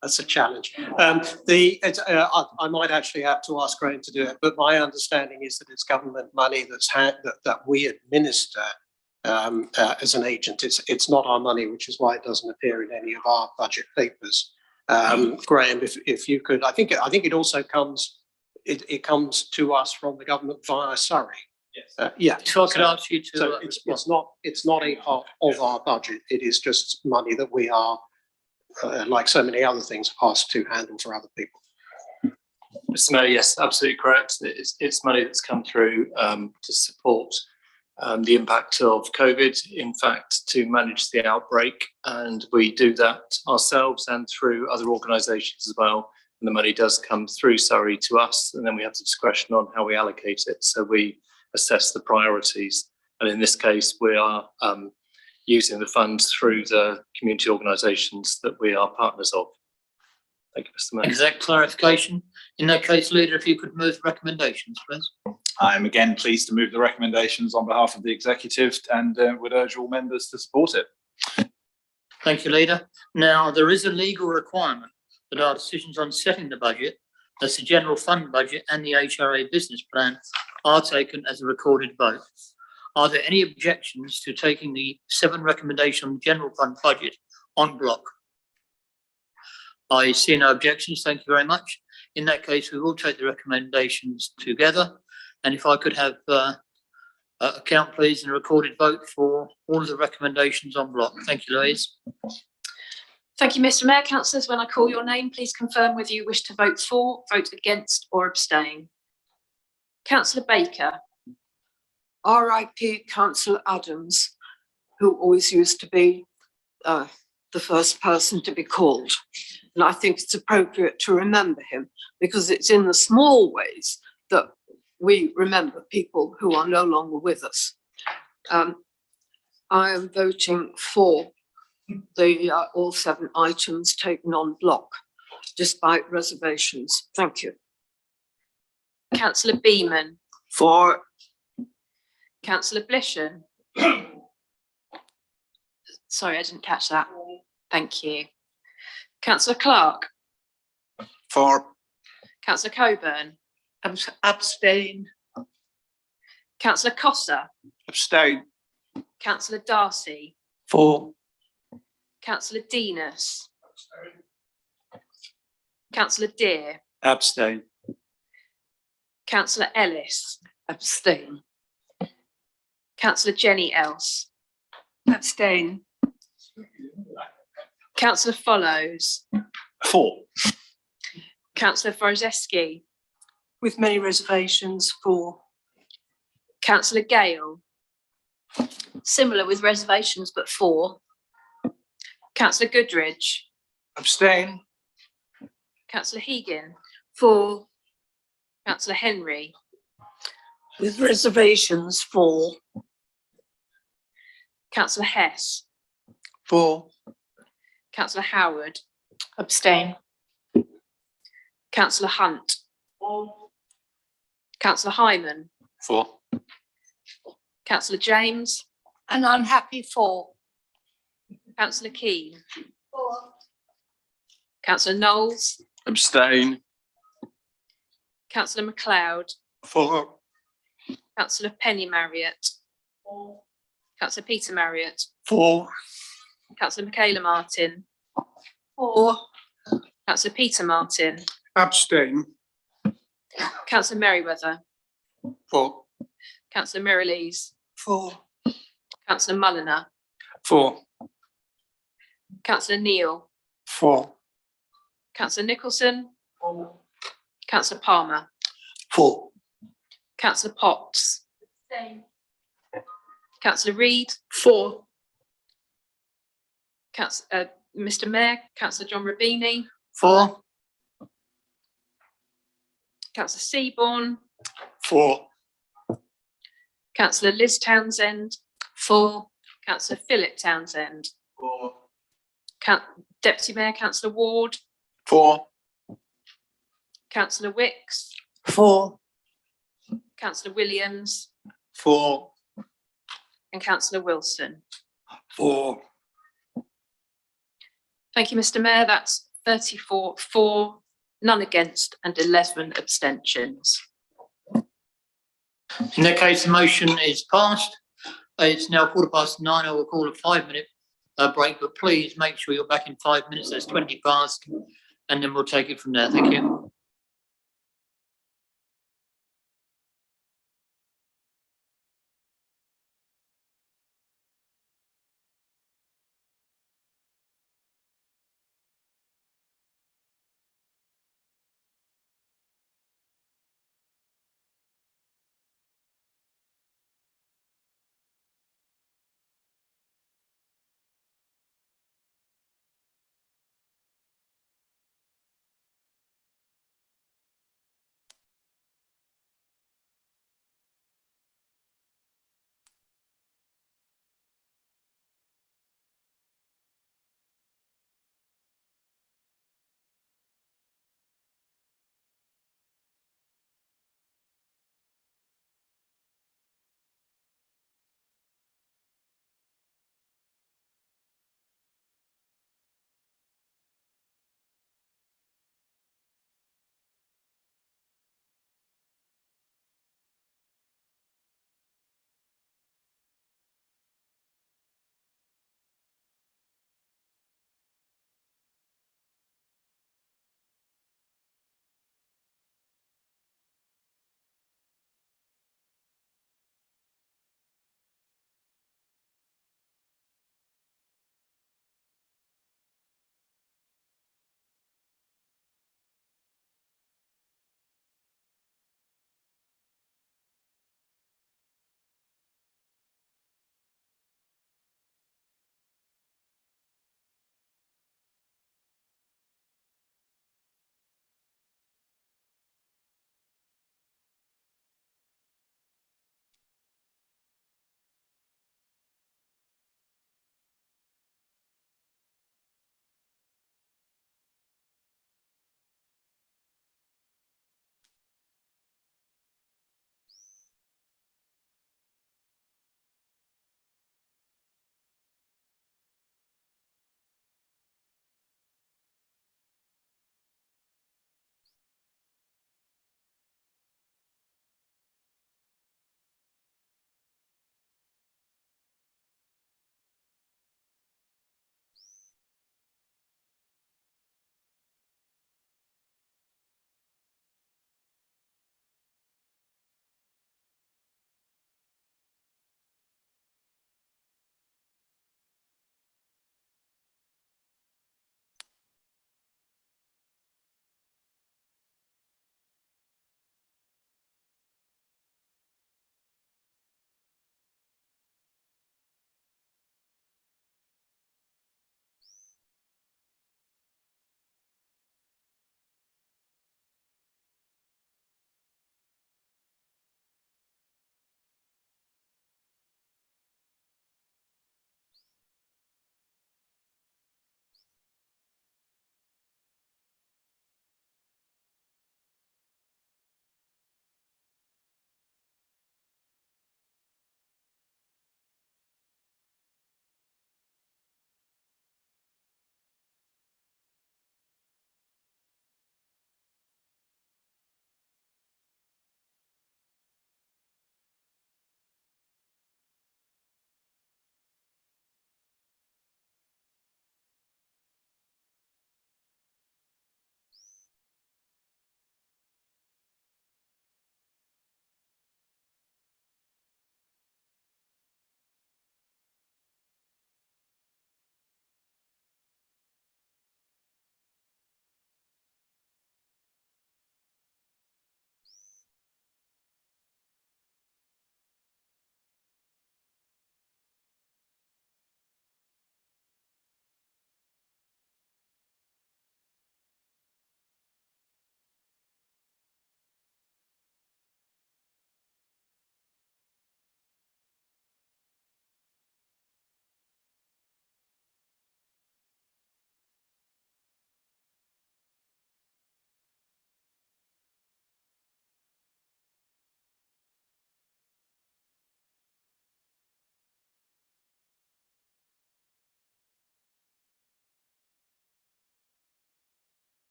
That's a challenge. I might actually have to ask Graham to do it, but my understanding is that it's government money that we administer as an agent. It's not our money, which is why it doesn't appear in any of our budget papers. Graham, if you could, I think it also comes. It comes to us from the government via Surrey. Yes. Yeah. So I could ask you to. So it's not a part of our budget. It is just money that we are, like so many other things, asked to handle for other people. Mr. Mayor, yes, absolutely correct. It's money that's come through to support the impact of COVID, in fact, to manage the outbreak. And we do that ourselves and through other organisations as well. And the money does come through Surrey to us, and then we have the discretion on how we allocate it. So we assess the priorities. And in this case, we are using the funds through the community organisations that we are partners of. Thank you, Mr. Mayor. Exact clarification. In that case, Leader, if you could move recommendations, please. I'm again pleased to move the recommendations on behalf of the executive and would urge all members to support it. Thank you, Leader. Now, there is a legal requirement that our decisions on setting the budget, as the general fund budget and the HRA business plan, are taken as a recorded vote. Are there any objections to taking the 7 recommendations on the general fund budget on block? I see no objections. Thank you very much. In that case, we will take the recommendations together. And if I could have a count, please, and a recorded vote for all of the recommendations on block. Thank you, Louise. Thank you, Mr. Mayor. Councillors, when I call your name, please confirm whether you wish to vote for, vote against or abstain. Councillor Baker. RIP Councillor Adams, who always used to be the first person to be called. And I think it's appropriate to remember him because it's in the small ways that we remember people who are no longer with us. I am voting for the all 7 items taken on block, despite reservations. Thank you. Councillor Beeman. For. Councillor Blishen. Sorry, I didn't catch that. Thank you. Councillor Clark. For. Councillor Coburn. Abstain. Councillor Costa. Abstain. Councillor Darcy. For. Councillor Denis. Councillor Deer. Abstain. Councillor Ellis. Abstain. Councillor Jenny Else. Abstain. Councillor Follows. For. Councillor Forozeski. With many reservations, for. Councillor Gale. Similar with reservations, but for. Councillor Goodridge. Abstain. Councillor Hegan. For. Councillor Henry. With reservations, for. Councillor Hess. For. Councillor Howard. Abstain. Councillor Hunt. Councillor Hyman. For. Councillor James. An unhappy for. Councillor Keane. For. Councillor Knowles. Abstain. Councillor MacLeod. For. Councillor Penny Marriott. For. Councillor Peter Marriott. For. Councillor Michaela Martin. For. Councillor Peter Martin. Abstain. Councillor Merriweather. For. Councillor Mirrlees. For. Councillor Mulliner, 4. Councillor Neal, 4. Councillor Nicholson, Councillor Palmer, 4. Councillor Potts, Councillor Reid, 4. Mr Mayor, Councillor John Rabini, 4. Councillor Seaborn, 4. Councillor Liz Townsend, 4. Councillor Philip Townsend, 4. Deputy Mayor Councillor Ward, 4. Councillor Wicks, 4. Councillor Williams 4. and Councillor Wilson. 4. Thank you, Mr Mayor. That's 34 for, none against and 11 abstentions. In that case, the motion is passed. It's now 9:15. I will call a 5-minute break, but please make sure you're back in 5 minutes. That's 20 past, and then we'll take it from there. Thank you.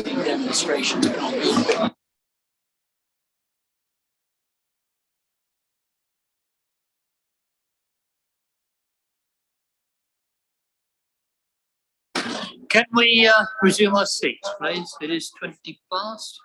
demonstration. Can we resume our seats, please? It is 20 past.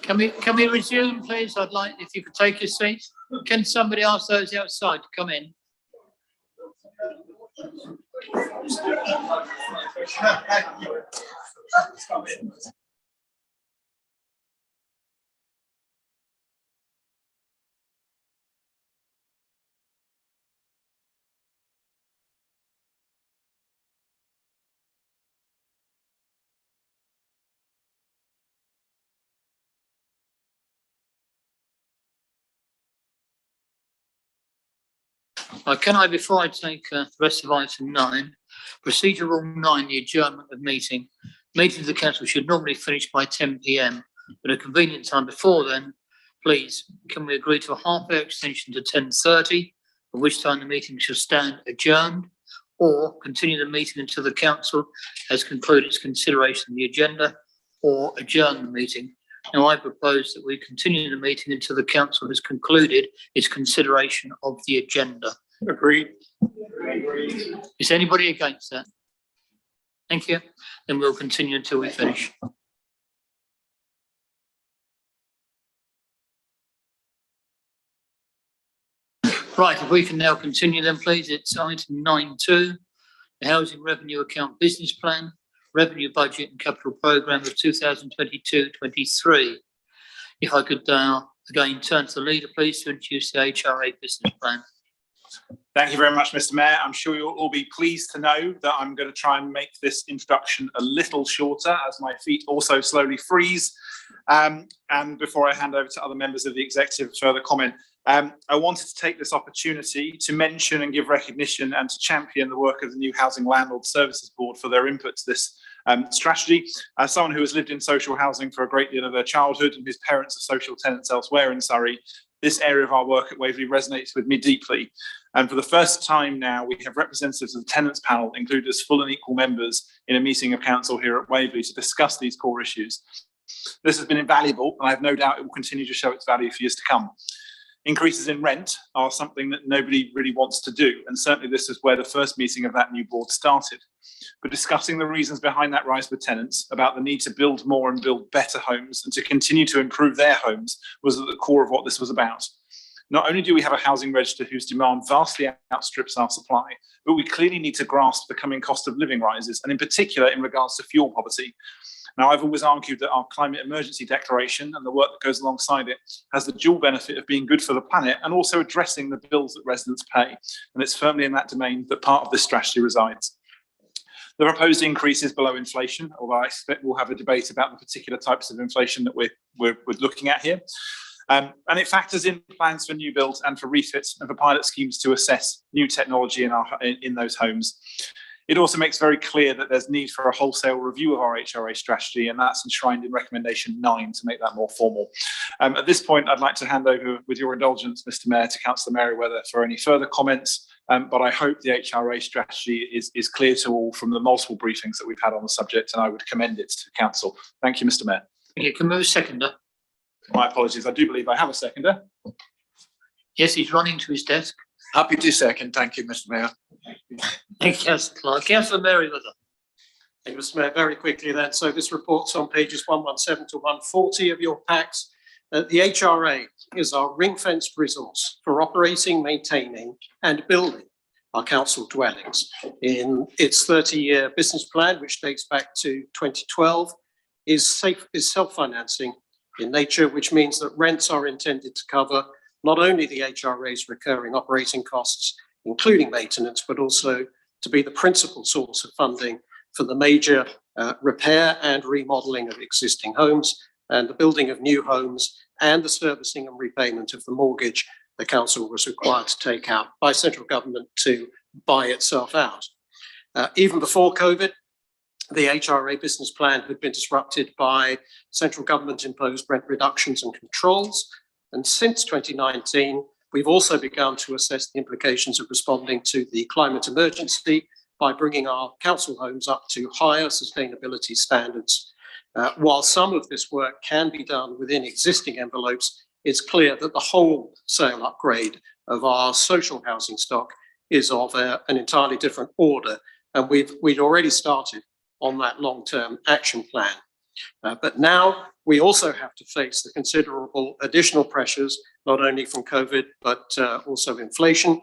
Can we resume, please? I'd like if you could take your seats. Can somebody ask those outside to come in? Can I, before I take the rest of item 9, procedure rule 9, the adjournment of meeting. Meetings of the council should normally finish by 10 p.m. At a convenient time before then, please, can we agree to a half-hour extension to 10:30, at which time the meeting shall stand adjourned, or continue the meeting until the council has concluded its consideration of the agenda, or adjourn the meeting. Now, I propose that we continue the meeting until the council has concluded its consideration of the agenda. Agreed. Is anybody against that? Thank you. Then we'll continue until we finish. Right, if we can now continue then, please. It's item 9.2, the Housing Revenue Account Business Plan, Revenue Budget and Capital Programme of 2022-23. If I could again turn to the leader, please, to introduce the HRA Business Plan. Thank you very much, Mr. Mayor. I'm sure you'll all be pleased to know that I'm going to try and make this introduction a little shorter as my feet also slowly freeze. And before I hand over to other members of the executive for further comment, I wanted to take this opportunity to mention and give recognition and to champion the work of the new Housing Landlord Services Board for their input to this strategy. As someone who has lived in social housing for a great deal of their childhood and whose parents are social tenants elsewhere in Surrey, this area of our work at Waverley resonates with me deeply. And for the first time now, we have representatives of the tenants panel included as full and equal members in a meeting of council here at Waverley to discuss these core issues. This has been invaluable, and I have no doubt it will continue to show its value for years to come. Increases in rent are something that nobody really wants to do, and certainly this is where the first meeting of that new board started. But discussing the reasons behind that rise with tenants, about the need to build more and build better homes and to continue to improve their homes was at the core of what this was about. Not only do we have a housing register whose demand vastly outstrips our supply, but we clearly need to grasp the coming cost of living rises, and in particular in regards to fuel poverty. Now, I've always argued that our climate emergency declaration and the work that goes alongside it has the dual benefit of being good for the planet and also addressing the bills that residents pay. And it's firmly in that domain that part of this strategy resides. The proposed increase is below inflation, although I expect we'll have a debate about the particular types of inflation that we're looking at here. And it factors in plans for new builds and for refits and for pilot schemes to assess new technology in those homes. It also makes very clear that there's need for a wholesale review of our HRA strategy, and that's enshrined in recommendation 9 to make that more formal. At this point, I'd like to hand over, with your indulgence, Mr. Mayor, to Councillor Merriweather for any further comments but I hope the HRA strategy is clear to all from the multiple briefings that we've had on the subject, and I would commend it to council. Thank you, Mr. Mayor. Okay, can we have a seconder? My apologies. I do believe I have a seconder. Yes, he's running to his desk. Happy to second. Thank you, Mr. Mayor. Thank you, Councillor Clark. Councillor Merriweather. Thank you, Mr. Mayor. Very quickly then, so this report's on pages 117 to 140 of your packs. The HRA is our ring-fenced resource for operating, maintaining and building our council dwellings. In its 30-year business plan, which dates back to 2012, is self-financing in nature, which means that rents are intended to cover not only the HRA's recurring operating costs, including maintenance, but also to be the principal source of funding for the major repair and remodeling of existing homes and the building of new homes and the servicing and repayment of the mortgage the council was required to take out by central government to buy itself out. Even before COVID, the HRA business plan had been disrupted by central government imposed rent reductions and controls. And since 2019, we've also begun to assess the implications of responding to the climate emergency by bringing our council homes up to higher sustainability standards. While some of this work can be done within existing envelopes, it's clear that the wholesale upgrade of our social housing stock is of an entirely different order. And we'd already started on that long-term action plan. But now we also have to face the considerable additional pressures, not only from COVID, but also inflation.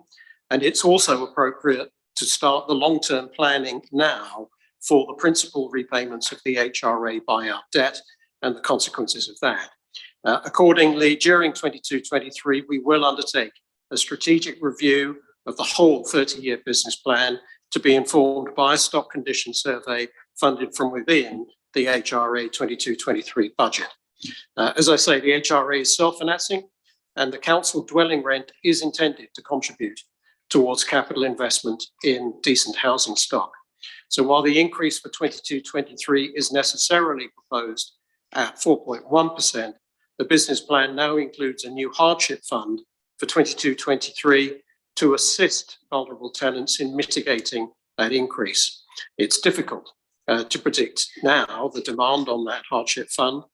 And it's also appropriate to start the long-term planning now for the principal repayments of the HRA buyout debt and the consequences of that. Accordingly, during 22-23, we will undertake a strategic review of the whole 30-year business plan to be informed by a stock condition survey funded from within the HRA 22-23 budget. As I say, the HRA is self-financing and the council dwelling rent is intended to contribute towards capital investment in decent housing stock. So while the increase for 22-23 is necessarily proposed at 4.1%, the business plan now includes a new hardship fund for 22-23 to assist vulnerable tenants in mitigating that increase. It's difficult to predict now the demand on that hardship fund,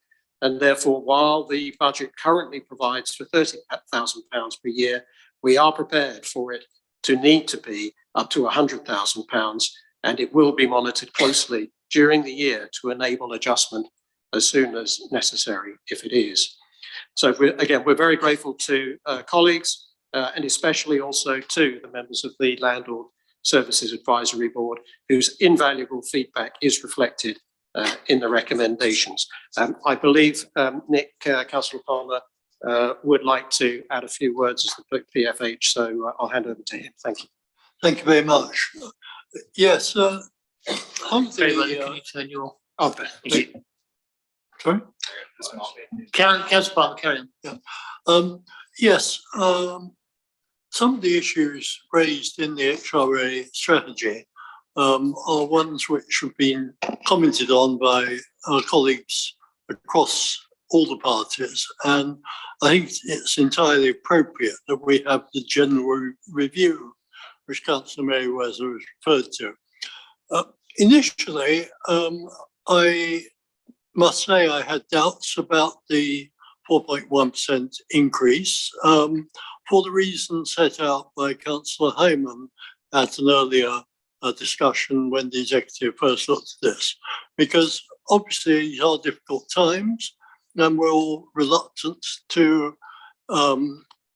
and therefore, while the budget currently provides for £30,000 per year, we are prepared for it to need to be up to £100,000, and it will be monitored closely during the year to enable adjustment as soon as necessary, if it is. So we're very grateful to colleagues and especially also to the members of the Landlord Services Advisory Board, whose invaluable feedback is reflected in the recommendations. I believe Nick, Councillor Palmer, would like to add a few words as the PFH, so I'll hand over to him. Thank you. Thank you very much. Yes, on Very well, the, can you turn your... oh, sorry? Councillor Palmer, carry on. Yes, some of the issues raised in the HRA strategy are ones which have been commented on by our colleagues across all the parties, and I think it's entirely appropriate that we have the general review, which Councillor Merriweather has referred to. Initially, I must say I had doubts about the 4.1% increase for the reasons set out by Councillor Hayman at an earlier discussion when the executive first looked at this, because obviously these are difficult times and we're all reluctant to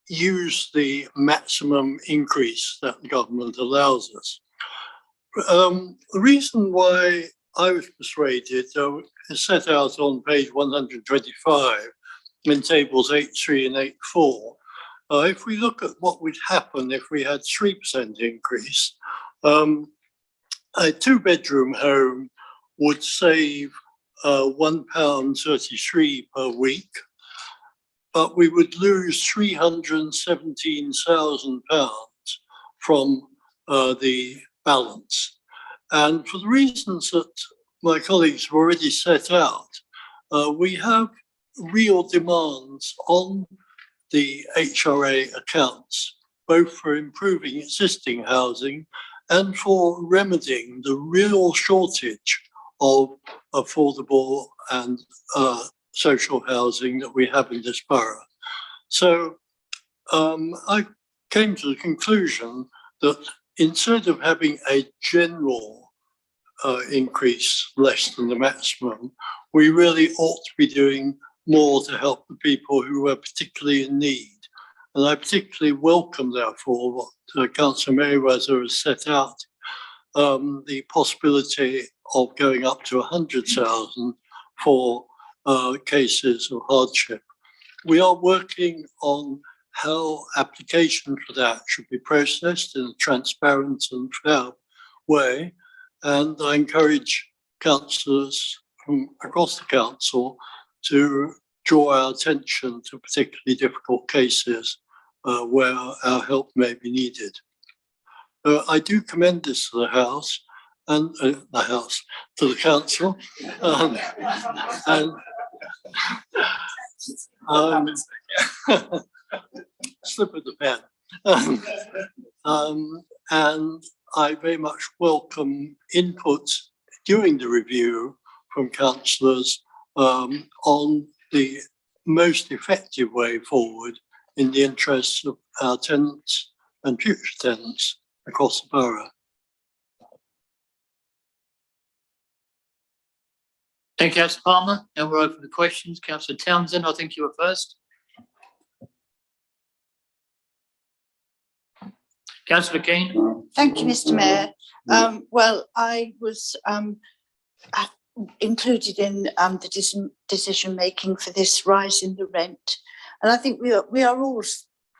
use the maximum increase that the government allows us. The reason why I was persuaded is set out on page 125 in tables 8.3 and 8.4. If we look at what would happen if we had 3% increase, a two-bedroom home would save £1.33 per week, but we would lose £317,000 from the balance. And for the reasons that my colleagues have already set out, we have real demands on the HRA accounts both for improving existing housing and for remedying the real shortage of affordable and social housing that we have in this borough. So I came to the conclusion that instead of having a general increase less than the maximum, we really ought to be doing more to help the people who are particularly in need. And I particularly welcome, therefore, what Councillor Merriweather has set out, the possibility of going up to 100,000 for cases of hardship. We are working on how application for that should be processed in a transparent and fair way. And I encourage councillors from across the council to draw our attention to particularly difficult cases where our help may be needed. I do commend this to the House and to the council, slip of the pen. And I very much welcome input during the review from councillors on the most effective way forward in the interests of our tenants and future tenants across the borough. Thank you, Councillor Palmer. Now we're open to questions. Councillor Townsend, I think you were first. Councillor Keane. Thank you, Mr. Mayor. Well, I was included in the decision making for this rise in the rent, and I think we are all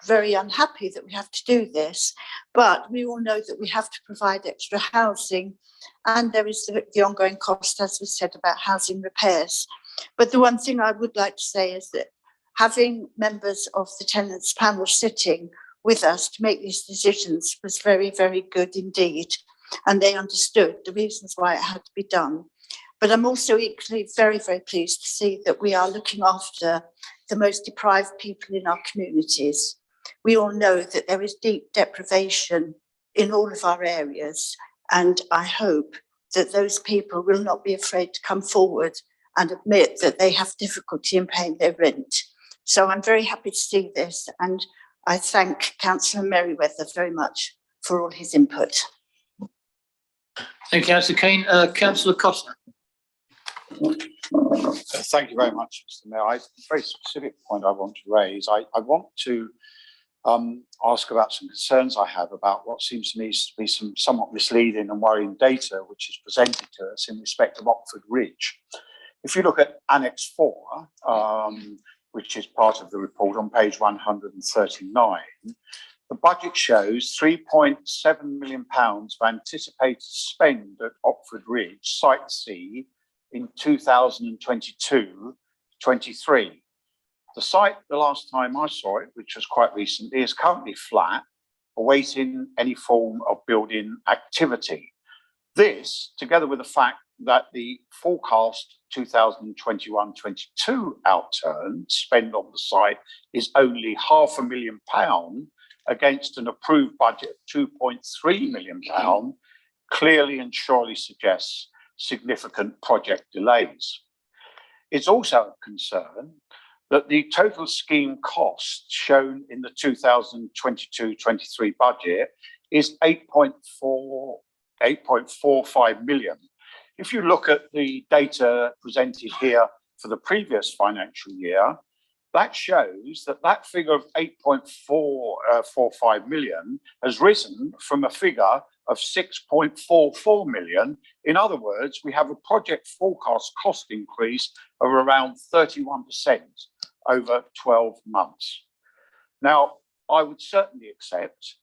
very unhappy that we have to do this, but we all know that we have to provide extra housing, and there is the ongoing cost, as was said, about housing repairs. But the one thing I would like to say is that having members of the tenants panel sitting with us to make these decisions was very, very good indeed. And they understood the reasons why it had to be done. But I'm also equally very, very pleased to see that we are looking after the most deprived people in our communities. We all know that there is deep deprivation in all of our areas. And I hope that those people will not be afraid to come forward and admit that they have difficulty in paying their rent. So I'm very happy to see this. And I thank Councillor Merriweather very much for all his input. Thank you, Councillor Keane. Councillor Costa. Thank you very much, Mr. Mayor. A very specific point I want to raise. I want to ask about some concerns I have about what seems to me to be some somewhat misleading and worrying data which is presented to us in respect of Oxford Ridge. If you look at Annex 4, which is part of the report on page 139, the budget shows £3.7 million of anticipated spend at Oxford Ridge, Site C, in 2022-23. The site, the last time I saw it, which was quite recently, is currently flat, awaiting any form of building activity. This, together with the fact that the forecast 2021-22 outturn spend on the site is only £500,000 against an approved budget of £2.3 million, clearly and surely suggests significant project delays. It's also of concern that the total scheme cost shown in the 2022-23 budget is 8.45 million. If you look at the data presented here for the previous financial year, that shows that that figure of 8.45 million has risen from a figure of 6.44 million. In other words, we have a project forecast cost increase of around 31% over 12 months. Now, I would certainly accept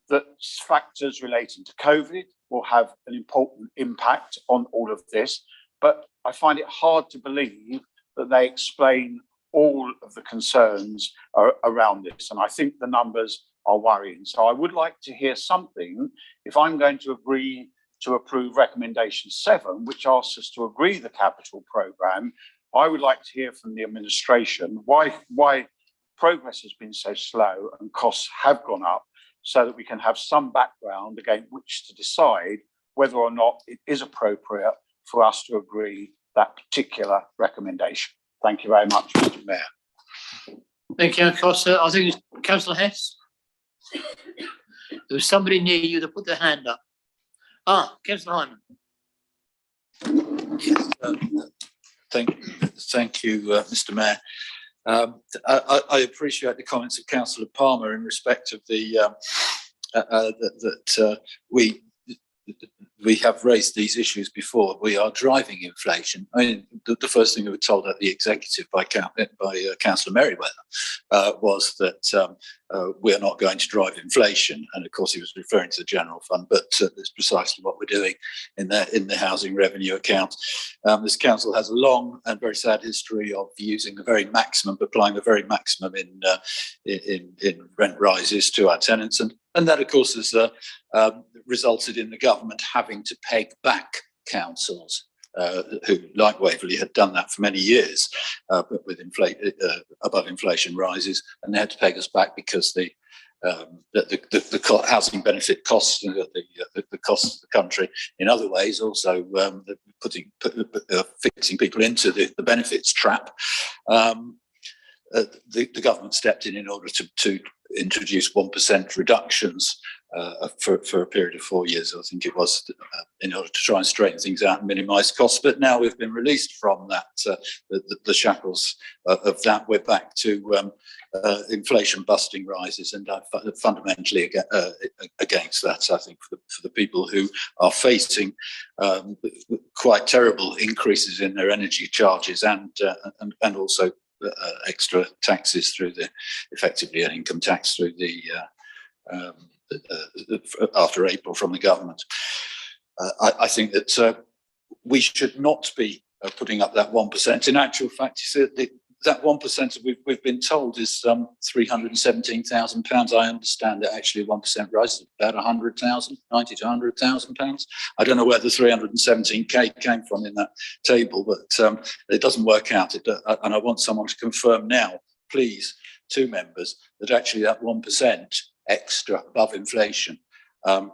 that factors relating to COVID will have an important impact on all of this, but I find it hard to believe that they explain all of the concerns around this. And I think the numbers are worrying. So I would like to hear something, if I'm going to agree to approve recommendation 7, which asks us to agree the capital programme, I would like to hear from the administration why progress has been so slow and costs have gone up, so that we can have some background against which to decide whether or not it is appropriate for us to agree that particular recommendation. Thank you very much, Mr. Mayor. Thank you, Councillor. I think it's Councillor Hess. There was somebody near you that put their hand up. Councillor Hyman. Thank you, Mr. Mayor. I appreciate the comments of Councillor Palmer in respect of the that we have raised these issues before. We are driving inflation. I mean, the first thing we were told at the executive by Councillor Merriweather was that we're not going to drive inflation, and of course he was referring to the general fund, but it's precisely what we're doing in the housing revenue account. This council has a long and very sad history of using the very maximum, applying the very maximum in rent rises to our tenants, and that of course has resulted in the government having to peg back councils who, like Waverley, had done that for many years, but with above inflation rises, and they had to peg us back because the housing benefit costs the costs of the country in other ways, also fixing people into the benefits trap. The government stepped in order to introduce 1% reductions for a period of 4 years, I think it was, in order to try and straighten things out and minimise costs. But now we've been released from that, the shackles of that. We're back to inflation busting rises, and I'm fundamentally against that. I think for the people who are facing quite terrible increases in their energy charges and also extra taxes through effectively an income tax through after April from the government. I think that we should not be putting up that 1%. In actual fact, you see, that 1% we've been told is £317,000. I understand that actually 1% rise is about 100,000, 90 to 100,000 pounds. I don't know where the 317k came from in that table, but it doesn't work out. And I want someone to confirm now, please, to members, that actually that 1% extra above inflation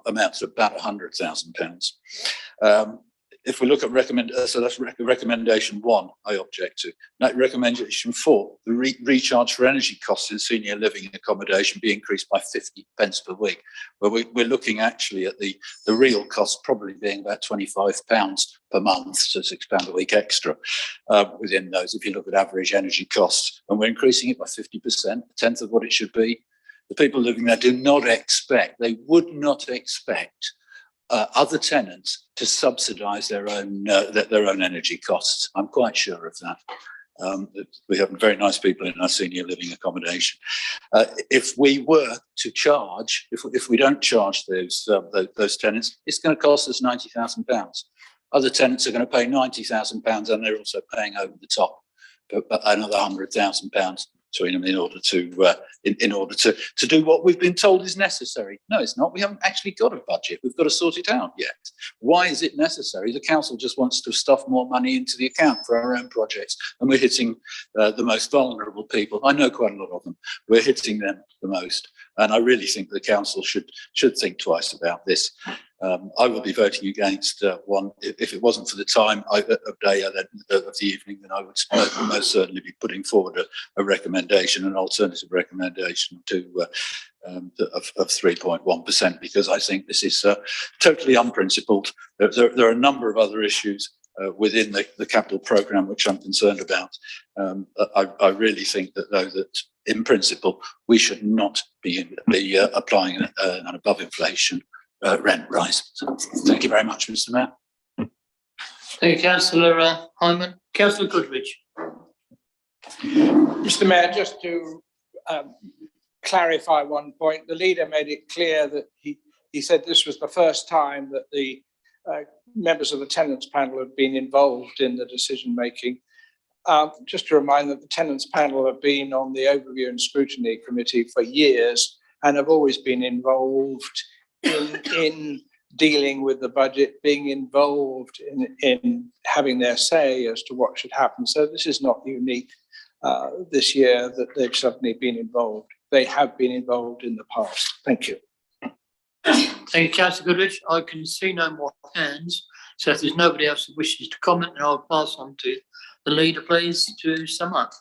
amounts to about £100,000. If we look at so that's recommendation 1, I object to. Now, recommendation 4, the recharge for energy costs in senior living accommodation be increased by 50 pence per week. Where we're looking actually at the real cost probably being about £25 per month, so £6 a week extra within those. If you look at average energy costs, and we're increasing it by 50%, a tenth of what it should be. The people living there do not expect, they would not expect other tenants to subsidise their own energy costs. I'm quite sure of that. We have very nice people in our senior living accommodation. If we were to charge, if we don't charge those tenants, it's going to cost us £90,000. Other tenants are going to pay £90,000, and they're also paying over the top another £100,000 between them in order to do what we've been told is necessary. No, it's not. We haven't actually got a budget. We've got to sort it out yet. Why is it necessary? The council just wants to stuff more money into the account for our own projects, and we're hitting the most vulnerable people. I know quite a lot of them. We're hitting them the most, and I really think the council should think twice about this. I will be voting against one. If it wasn't for the time of day of the evening, then I would most certainly be putting forward a recommendation, an alternative recommendation of 3.1%, because I think this is totally unprincipled. There are a number of other issues within the capital programme which I'm concerned about. I really think that in principle we should not be applying an above inflation rent rise. So, thank you very much, Mr. Mayor. Thank you, Councillor Hyman. Councillor Goodrich. Mr. Mayor, just to clarify one point, the leader made it clear that he said this was the first time that the members of the tenants panel had been involved in the decision making. Just to remind that the tenants panel have been on the overview and scrutiny committee for years and have always been involved in dealing with the budget, being involved in having their say as to what should happen. So this is not unique this year that they've suddenly been involved. They have been involved in the past. Thank you. Thank you, Councillor Goodrich. I can see no more hands. So if there's nobody else who wishes to comment, then I'll pass on to the leader, please, to sum up.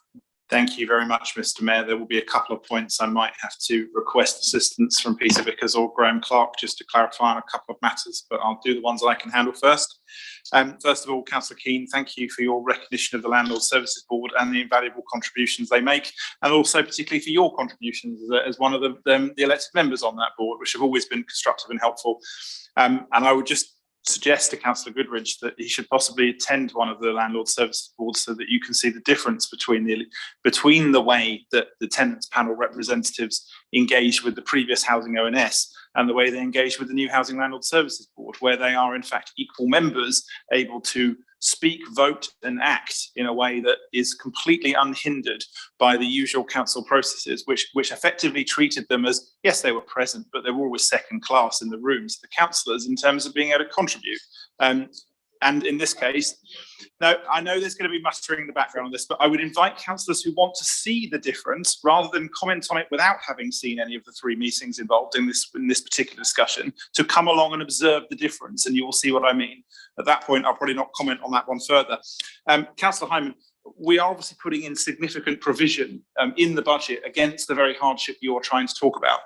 Thank you very much, Mr. Mayor. There will be a couple of points I might have to request assistance from Peter Vickers or Graham Clark just to clarify on a couple of matters, but I'll do the ones I can handle first. First of all, Councillor Keane, thank you for your recognition of the Landlord Services Board and the invaluable contributions they make, and also particularly for your contributions as one of the elected members on that board, which have always been constructive and helpful. And I would just suggest to Councillor Goodrich that he should possibly attend one of the Landlord Services Boards so that you can see the difference between the way that the tenants panel representatives engaged with the previous housing ONS and the way they engage with the new Housing Landlord Services Board, where they are in fact equal members, able to speak, vote and act in a way that is completely unhindered by the usual council processes, which effectively treated them as, yes, they were present, but they were always second class in the rooms, the councillors, in terms of being able to contribute. And in this case, now I know there's going to be muttering in the background on this, but I would invite councillors who want to see the difference, rather than comment on it without having seen any of the 3 meetings involved in this particular discussion, to come along and observe the difference, and you will see what I mean. At that point, I'll probably not comment on that one further. Councillor Hyman, we are obviously putting in significant provision in the budget against the very hardship you're trying to talk about.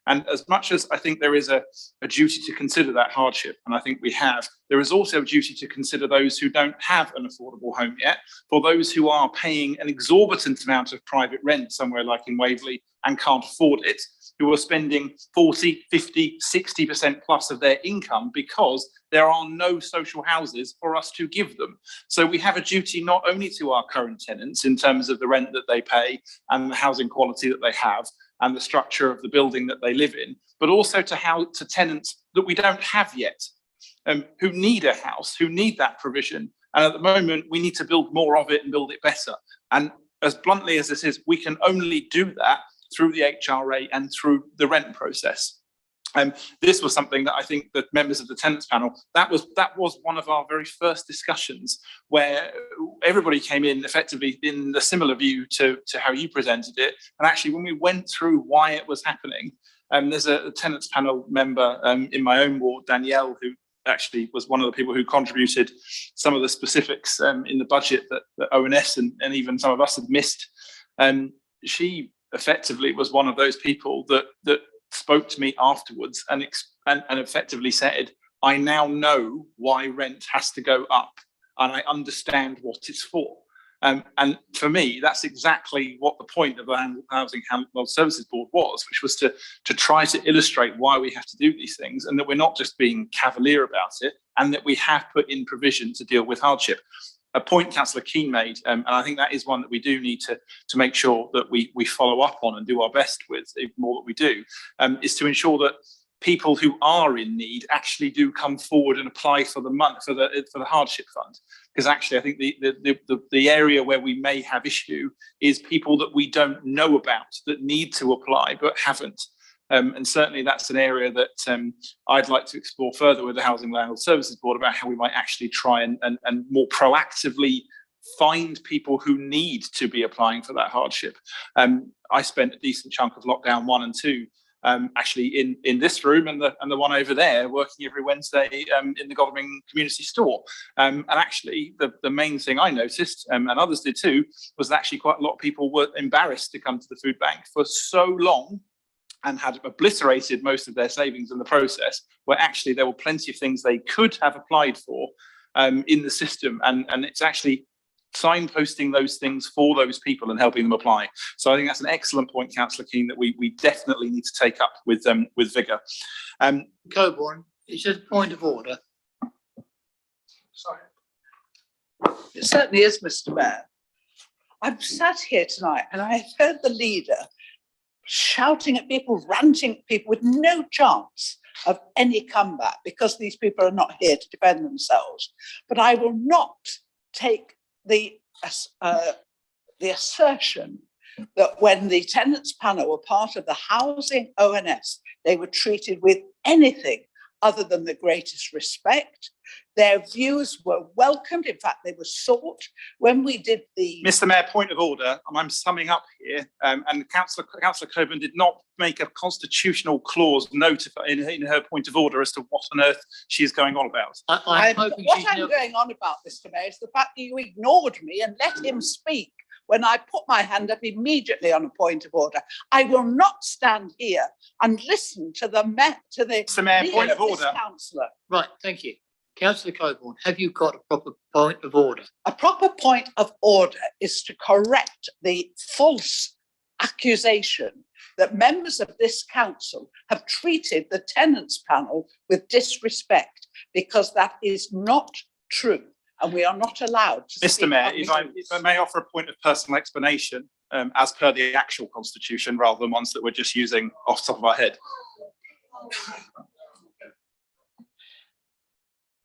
And as much as I think there is a duty to consider that hardship, and I think we have, there is also a duty to consider those who don't have an affordable home yet, for those who are paying an exorbitant amount of private rent somewhere like in Waverley and can't afford it, who are spending 40, 50, 60% plus of their income because there are no social houses for us to give them. So we have a duty not only to our current tenants in terms of the rent that they pay and the housing quality that they have and the structure of the building that they live in, but also to tenants that we don't have yet, who need a house, who need that provision. And at the moment, we need to build more of it and build it better. And as bluntly as this is, we can only do that through the HRA and through the rent process. This was something that I think that members of the tenants panel, that was one of our very first discussions, where everybody came in effectively in a similar view to how you presented it. And actually, when we went through why it was happening, there's a tenants panel member in my own ward, Danielle, who actually was one of the people who contributed some of the specifics in the budget that ONS and even some of us had missed. She effectively was one of those people that spoke to me afterwards and effectively said, I now know why rent has to go up and I understand what it's for. And for me, that's exactly what the point of the Housing Landlord Services Board was, which was to try to illustrate why we have to do these things and that we're not just being cavalier about it, and that we have put in provision to deal with hardship. A point Councillor Keane made, and I think that is one that we do need to make sure that we follow up on and do our best with, even more that we do, is to ensure that people who are in need actually do come forward and apply for the money for the hardship fund. Because actually, I think the area where we may have issue is people that we don't know about that need to apply but haven't. And certainly that's an area that I'd like to explore further with the Housing Landlord Services Board about how we might actually try and more proactively find people who need to be applying for that hardship. I spent a decent chunk of lockdown 1 and 2 actually in this room and the one over there, working every Wednesday in the Godalming Community Store. And actually the main thing I noticed, and others did too, was that actually quite a lot of people were embarrassed to come to the food bank for so long and had obliterated most of their savings in the process, where actually there were plenty of things they could have applied for in the system. And it's actually signposting those things for those people and helping them apply. So I think that's an excellent point, Councillor Keane, that we definitely need to take up with vigour. Coburn, it's just a point of order. Sorry. It certainly is, Mr. Mayor. I'm sat here tonight and I have heard the leader shouting at people, ranting at people with no chance of any comeback because these people are not here to defend themselves. But I will not take the assertion that when the tenants panel were part of the housing ONS, they were treated with anything other than the greatest respect. Their views were welcomed. In fact, they were sought when we did the. Mr. Mayor, point of order. I'm summing up here, and Councillor Coburn did not make a constitutional clause note in her point of order as to what on earth she is going on about. What I'm going on about, Mr. Mayor, is the fact that you ignored me and let him speak when I put my hand up immediately on a point of order. I will not stand here and listen to the Mr. Mayor, point of order. Councillor. Right, thank you. Councillor Coburn, have you got a proper point of order? A proper point of order is to correct the false accusation that members of this council have treated the tenants panel with disrespect, because that is not true. And we are not allowed to. Mr. Mayor, if I may offer a point of personal explanation, as per the actual constitution, rather than ones that we're just using off the top of our head.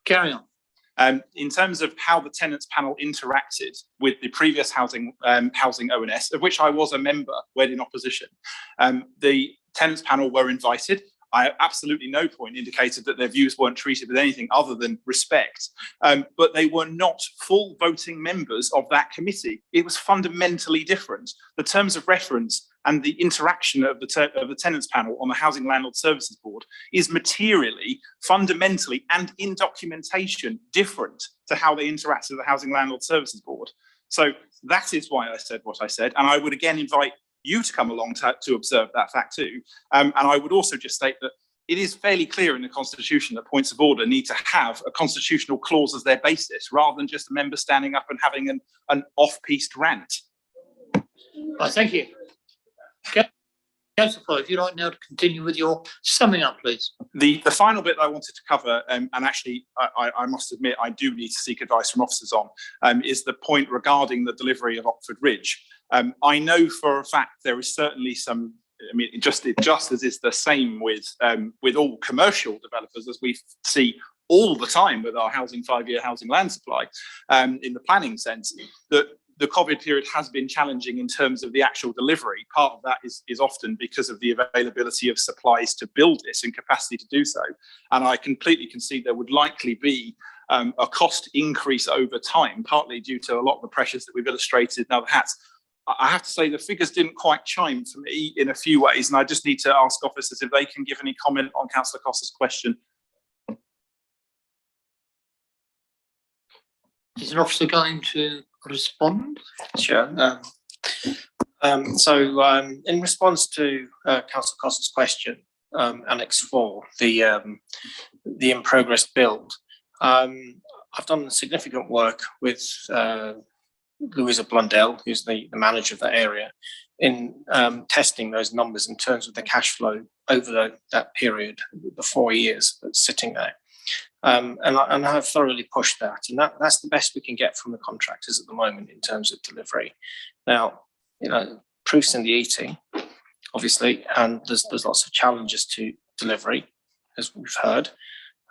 Carry on. In terms of how the tenants panel interacted with the previous housing ONS, of which I was a member when in opposition, the tenants panel were invited. I at absolutely no point indicated that their views weren't treated with anything other than respect, but they were not full voting members of that committee. It was fundamentally different. The terms of reference and the interaction of the tenants panel on the Housing Landlord Services Board is materially, fundamentally, and in documentation different to how they interact with the Housing Landlord Services Board. So that is why I said what I said, and I would again invite you to come along to observe that fact too. And I would also just state that it is fairly clear in the Constitution that points of order need to have a constitutional clause as their basis, rather than just a member standing up and having an off-piste rant. Right, thank you. Councillor Floyd, if you'd like now to continue with your summing up, please. The final bit that I wanted to cover, and actually I must admit I do need to seek advice from officers on, is the point regarding the delivery of Oxford Ridge. I know for a fact there is certainly some, I mean, just as is the same with all commercial developers, as we see all the time with our housing 5-year housing land supply, in the planning sense, that the COVID period has been challenging in terms of the actual delivery. Part of that is often because of the availability of supplies to build this and capacity to do so. And I completely concede there would likely be a cost increase over time, partly due to a lot of the pressures that we've illustrated in other hats. I have to say the figures didn't quite chime for me in a few ways, and I just need to ask officers if they can give any comment on Councillor Costa's question. Is an officer going to respond? Sure. In response to Councillor Costa's question, Annex 4, the in progress build, I've done significant work with Louisa Blundell, who's the manager of that area, in testing those numbers in terms of the cash flow over that period, the 4 years that's sitting there. And I have thoroughly pushed that, and that's the best we can get from the contractors at the moment in terms of delivery. Now, you know, proof's in the eating, obviously, and there's lots of challenges to delivery, as we've heard,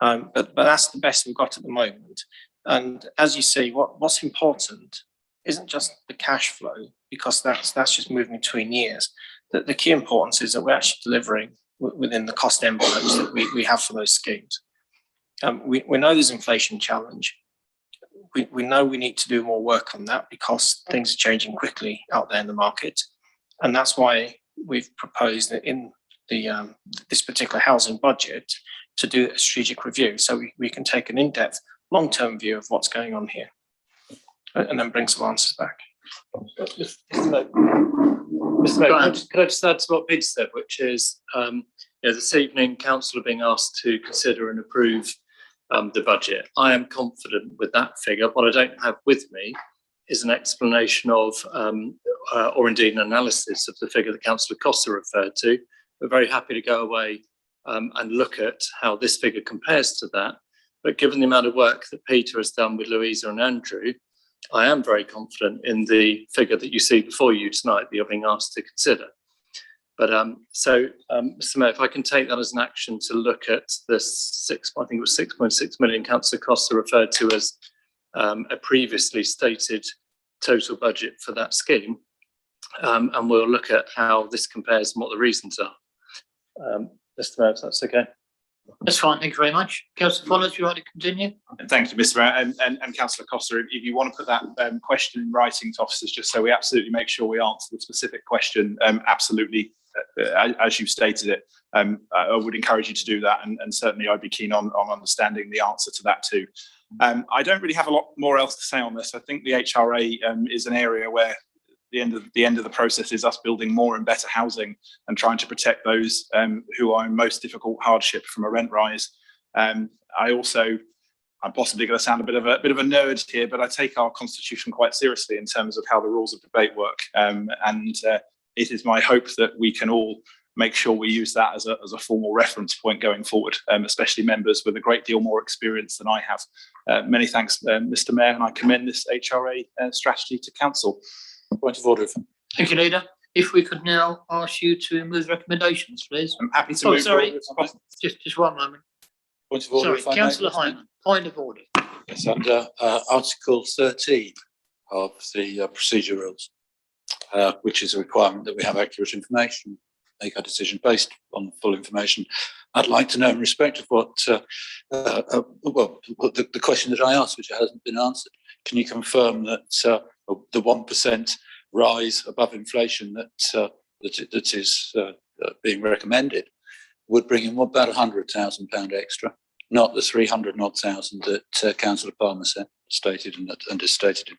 but that's the best we've got at the moment. And as you see, what's important isn't just the cash flow, because that's just moving between years. The key importance is that we're actually delivering within the cost envelopes that we have for those schemes. We know there's inflation challenge. We know we need to do more work on that because things are changing quickly out there in the market. And that's why we've proposed that in the this particular housing budget to do a strategic review, so we can take an in-depth long-term view of what's going on here and then bring some answers back. Mr. Mayor, could I just add to what Peter said, which is this evening council are being asked to consider and approve the budget. I am confident with that figure. What I don't have with me is an explanation of, or indeed an analysis of the figure that Councillor Costa referred to. We're very happy to go away and look at how this figure compares to that. But given the amount of work that Peter has done with Louisa and Andrew, I am very confident in the figure that you see before you tonight that you're being asked to consider. But Mr. Mayor, if I can take that as an action to look at the I think it was 6.6 million Councillor Costa referred to as a previously stated total budget for that scheme, and we'll look at how this compares and what the reasons are. Mr. Mayor, if that's okay. That's fine, thank you very much. Councillor Follis, would you like to continue? And thank you, Mr. Mayor, and Councillor Costa, if you want to put that question in writing to officers, just so we absolutely make sure we answer the specific question, absolutely, as you've stated it, I would encourage you to do that, and certainly I'd be keen on understanding the answer to that too. I don't really have a lot more else to say on this. I think the HRA is an area where the end of the process is us building more and better housing and trying to protect those who are in most difficult hardship from a rent rise. I'm possibly going to sound a bit of a nerd here, but I take our constitution quite seriously in terms of how the rules of debate work, and it is my hope that we can all make sure we use that as a formal reference point going forward, especially members with a great deal more experience than I have. Many thanks, Mr. Mayor, and I commend this HRA strategy to council. Point of order. Thank you, Leader. If we could now ask you to move recommendations, please. I'm happy to move. Sorry, just one moment. Point of order. Sorry, Councillor Hyman, point of order. Yes, under Article 13 of the procedure rules, which is a requirement that we have accurate information, make our decision based on full information. I'd like to know, in respect of what, the question that I asked, which hasn't been answered, can you confirm that the 1% rise above inflation that is being recommended would bring in about £100,000 extra, not the 300,000 that Councillor Palmer stated and is stated in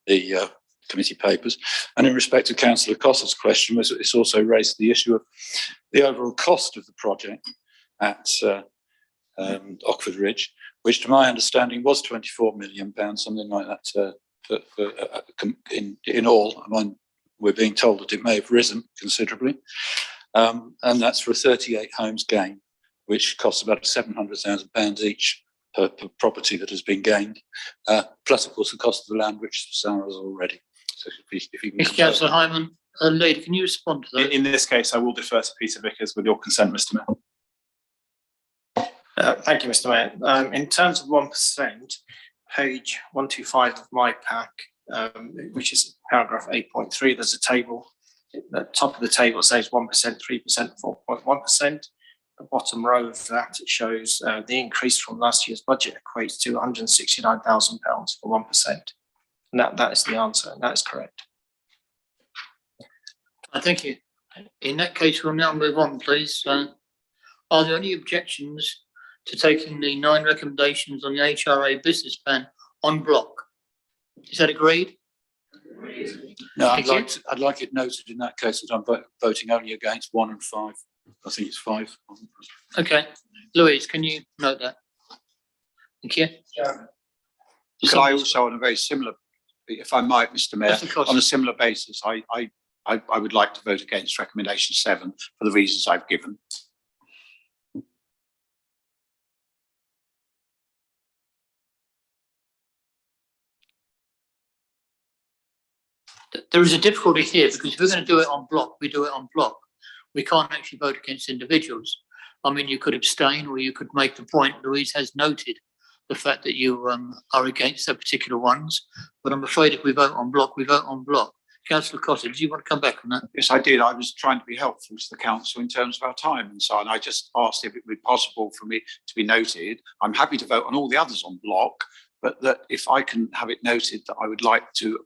the committee papers. And in respect to Councillor Costa's question, it's also raised the issue of the overall cost of the project at Oxford Ridge, which to my understanding was £24 million, something like that in all. I mean, we're being told that it may have risen considerably, and that's for a 38 homes gain, which costs about £700,000 each per property that has been gained, plus of course the cost of the land, which Sarah has already. So if you can Councillor Hyman, Leader, can you respond to that? In this case, I will defer to Peter Vickers with your consent, Mr. Mayor. Thank you, Mr. Mayor. In terms of 1%, page 125 of my pack, which is paragraph 8.3, there's a table. At the top of the table it says 1%, 3%, 4.1%. The bottom row of that, it shows the increase from last year's budget equates to £169,000 for 1%. And that is the answer, and that is correct. Thank you. In that case, we'll now move on, please. Are there any objections to taking the 9 recommendations on the HRA business plan on block? Is that agreed? No, I'd like it noted in that case that I'm voting only against 1 and 5. I think it's 5. Okay. Louise, can you note that? Thank you. Could I also, on a very similar, if I might, Mr. Mayor, on a similar basis, I would like to vote against recommendation 7 for the reasons I've given. There is a difficulty here because if we're going to do it on block, we do it on block. We can't actually vote against individuals. I mean, you could abstain or you could make the point. Louise has noted the fact that you are against the particular ones, but I'm afraid if we vote on block, we vote on block. Councillor Cotter, do you want to come back on that? Yes, I did. I was trying to be helpful to the council in terms of our time and so on. I just asked if it would be possible for me to be noted. I'm happy to vote on all the others on block, but that if I can have it noted that I would like to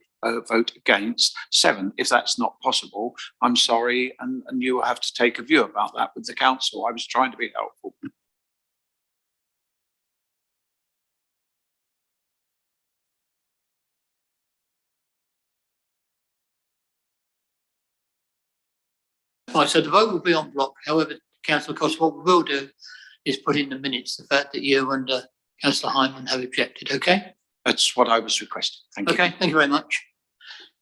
vote against 7. If that's not possible, I'm sorry, and you will have to take a view about that with the council. I was trying to be helpful. Right, so the vote will be on block. However, Councillor Cotter, what we will do is put in the minutes the fact that you and Councillor Hyman have objected, okay? That's what I was requesting. Thank you. Okay, thank you very much.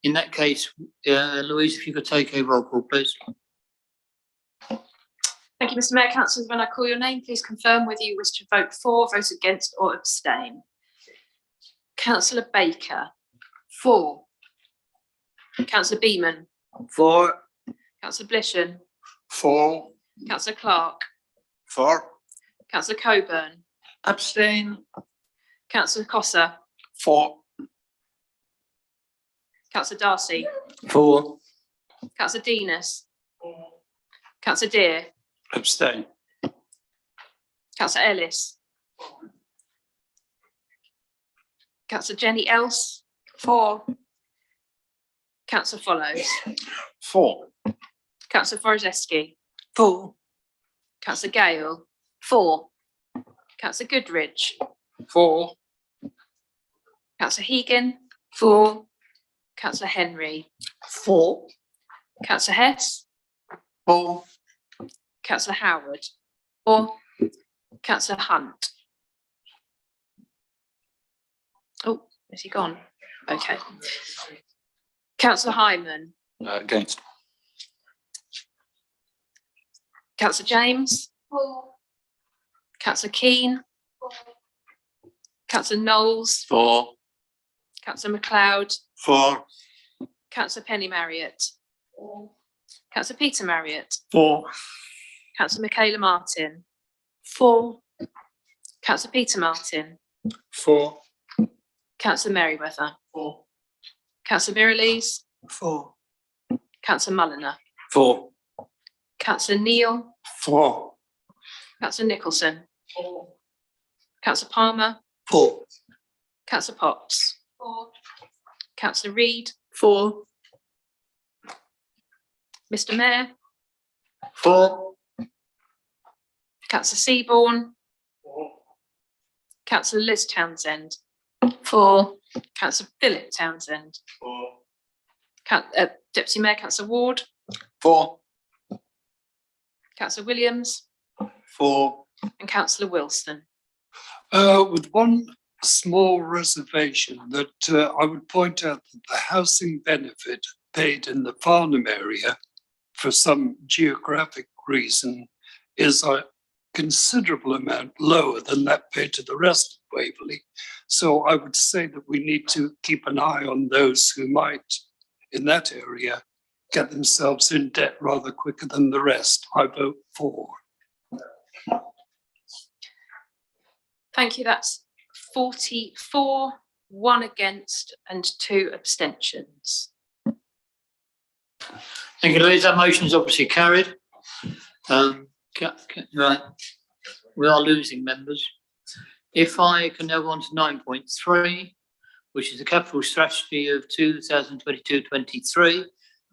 In that case, Louise, if you could take a roll call, please. Thank you, Mr. Mayor. Councillors, when I call your name, please confirm whether you wish to vote for, vote against or abstain. Councillor Baker. 4. Councillor Beeman. 4. Councillor Blishan. 4. Councillor Clark. 4. Councillor Coburn. Abstain. Councillor Cossa. 4. Councillor Darcy. 4. Councillor Denis. Councillor Deer. Abstain. Councillor Ellis. Councillor Jenny Else. 4. Councillor Follows. 4. Councillor Forozesky. 4. Councillor Gale. 4. Councillor Goodrich. 4. Councillor Hegan. 4. Councillor Henry. 4. Councillor Hess. 4. Councillor Howard. 4. Councillor Hunt. Oh, is he gone? Okay. Councillor Hyman. Against. Councillor James. 4. Councillor Keane. 4. Councillor Knowles. 4. Councillor MacLeod. 4. Councillor Penny Marriott. 4. Councillor Peter Marriott. 4. Councillor Michaela Martin. 4. Councillor Peter Martin. 4. Councillor Merryweather. 4. Councillor Mirrlees. 4. Councillor Mulliner. 4. Councillor Neal. 4. Councillor Nicholson. 4. Councillor Palmer. 4. Councillor Potts. 4. Councillor Reid. 4. Mr Mayor. 4. Councillor Seaborn. 4. Councillor Liz Townsend. 4. Councillor Philip Townsend. 4. Deputy Mayor Councillor Ward. 4. Councillor Williams. 4. And Councillor Wilson. With one small reservation that I would point out that the housing benefit paid in the Farnham area for some geographic reason is a considerable amount lower than that paid to the rest of Waverley. So I would say that we need to keep an eye on those who might, in that area, get themselves in debt rather quicker than the rest. I vote 4. Thank you. That's 44, 1 against and 2 abstentions. Thank you, Louise. That motion is obviously carried. Right, we are losing members. If I can now go on to 9.3, which is the capital strategy of 2022-23,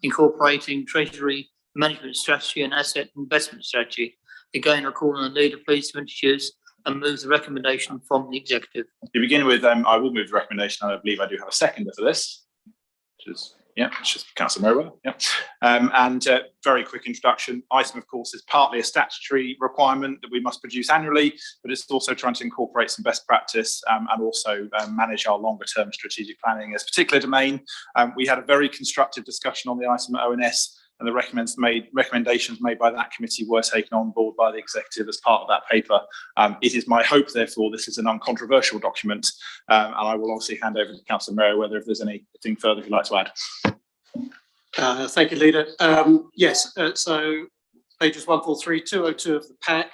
incorporating treasury management strategy and asset investment strategy. Again, I call on the leader, please, to introduce and move the recommendation from the executive. To begin with, I will move the recommendation, and I believe I do have a seconder for this, which is Councillor Merriweather. Very quick introduction. Item, of course, is partly a statutory requirement that we must produce annually, but it's also trying to incorporate some best practice and also manage our longer term strategic planning as a particular domain. We had a very constructive discussion on the item at ONS, and the recommendations made by that committee were taken on board by the executive as part of that paper. It is my hope, therefore, this is an uncontroversial document, and I will obviously hand over to Councillor Merriweather if there's anything further you'd like to add. Thank you, Leader. Yes, so pages 143, 202 of the pack.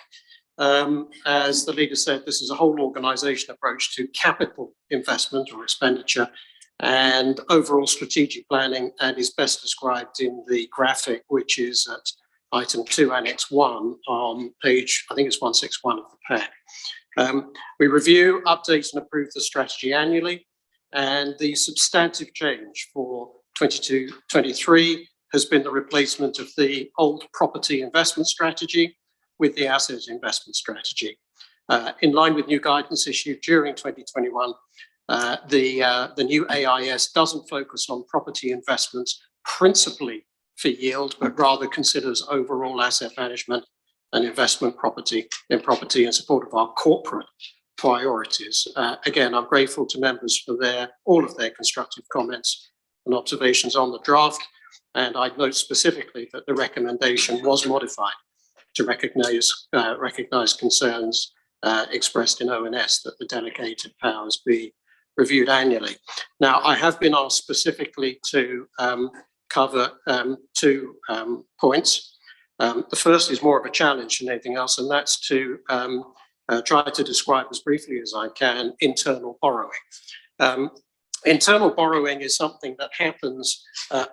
As the Leader said, this is a whole organisation approach to capital investment or expenditure and overall strategic planning, and is best described in the graphic, which is at item 2, annex 1 on page, I think it's 161 of the pack. We review, update and approve the strategy annually, and the substantive change for 22-23 has been the replacement of the old property investment strategy with the asset investment strategy. In line with new guidance issued during 2021, the new AIS doesn't focus on property investments principally for yield, but rather considers overall asset management and investment in property in support of our corporate priorities. Again, I'm grateful to members for all of their constructive comments and observations on the draft, and I'd note specifically that the recommendation was modified to recognise concerns expressed in ONS that the delegated powers be reviewed annually. Now, I have been asked specifically to cover 2 points. The first is more of a challenge than anything else, and that's to try to describe as briefly as I can internal borrowing. Internal borrowing is something that happens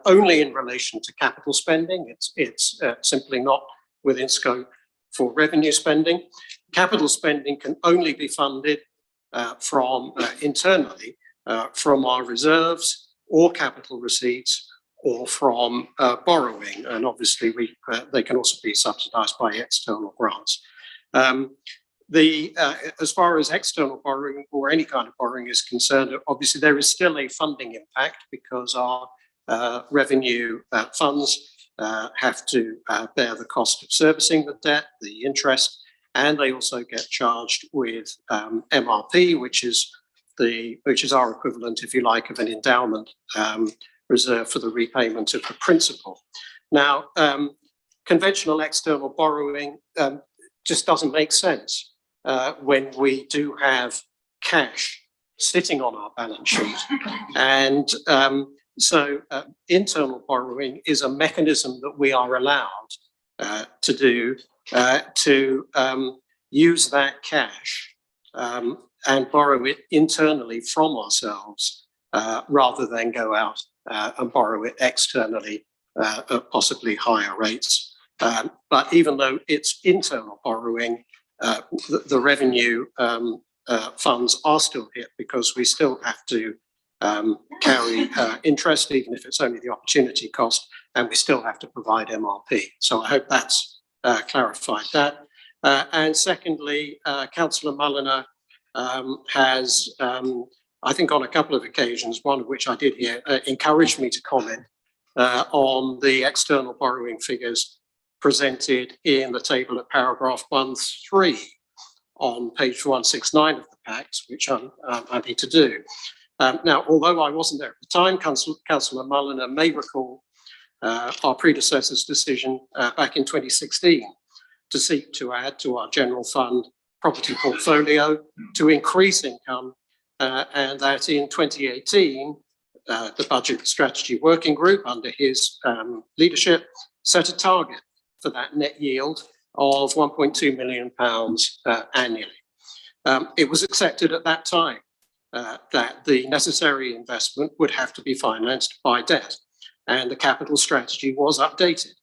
only in relation to capital spending. It's simply not within scope for revenue spending. Capital spending can only be funded from internally from our reserves or capital receipts or from borrowing, and obviously they can also be subsidised by external grants. As far as external borrowing or any kind of borrowing is concerned, obviously there is still a funding impact because our revenue funds have to bear the cost of servicing the debt, the interest, and they also get charged with MRP, which is our equivalent, if you like, of an endowment reserve for the repayment of the principal. Now, conventional external borrowing just doesn't make sense when we do have cash sitting on our balance sheet. And so internal borrowing is a mechanism that we are allowed to do to use that cash and borrow it internally from ourselves rather than go out and borrow it externally at possibly higher rates. But even though it's internal borrowing, the revenue funds are still hit because we still have to carry interest, even if it's only the opportunity cost, and we still have to provide MRP. So I hope that's clarified that. And secondly, Councillor Mulliner has, I think on a couple of occasions, one of which I did hear, encouraged me to comment on the external borrowing figures presented in the table at paragraph 1.3 on page 169 of the packs, which I'm happy to do. Now, although I wasn't there at the time, Councillor Mulliner may recall our predecessor's decision back in 2016 to seek to add to our general fund property portfolio to increase income, and that in 2018, the Budget Strategy Working Group under his leadership set a target for that net yield of £1.2 million annually. It was accepted at that time that the necessary investment would have to be financed by debt, and the capital strategy was updated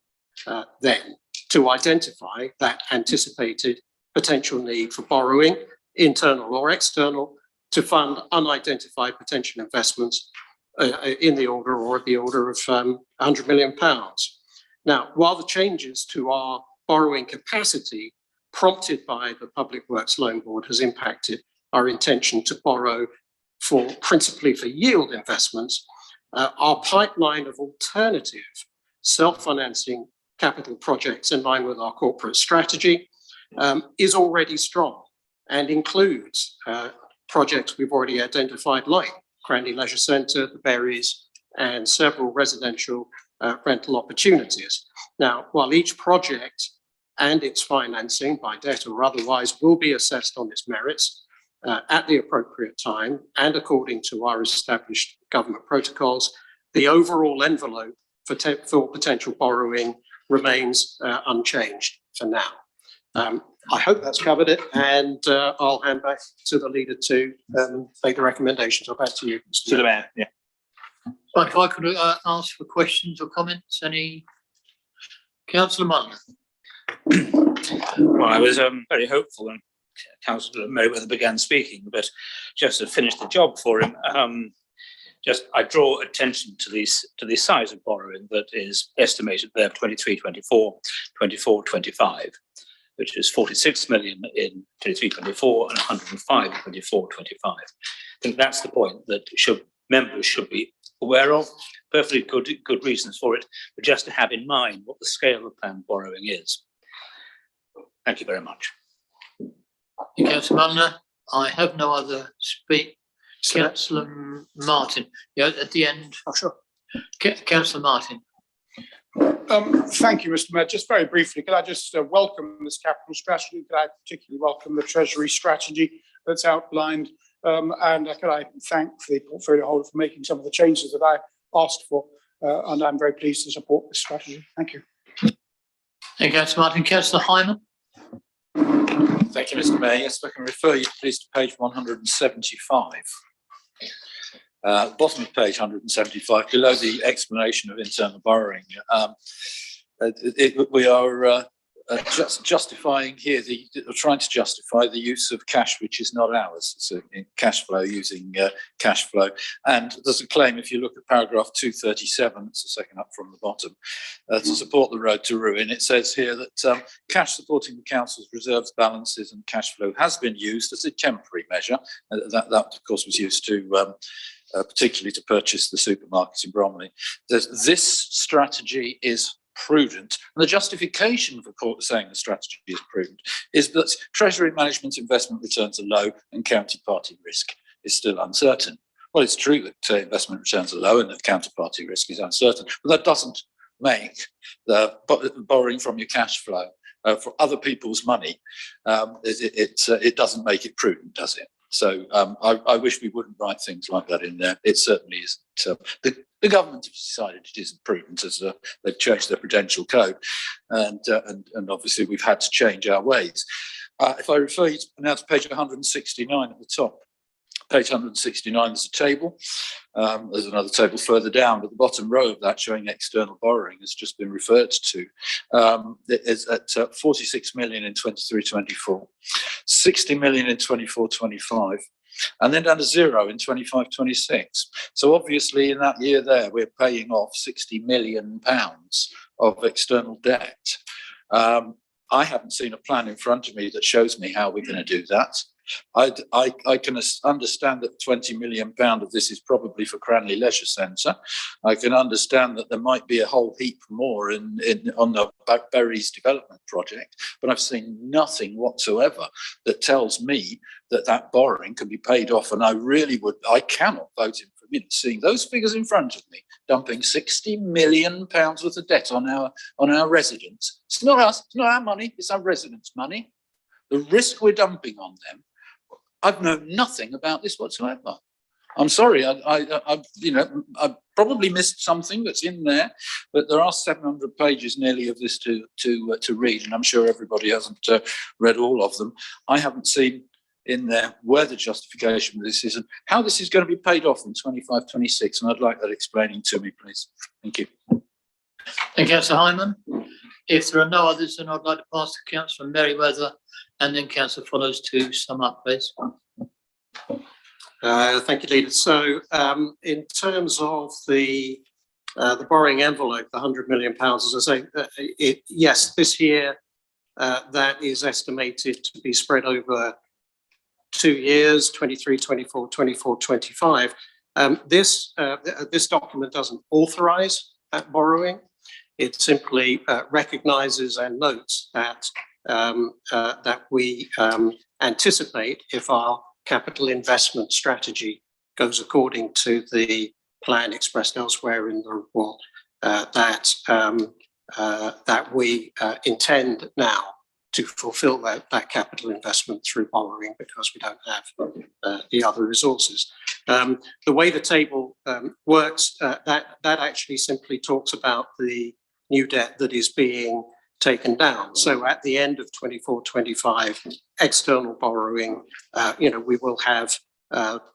then to identify that anticipated potential need for borrowing, internal or external, to fund unidentified potential investments in the order or the order of £100 million. Now, while the changes to our borrowing capacity prompted by the Public Works Loan Board has impacted our intention to borrow principally for yield investments, our pipeline of alternative self-financing capital projects in line with our corporate strategy is already strong and includes projects we've already identified like Cranley Leisure Centre, the Berries, and several residential rental opportunities. Now, while each project and its financing by debt or otherwise will be assessed on its merits at the appropriate time and according to our established government protocols, the overall envelope for potential borrowing remains unchanged for now. I hope that's covered it, and I'll hand back to the leader to make the recommendations. I'll back to you, Mr. To the Mayor, yeah. But if I could ask for questions or comments, any? Councillor Mulliner. Well, I was very hopeful when Councillor Merriweather began speaking, but just to finish the job for him, I draw attention to the size of borrowing that is estimated there for 23-24, which is 46 million in 23-24 and 105 in 24-25. I think that's the point that members should be aware of. Perfectly good reasons for it, but just to have in mind what the scale of planned borrowing is. Thank you very much. Thank you, Councillor Mulliner. I have no other speak. Councillor Martin. Yeah, at the end. Oh, sure. Councillor Martin. Thank you, Mr. Mayor. Just very briefly, could I just welcome this capital strategy? Could I particularly welcome the Treasury strategy that's outlined? And could I thank the portfolio holder for making some of the changes that I asked for? And I'm very pleased to support this strategy. Thank you. Thank you, Councillor Martin. Councillor Hyman. Thank you, Mr. Mayor. Yes, if I can refer you please to page 175. Bottom of page 175, below the explanation of internal borrowing. We are just justifying here, trying to justify the use of cash which is not ours. So cash flow, using cash flow. And there's a claim, if you look at paragraph 237, it's the second up from the bottom, to support the road to ruin. It says here that cash supporting the council's reserves, balances and cash flow has been used as a temporary measure. That of course was used to particularly to purchase the supermarkets in Bromley. This strategy is prudent, and the justification for saying the strategy is prudent is that Treasury Management's investment returns are low and counterparty risk is still uncertain. Well, it's true that investment returns are low and that counterparty risk is uncertain, but that doesn't make the borrowing from your cash flow for other people's money, it doesn't make it prudent, does it? So I wish we wouldn't write things like that in there. It certainly isn't. The government have decided it isn't prudent, as they've changed their prudential code, and obviously we've had to change our ways. If I refer you now to page 169 at the top, page 169 is a table. There's another table further down, but the bottom row of that showing external borrowing has just been referred to. It is at 46 million in 23-24, 60 million in 24-25, and then down to zero in 25-26. So obviously in that year there, we're paying off £60 million of external debt. I haven't seen a plan in front of me that shows me how we're going to do that. I can understand that £20 million of this is probably for Cranley Leisure Centre. I can understand that there might be a whole heap more on the Berries development project, but I've seen nothing whatsoever that tells me that that borrowing can be paid off. And I cannot vote in for a minute seeing those figures in front of me, dumping £60 million worth of debt on our residents. It's not us, it's not our money, it's our residents' money. The risk we're dumping on them, I've known nothing about this whatsoever. I'm sorry, I probably missed something that's in there, but there are 700 pages nearly of this to read, and I'm sure everybody hasn't read all of them. I haven't seen in there where the justification for this is and how this is going to be paid off in 25-26, and I'd like that explaining to me, please. Thank you. Thank you, Councillor Hyman. If there are no others, then I'd like to pass to Councillor Merriweather and then Councillor Follows to sum up, please. Thank you, Leader. So in terms of the borrowing envelope, the £100 million, as I say, yes, this year that is estimated to be spread over 2 years, 23, 24, 24, 25. This document doesn't authorise that borrowing. It simply recognises and notes that that we anticipate, if our capital investment strategy goes according to the plan expressed elsewhere in the report, that we intend now to fulfil that capital investment through borrowing, because we don't have the other resources. The way the table works, that actually simply talks about the new debt that is being taken down. So at the end of 24-25, external borrowing, we will have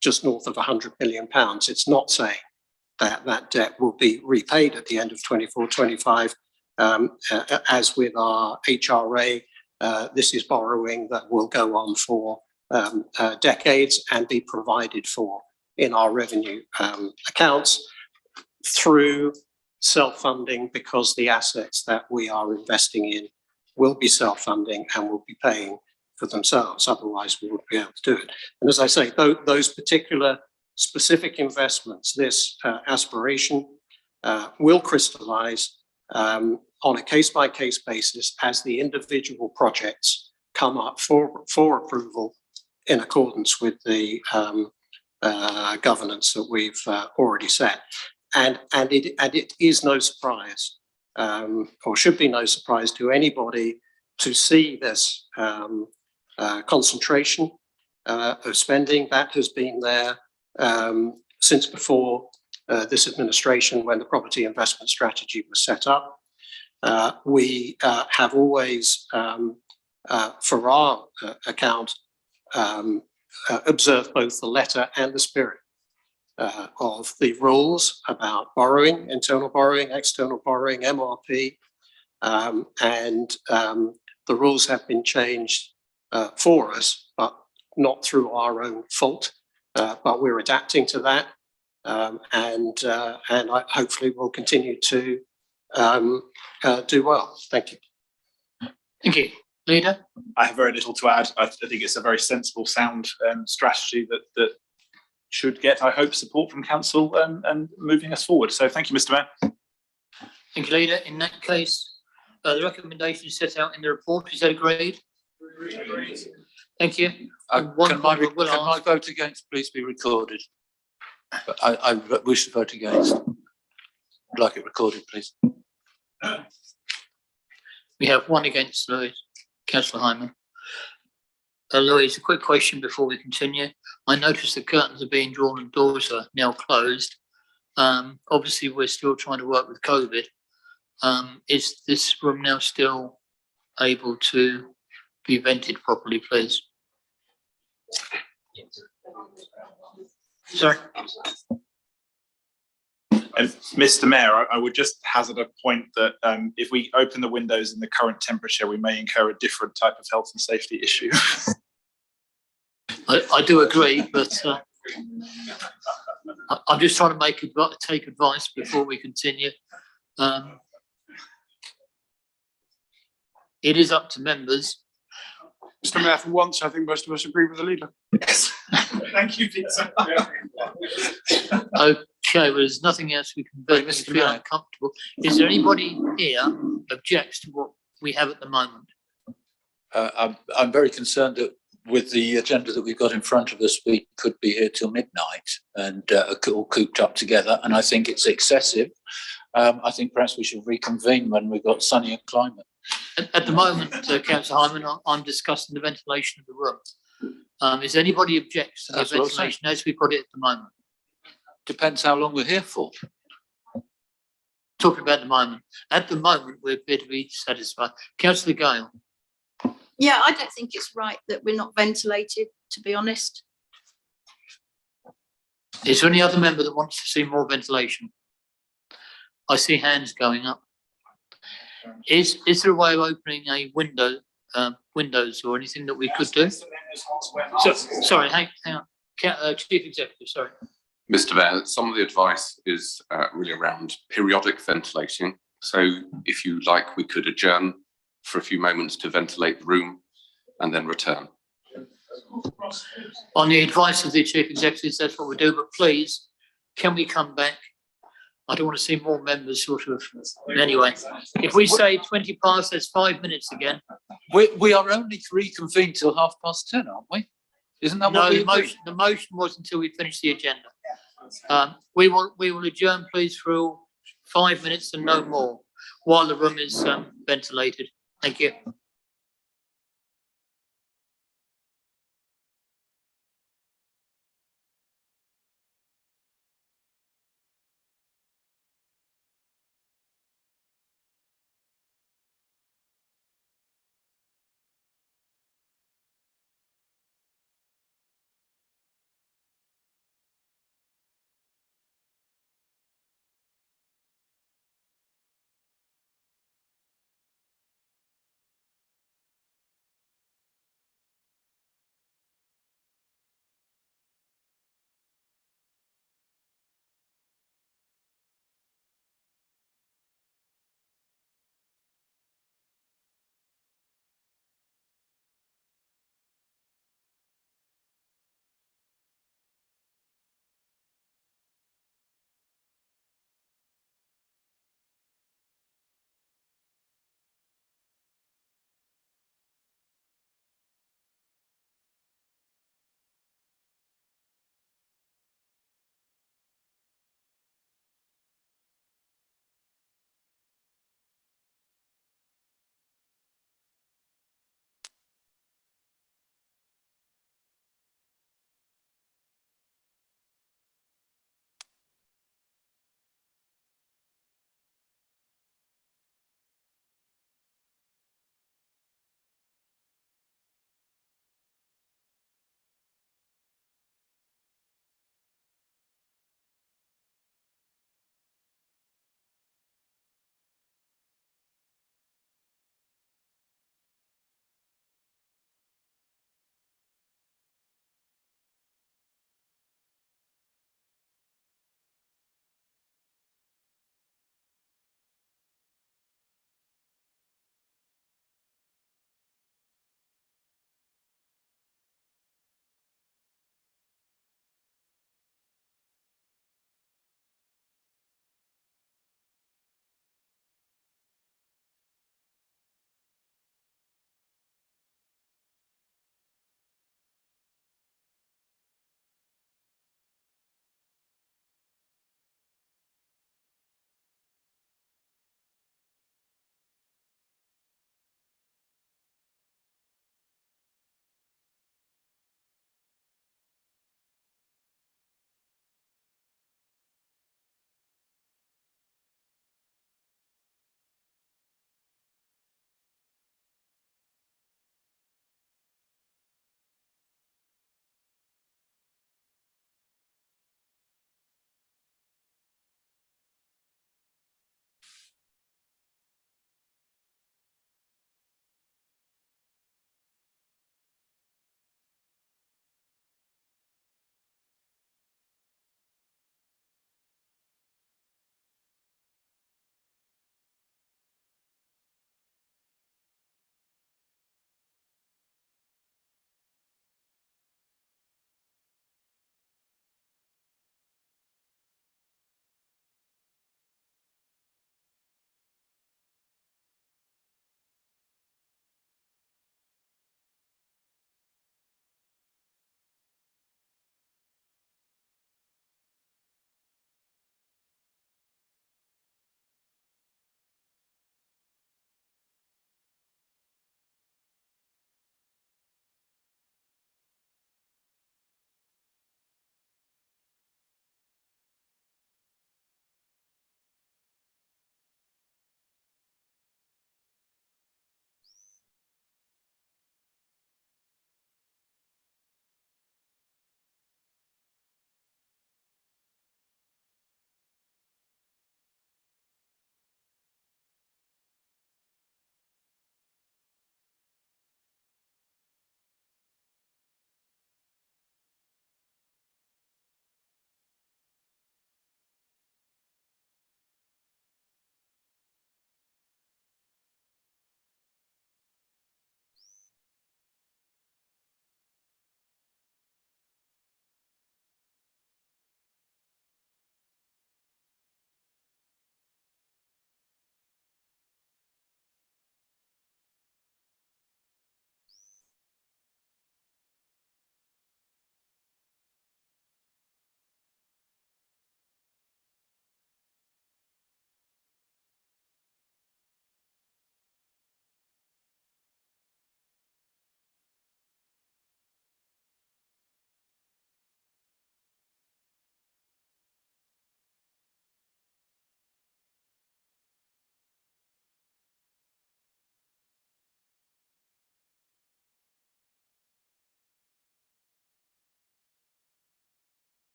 just north of £100 million. It's not saying that that debt will be repaid at the end of 24-25. As with our HRA, this is borrowing that will go on for decades and be provided for in our revenue accounts through self-funding, because the assets that we are investing in will be self-funding and will be paying for themselves. Otherwise, we wouldn't be able to do it. And as I say, those particular specific investments, this aspiration will crystallise on a case-by-case basis as the individual projects come up for approval in accordance with the governance that we've already set. And it is no surprise, or should be no surprise to anybody, to see this concentration of spending that has been there since before this administration, when the property investment strategy was set up. We have always, for our account, observed both the letter and the spirit of the rules about borrowing, internal borrowing, external borrowing, MRP, The rules have been changed for us, but not through our own fault. But we're adapting to that, and I hopefully will continue to do well. Thank you. Thank you. Leader? I have very little to add. I think it's a very sensible, sound strategy that should get, I hope, support from council and moving us forward. So thank you, Mr. Mayor. Thank you, Leader. In that case, the recommendation is set out in the report. Is that agreed? Agreed. Thank you. Can my vote against please be recorded? But I wish to vote against. I'd like it recorded, please. We have one against Louise. Councillor Hyman. Louise, a quick question before we continue. I noticed the curtains are being drawn and doors are now closed. Obviously, we're still trying to work with COVID. Is this room now still able to be vented properly, please? Sorry. Mr. Mayor, I would just hazard a point that if we open the windows in the current temperature, we may incur a different type of health and safety issue. I do agree, but I'm just trying to take advice before we continue. It is up to members. Mr. Mayor, for once, I think most of us agree with the leader. Yes. Thank you, Peter. Okay, well, there's nothing else we can do. Mr. Feel uncomfortable. Is there anybody here objects to what we have at the moment? I'm very concerned that with the agenda that we've got in front of us, we could be here till midnight and all cooped up together. And I think it's excessive. I think perhaps we should reconvene when we've got sunnier climate. At the moment, Councillor Hyman, I'm discussing the ventilation of the room. Is anybody objects to the ventilation as we've got it at the moment? Depends how long we're here for. Talking about the moment. At the moment, we appear to be satisfied. Councillor Gale. Yeah, I don't think it's right that we're not ventilated, to be honest. Is there any other member that wants to see more ventilation? I see hands going up. Is there a way of opening a window, windows or anything that we could do? Sorry, hang on. Chief Executive, sorry. Mr. Mayor, some of the advice is really around periodic ventilation. So if you like, we could adjourn for a few moments to ventilate the room and then return. On the advice of the Chief Executive, that's what we do, but please, can we come back? I don't want to see more members sort of, anyway. If we say 20 past, that's 5 minutes again. We are only to reconvene till 10:30, aren't we? Isn't that what we agreed? The motion was until we finish the agenda. We will adjourn, please, for 5 minutes and no more while the room is ventilated. Thank you.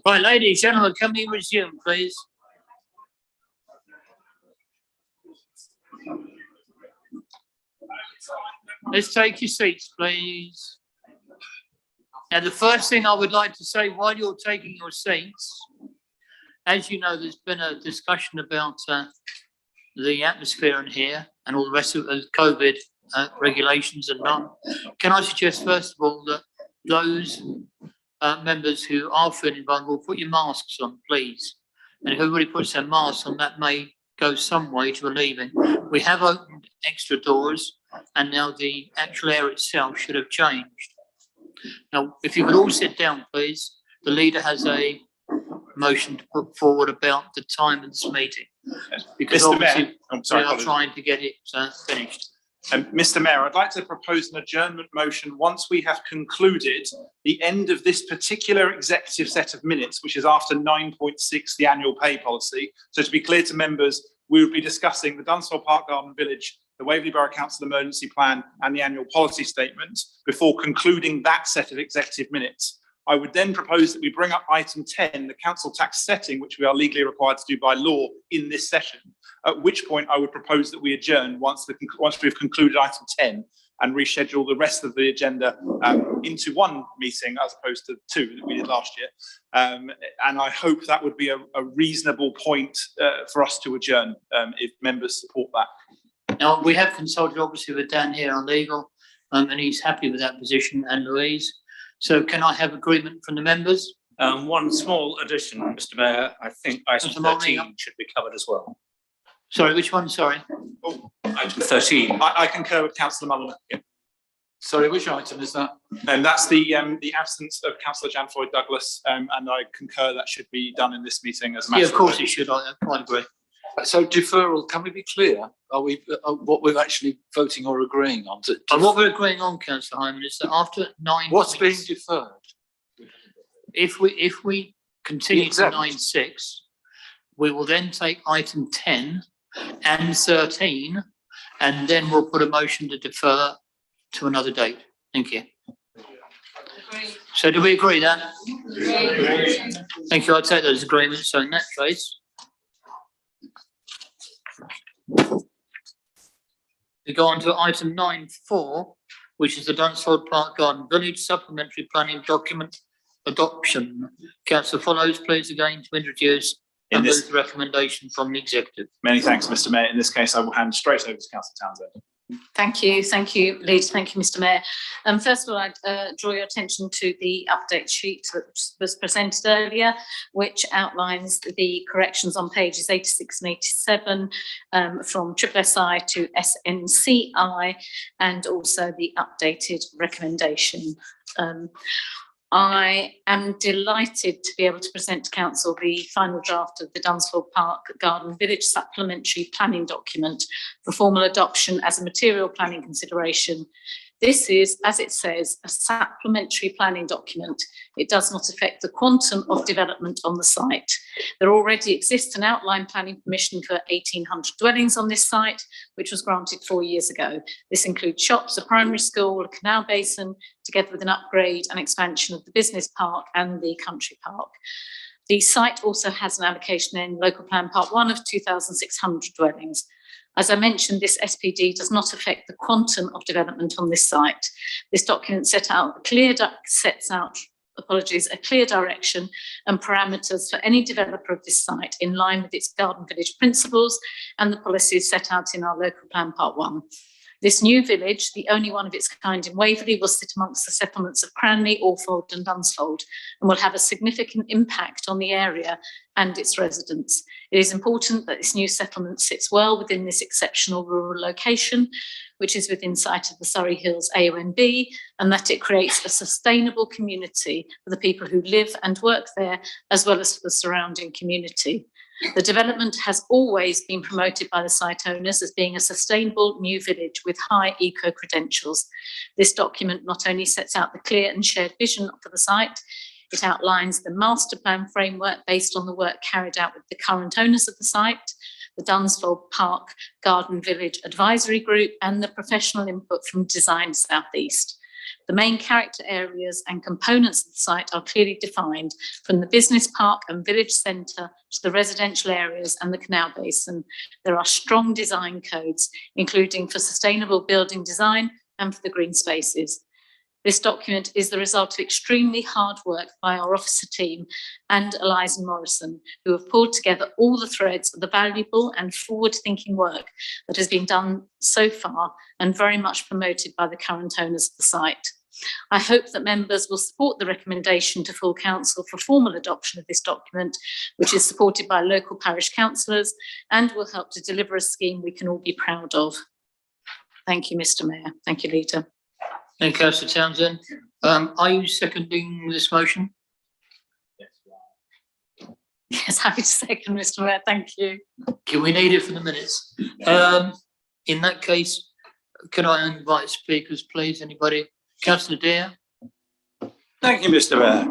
Right, ladies, gentlemen, can we resume, please? Let's take your seats, please. Now, the first thing I would like to say while you're taking your seats, as you know, there's been a discussion about the atmosphere in here and all the rest of the COVID regulations and none. Can I suggest, first of all, that those members who are feeling vulnerable, put your masks on, please. And if everybody puts their masks on, that may go some way to relieving. We have opened extra doors, and now the actual air itself should have changed. Now, if you could all sit down, please. The leader has a motion to put forward about the time of this meeting. Because Mr. Mayor, obviously I'm sorry, we are trying to get it finished. Mr. Mayor, I'd like to propose an adjournment motion once we have concluded the end of this particular executive set of minutes, which is after 9.6, the annual pay policy. So to be clear to members, we will be discussing the Dunsfold Park Garden Village, the Waverley Borough Council Emergency Plan and the annual policy statement before concluding that set of executive minutes. I would then propose that we bring up item 10, the council tax setting, which we are legally required to do by law in this session, at which point I would propose that we adjourn once we've concluded item 10 and reschedule the rest of the agenda into one meeting as opposed to two that we did last year. And I hope that would be a reasonable point for us to adjourn if members support that. Now, we have consulted obviously with Dan here on legal, and he's happy with that position, and Louise. So can I have agreement from the members? One small addition, Mr. Mayor. I think item 13 should be covered as well. Sorry, which one? Sorry. Item 13. I concur with Councillor Mulliner. Yeah. Sorry, which item is that? And that's the absence of Councillor Jan Floyd Douglas, and I concur that should be done in this meeting as a matter. Yeah, of course it should. I quite agree. So deferral, can we be clear? Are we what we're actually voting or agreeing on? And what we're agreeing on, Councillor Hyman, is that after 9. What's being deferred? If we continue to 9.6, we will then take item 10 and 13, and then we'll put a motion to defer to another date. Thank you. So do we agree that? Thank you. I'll take those agreements. So in that case, we go on to item 9.4, which is the Dunsfold Park Garden Village Supplementary Planning Document Adoption. Councillor Follows, please again to introduce and move the recommendation from the executive. Many thanks, Mr. Mayor. In this case, I will hand straight over to Councillor Townsend. Thank you, Leader. Thank you, Mr. Mayor. First of all, I'd draw your attention to the update sheet that was presented earlier, which outlines the corrections on pages 86 and 87 from SSI to SNCI, and also the updated recommendation. I am delighted to be able to present to Council the final draft of the Dunsfold Park Garden Village Supplementary Planning Document for formal adoption as a material planning consideration. This is, as it says, a supplementary planning document. It does not affect the quantum of development on the site. There already exists an outline planning permission for 1,800 dwellings on this site, which was granted 4 years ago. This includes shops, a primary school, a canal basin, together with an upgrade and expansion of the business park and the country park. The site also has an allocation in Local Plan Part 1 of 2,600 dwellings. As I mentioned, this SPD does not affect the quantum of development on this site. This document sets out a clear direction and parameters for any developer of this site in line with its Garden Village principles and the policies set out in our Local Plan Part 1. This new village, the only one of its kind in Waverley, will sit amongst the settlements of Cranley, Orfold and Dunsfold, and will have a significant impact on the area and its residents. It is important that this new settlement sits well within this exceptional rural location, which is within sight of the Surrey Hills AONB, and that it creates a sustainable community for the people who live and work there, as well as for the surrounding community. The development has always been promoted by the site owners as being a sustainable new village with high eco-credentials. This document not only sets out the clear and shared vision for the site, it outlines the master plan framework based on the work carried out with the current owners of the site, the Dunsfold Park Garden Village Advisory Group, and the professional input from Design South East. The main character areas and components of the site are clearly defined, from the business park and village centre to the residential areas and the canal basin. There are strong design codes, including for sustainable building design and for the green spaces. This document is the result of extremely hard work by our officer team and Eliza Morrison, who have pulled together all the threads of the valuable and forward-thinking work that has been done so far and very much promoted by the current owners of the site. I hope that members will support the recommendation to full council for formal adoption of this document, which is supported by local parish councillors and will help to deliver a scheme we can all be proud of. Thank you, Mr. Mayor. Thank you, Leader. Thank you, Councillor Townsend. Are you seconding this motion? Yes, happy to second, Mr. Mayor. Thank you. Can we need it for the minutes? In that case, can I invite speakers, please? Anybody? Councillor Dare. Thank you, Mr. Mayor.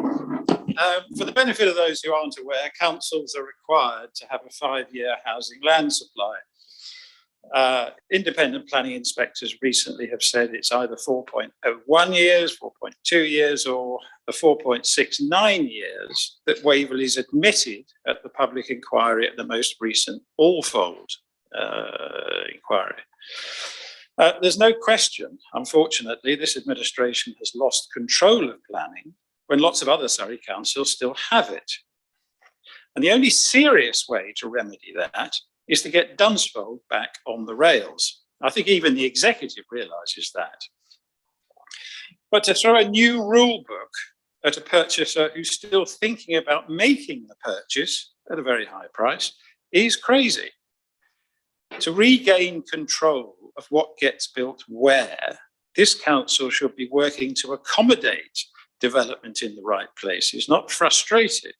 For the benefit of those who aren't aware, councils are required to have a 5-year housing land supply. Independent planning inspectors recently have said it's either 4.01 years, 4.2 years, or the 4.69 years that Waverley's admitted at the public inquiry at the most recent Allfold inquiry. There's no question, unfortunately, this administration has lost control of planning when lots of other Surrey councils still have it. And the only serious way to remedy that is to get Dunsfold back on the rails. I think even the executive realises that. But to throw a new rule book at a purchaser who's still thinking about making the purchase at a very high price is crazy. To regain control of what gets built where, this council should be working to accommodate development in the right places, not frustrate it.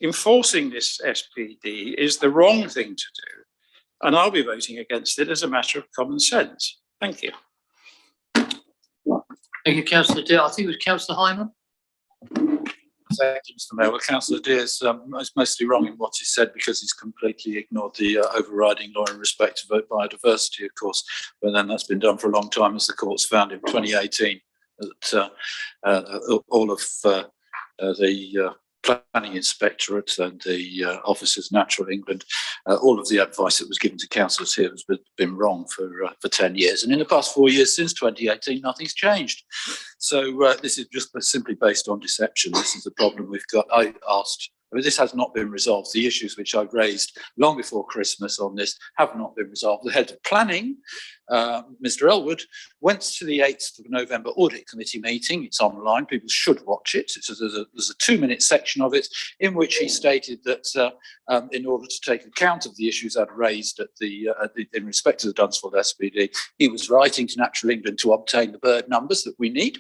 Enforcing this SPD is the wrong thing to do, and I'll be voting against it as a matter of common sense. Thank you. Thank you, Councillor Dare. I think it was Councillor Hyman. Thank you, Mr. Mayor. Well, Councillor Dare is mostly wrong in what he said because he's completely ignored the overriding law in respect of biodiversity, of course. But then that's been done for a long time, as the courts found in 2018 that all of the planning inspectorate and the officers Natural England, all of the advice that was given to councillors here has been wrong for 10 years. And in the past 4 years since 2018, nothing's changed. So this is just simply based on deception. This is the problem we've got. This has not been resolved. The issues which I raised long before Christmas on this have not been resolved. The head of planning, Mr. Elwood, went to the 8th of November audit committee meeting. It's online. People should watch it. There's a 2-minute section of it in which he stated that in order to take account of the issues I'd raised in respect to the Dunsfold SPD, he was writing to Natural England to obtain the bird numbers that we need.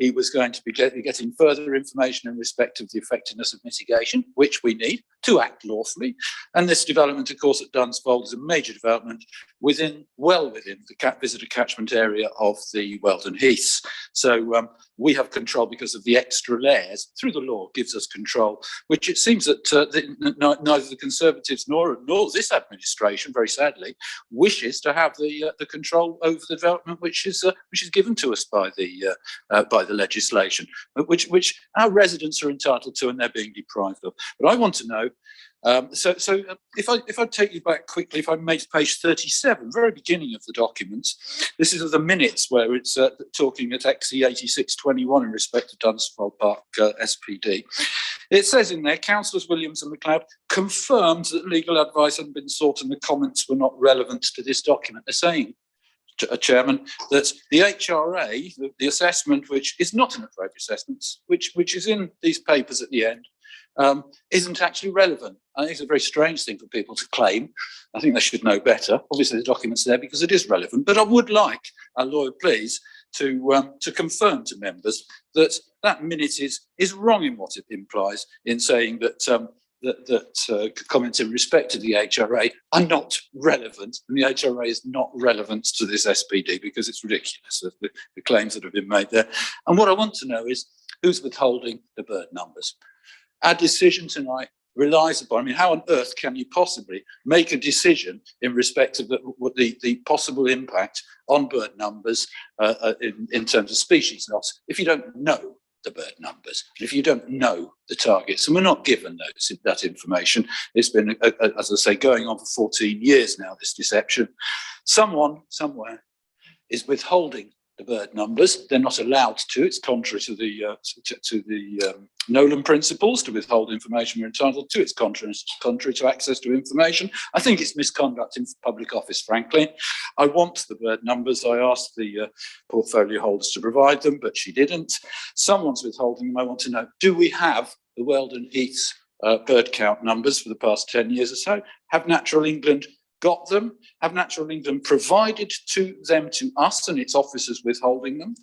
He was going to be getting further information in respect of the effectiveness of mitigation, which we need to act lawfully. And this development, of course, at Dunsfold is a major development well within the visitor catchment area of the Weldon Heaths. So we have control because of the extra layers through the law gives us control, which it seems that neither the Conservatives nor this administration, very sadly, wishes to have the control over the development which is given to us by the legislation, which our residents are entitled to and they're being deprived of. But I want to know. So if I take you back quickly, if I made page 37, very beginning of the documents, this is the minutes where it's talking at XE 8621 in respect to Dunsfold Park SPD. It says in there, Councillors Williams and MacLeod confirmed that legal advice had been sought and the comments were not relevant to this document. They're saying, Chairman, that the HRA, the assessment, which is not an appropriate assessment, which is in these papers at the end, isn't actually relevant. I think it's a very strange thing for people to claim. I think they should know better. Obviously, the document's there because it is relevant, but I would like our lawyer, please, to confirm to members that that minute is wrong in what it implies in saying that comments in respect to the HRA are not relevant, and the HRA is not relevant to this SPD because it's ridiculous, the claims that have been made there. And what I want to know is who's withholding the bird numbers. Our decision tonight relies upon. I mean, how on earth can you possibly make a decision in respect of the possible impact on bird numbers in terms of species loss if you don't know the bird numbers, if you don't know the targets? And we're not given that information. It's been, as I say, going on for 14 years now, this deception. Someone, somewhere, is withholding the bird numbers. They're not allowed to. It's contrary to the Nolan principles to withhold information we're entitled to. It's contrary to access to information. I think it's misconduct in public office, frankly. I want the bird numbers. I asked the portfolio holders to provide them, but she didn't. Someone's withholding them. I want to know, do we have the Weldon Heaths bird count numbers for the past 10 years or so? Have Natural England got them? Have Natural England provided them to us and its officers withholding them?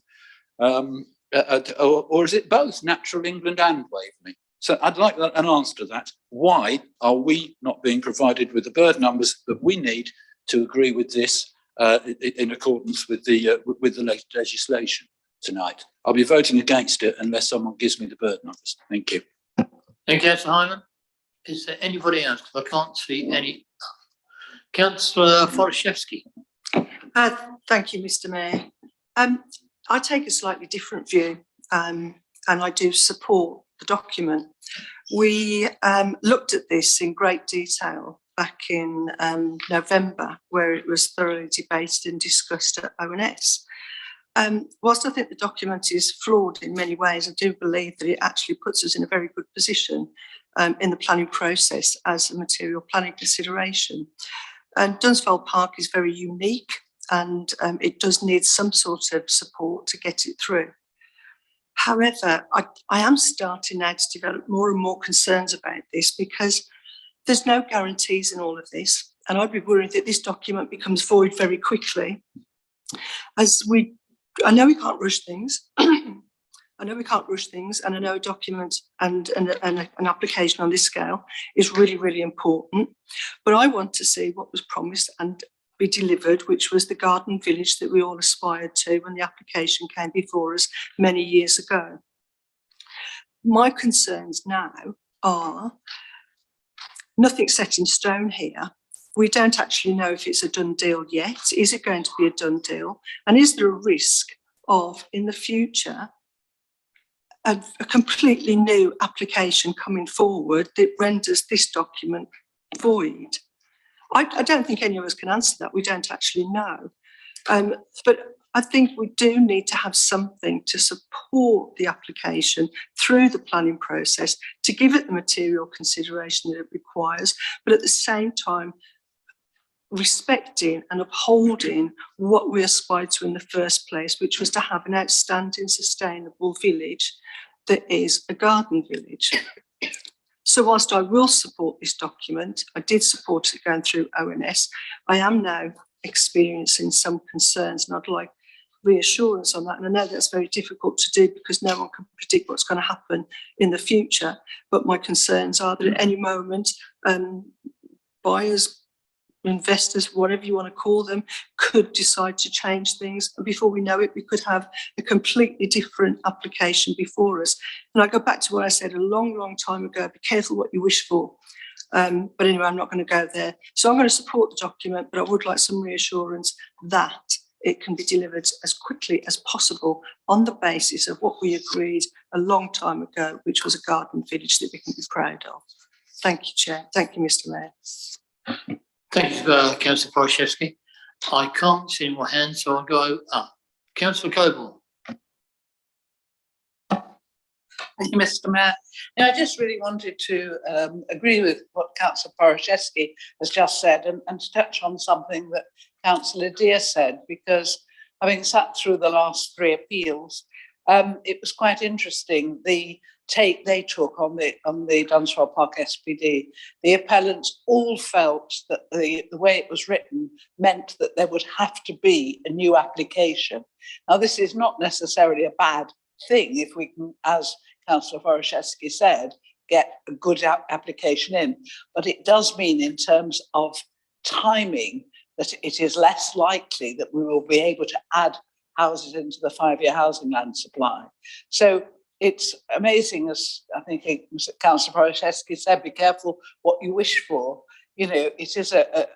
Or is it both Natural England and Waveney? So I'd like an answer to that. Why are we not being provided with the bird numbers that we need to agree with this in accordance with the legislation tonight? I'll be voting against it unless someone gives me the bird numbers. Thank you. Thank you, Councillor Hyman. Is there anybody else? I can't see any. Councillor Forashevsky. Thank you, Mr. Mayor. I take a slightly different view, and I do support the document. We looked at this in great detail back in November, where it was thoroughly debated and discussed at ONS. Whilst I think the document is flawed in many ways, I do believe that it actually puts us in a very good position in the planning process as a material planning consideration. And Dunsfold Park is very unique, and it does need some sort of support to get it through. However, I am starting now to develop more and more concerns about this, because there's no guarantees in all of this, and I'd be worried that this document becomes void very quickly. I know we can't rush things. I know we can't rush things, and I know a document and an application on this scale is really, really important. But I want to see what was promised and be delivered, which was the garden village that we all aspired to when the application came before us many years ago. My concerns now are nothing set in stone here. We don't actually know if it's a done deal yet. Is it going to be a done deal? And is there a risk of, in the future, a completely new application coming forward that renders this document void? I don't think any of us can answer that. We don't actually know. But I think we do need to have something to support the application through the planning process, to give it the material consideration that it requires, but at the same time, respecting and upholding what we aspired to in the first place, which was to have an outstanding, sustainable village that is a garden village. So whilst I will support this document, I did support it going through ONS, I am now experiencing some concerns, and I'd like reassurance on that. And I know that's very difficult to do because no one can predict what's going to happen in the future. But my concerns are that at any moment, buyers, investors, whatever you want to call them, could decide to change things. And before we know it, we could have a completely different application before us. And I go back to what I said a long, long time ago, be careful what you wish for. But anyway, I'm not going to go there. So I'm going to support the document, but I would like some reassurance that it can be delivered as quickly as possible on the basis of what we agreed a long time ago, which was a garden village that we can be proud of. Thank you, Chair. Thank you, Mr. Mayor. Thank you, Councillor Forashevsky. I can't see more hands, so I'll go up. Councillor Coble. Thank you, Mr. Mayor. Now, I just really wanted to agree with what Councillor Forashevsky has just said and to touch on something that Councillor Dear said, because having sat through the last three appeals, it was quite interesting, the take they took on the Dunsfold Park SPD. The appellants all felt that the way it was written meant that there would have to be a new application. Now, this is not necessarily a bad thing if we can, as Councillor Forashevsky said, get a good application in, but it does mean in terms of timing that it is less likely that we will be able to add houses into the 5-year housing land supply. So it's amazing, as I think Councillor Poraszewski said, be careful what you wish for. You know, it is a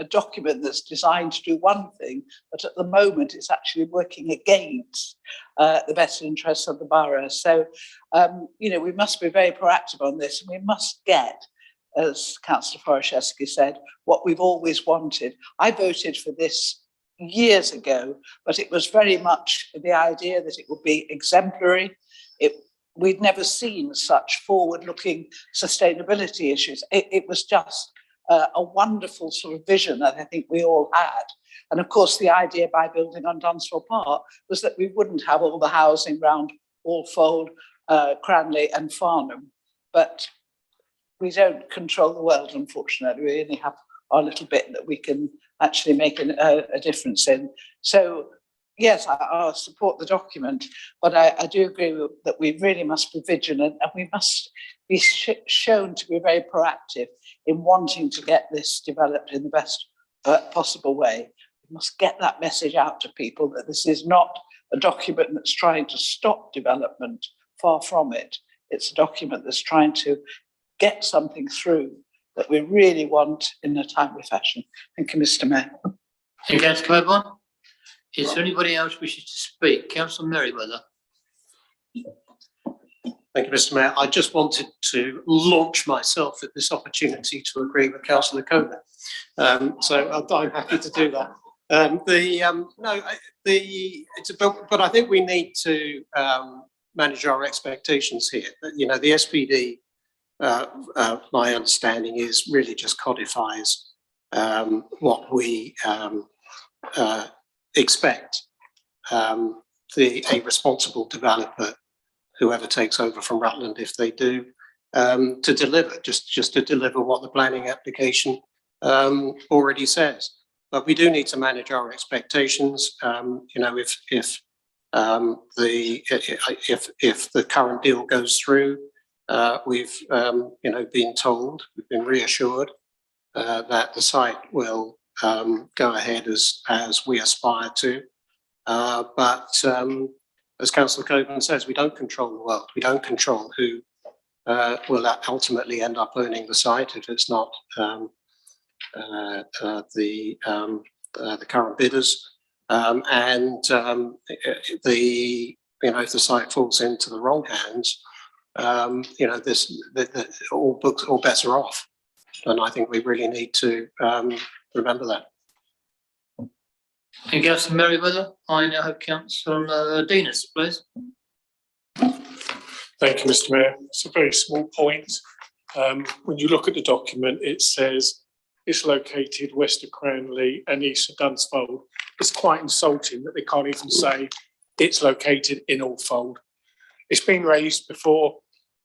document that's designed to do one thing, but at the moment it's actually working against the best interests of the borough. So, you know, we must be very proactive on this, and we must get, as Councillor Poraszewski said, what we've always wanted. I voted for this years ago, but it was very much the idea that it would be exemplary. We'd never seen such forward-looking sustainability issues. It was just a wonderful sort of vision that I think we all had. And of course, the idea by building on Dunsfold Park was that we wouldn't have all the housing around Alfold, Cranley and Farnham. But we don't control the world, unfortunately. We only have our little bit that we can actually make a difference in. So yes, I support the document, but I do agree that we really must be vigilant, and we must be shown to be very proactive in wanting to get this developed in the best possible way. We must get that message out to people that this is not a document that's trying to stop development, far from it. It's a document that's trying to get something through that we really want in a timely fashion. Thank you, Mr. Mayor. Thank you, Councillor Coburn. Is there anybody else wishes to speak? Councillor Merriweather. Thank you, Mr. Mayor. I just wanted to launch myself at this opportunity to agree with Councillor Coburn. So I'm happy to do that. But I think we need to manage our expectations here. You know, the SPD, my understanding is, really just codifies what we expect a responsible developer, whoever takes over from Rutland, if they do, to deliver, just to deliver what the planning application already says. But we do need to manage our expectations. You know, if the current deal goes through, we've you know, been told, we've been reassured that the site will go ahead as we aspire to. But as Councillor Coburn says, we don't control the world. We don't control who will ultimately end up owning the site if it's not the current bidders. You know, if the site falls into the wrong hands, you know, all bets are off. And I think we really need to remember that. Thank you, Councillor Merriweather. I now have Councillor Denis, please. Thank you, Mr. Mayor. It's a very small point. When you look at the document, it says it's located west of Cranley and east of Dunsfold. It's quite insulting that they can't even say it's located in Alfold. It's been raised before.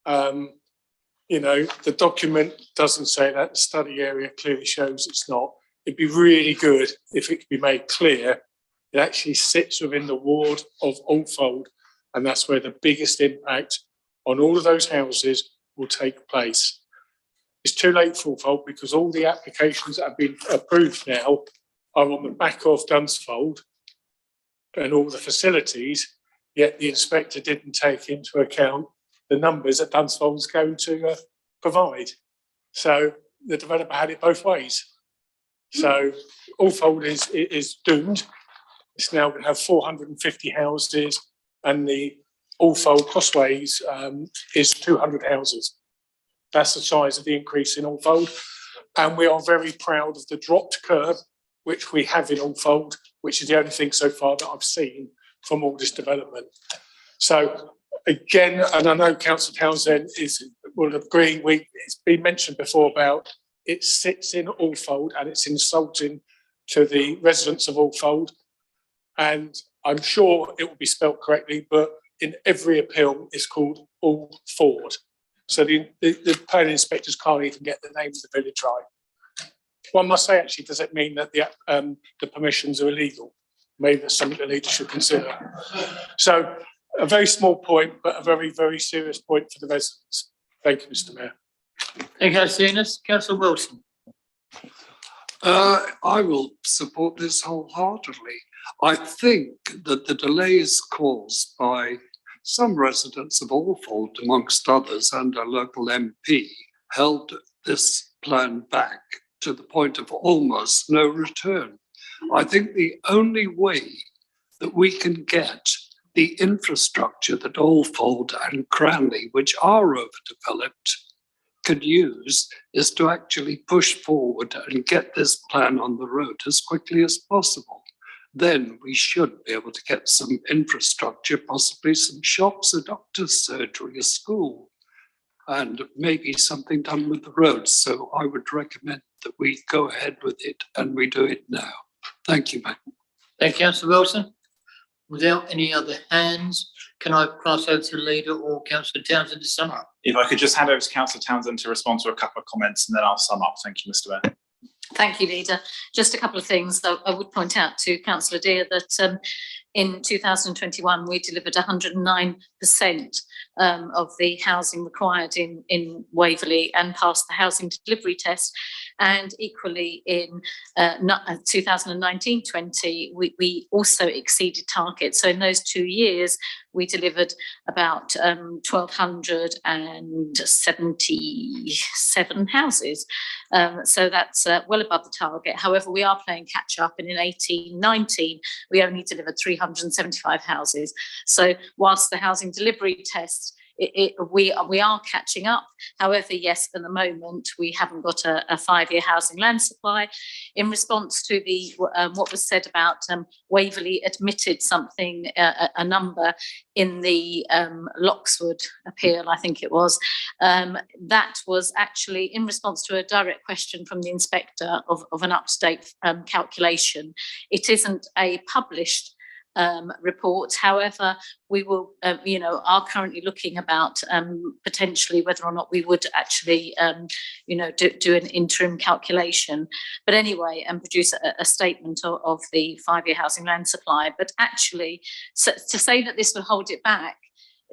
You know, the document doesn't say that. The study area clearly shows it's not. It'd be really good if it could be made clear it actually sits within the ward of Alfold, and that's where the biggest impact on all of those houses will take place. It's too late for Alfold because all the applications that have been approved now are on the back of Dunsfold and all the facilities, yet the inspector didn't take into account the numbers that Dunsfold's going to provide. So the developer had it both ways. So Alfold is doomed. It's now going to have 450 houses, and the Alfold Crossways is 200 houses. That's the size of the increase in Alfold. And we are very proud of the dropped curve, which we have in Alfold, which is the only thing so far that I've seen from all this development. So again, and I know Councillor Townsend will agree, it's been mentioned before about it sits in Alfold and it's insulting to the residents of Alfold. And I'm sure it will be spelt correctly, but in every appeal it's called Alford. So the planning inspectors can't even get the name of the village right. One must say, actually, does it mean that the permissions are illegal? Maybe that's something the leader should consider. So a very small point, but a very, very serious point for the residents. Thank you, Mr. Mayor. Thank you, Councillor Denis. Councillor Wilson. I will support this wholeheartedly. I think that the delay is caused by some residents of Alfold, amongst others, and a local MP, held this plan back to the point of almost no return. I think the only way that we can get the infrastructure that Alfold and Cranley, which are overdeveloped, can use is to actually push forward and get this plan on the road as quickly as possible. Then we should be able to get some infrastructure, possibly some shops, a doctor's surgery, a school, and maybe something done with the roads. So I would recommend that we go ahead with it and we do it now. Thank you, Madam. Thank you, Councillor Wilson. Without any other hands, can I pass over to the leader or Councillor Townsend to sum up? If I could just hand over to Councillor Townsend to respond to a couple of comments and then I'll sum up. Thank you, Mr. Mayor. Thank you, Leader. Just a couple of things. I would point out to Councillor Dear that in 2021 we delivered 109% of the housing required in Waverley and passed the housing delivery test. And equally in 2019-20, we also exceeded targets. So in those 2 years, we delivered about 1,277 houses. So that's well above the target. However, we are playing catch up, and in 18-19, we only delivered 375 houses. So whilst the housing delivery test, we are catching up. However, yes, at the moment we haven't got a 5-year housing land supply. In response to the what was said about Waverley admitted something, a number in the Loxwood appeal, I think it was. That was actually in response to a direct question from the inspector of an up-to-date calculation. It isn't a published report. However, we will, are currently looking about potentially whether or not we would actually, do an interim calculation. But anyway, and produce a statement of the 5-year housing land supply. But actually, to say that this will hold it back,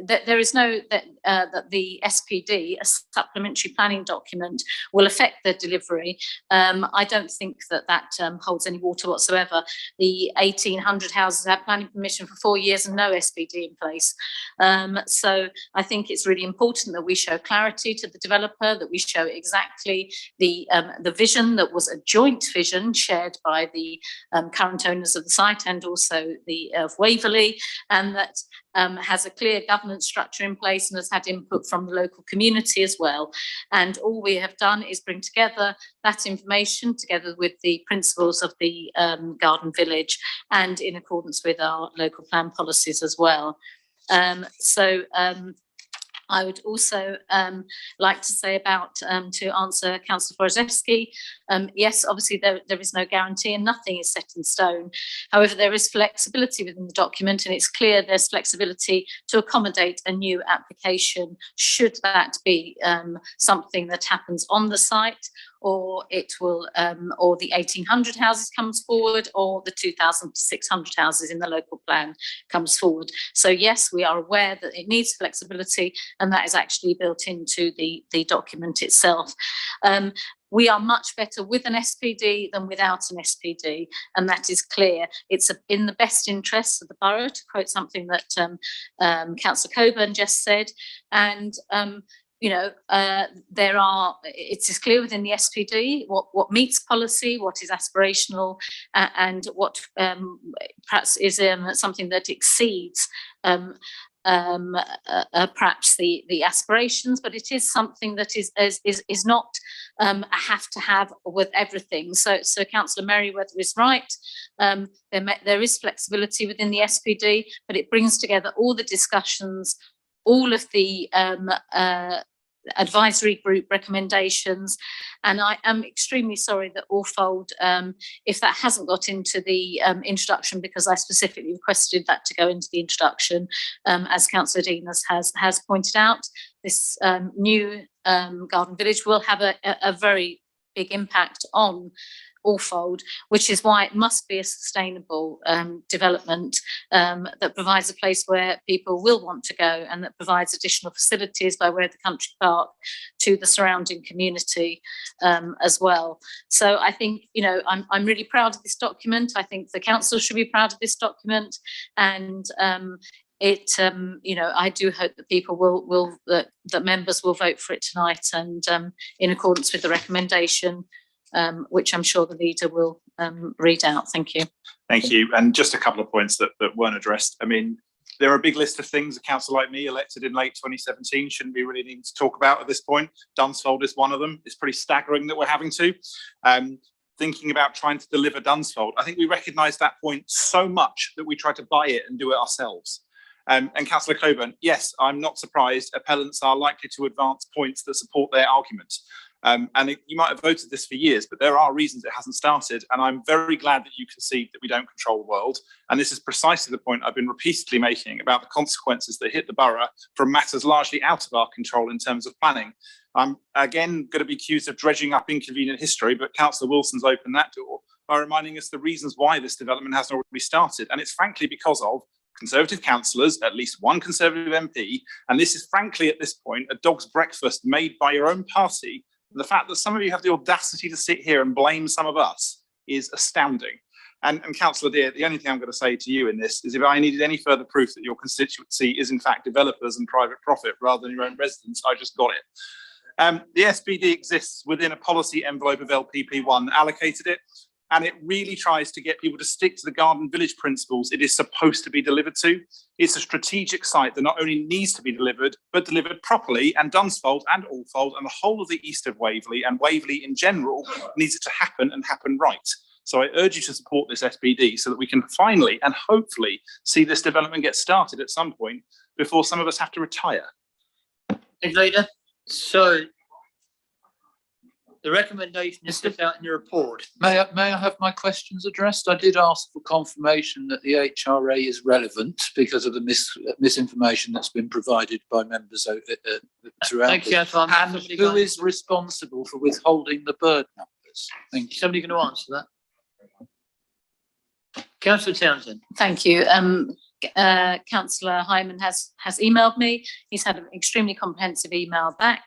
that there is no that the SPD, a supplementary planning document, will affect the delivery. I don't think that holds any water whatsoever. The 1,800 houses have planning permission for 4 years and no SPD in place. So I think it's really important that we show clarity to the developer, that we show exactly the vision that was a joint vision shared by the current owners of the site and also the of Waverley, and that has a clear governance structure in place and has had input from the local community as well. And all we have done is bring together that information together with the principles of the Garden Village and in accordance with our local plan policies as well. I would also like to say about, to answer Councillor Forozewski, yes, obviously there is no guarantee and nothing is set in stone. However, there is flexibility within the document, and it's clear there's flexibility to accommodate a new application should that be something that happens on the site, or it will, or the 1,800 houses comes forward, or the 2,600 houses in the local plan comes forward. So yes, we are aware that it needs flexibility, and that is actually built into the document itself. We are much better with an SPD than without an SPD, and that is clear. It's in the best interests of the borough, to quote something that Councillor Coburn just said, and it is clear within the SPD what meets policy, what is aspirational, and what perhaps is something that exceeds perhaps the aspirations, but it is something that is not a have to have with everything. So Councillor Merriweather is right. There is flexibility within the SPD, but it brings together all the discussions, all of the advisory group recommendations, and I am extremely sorry that Alfold, if that hasn't got into the introduction, because I specifically requested that to go into the introduction, as Councillor Dean has pointed out, this new Garden Village will have a very big impact on Alfold, which is why it must be a sustainable development that provides a place where people will want to go, and that provides additional facilities by way of the country park to the surrounding community as well. So I think, I'm really proud of this document. I think the council should be proud of this document, and I do hope that people that members will vote for it tonight, and in accordance with the recommendation, which I'm sure the leader will read out. Thank you. Thank you. And just a couple of points that weren't addressed. I mean, there are a big list of things a councillor like me elected in late 2017 shouldn't be really needing to talk about at this point. Dunsfold is one of them. It's pretty staggering that we're having to. Thinking about trying to deliver Dunsfold, I think we recognise that point so much that we try to buy it and do it ourselves. And Councillor Coburn, yes, I'm not surprised appellants are likely to advance points that support their argument. You might have voted this for years, but there are reasons it hasn't started. And I'm very glad that you concede that we don't control the world. And this is precisely the point I've been repeatedly making about the consequences that hit the borough from matters largely out of our control in terms of planning. I'm again going to be accused of dredging up inconvenient history, but Councillor Wilson's opened that door by reminding us the reasons why this development hasn't already started. And it's frankly because of Conservative councillors, at least one Conservative MP, and this is frankly at this point a dog's breakfast made by your own party. The fact that some of you have the audacity to sit here and blame some of us is astounding. And Councillor Dear, the only thing I'm going to say to you in this is if I needed any further proof that your constituency is in fact developers and private profit rather than your own residents, I just got it. The SPD exists within a policy envelope of LPP1 allocated it, and it really tries to get people to stick to the garden village principles it is supposed to be delivered to. It's a strategic site that not only needs to be delivered, but delivered properly, and Dunsfold and Alfold and the whole of the east of Waverley and Waverley in general needs it to happen and happen right. So I urge you to support this SPD so that we can finally and hopefully see this development get started at some point before some of us have to retire. Thank you, Leader. So the recommendation is set out in the report. May I have my questions addressed? I did ask for confirmation that the HRA is relevant because of the misinformation that's been provided by members throughout. Thank you, this. And who is responsible for withholding the bird numbers? Thank you. Somebody going to answer that? Councillor Townsend. Thank you. Councillor Hyman has emailed me. He's had an extremely comprehensive email back.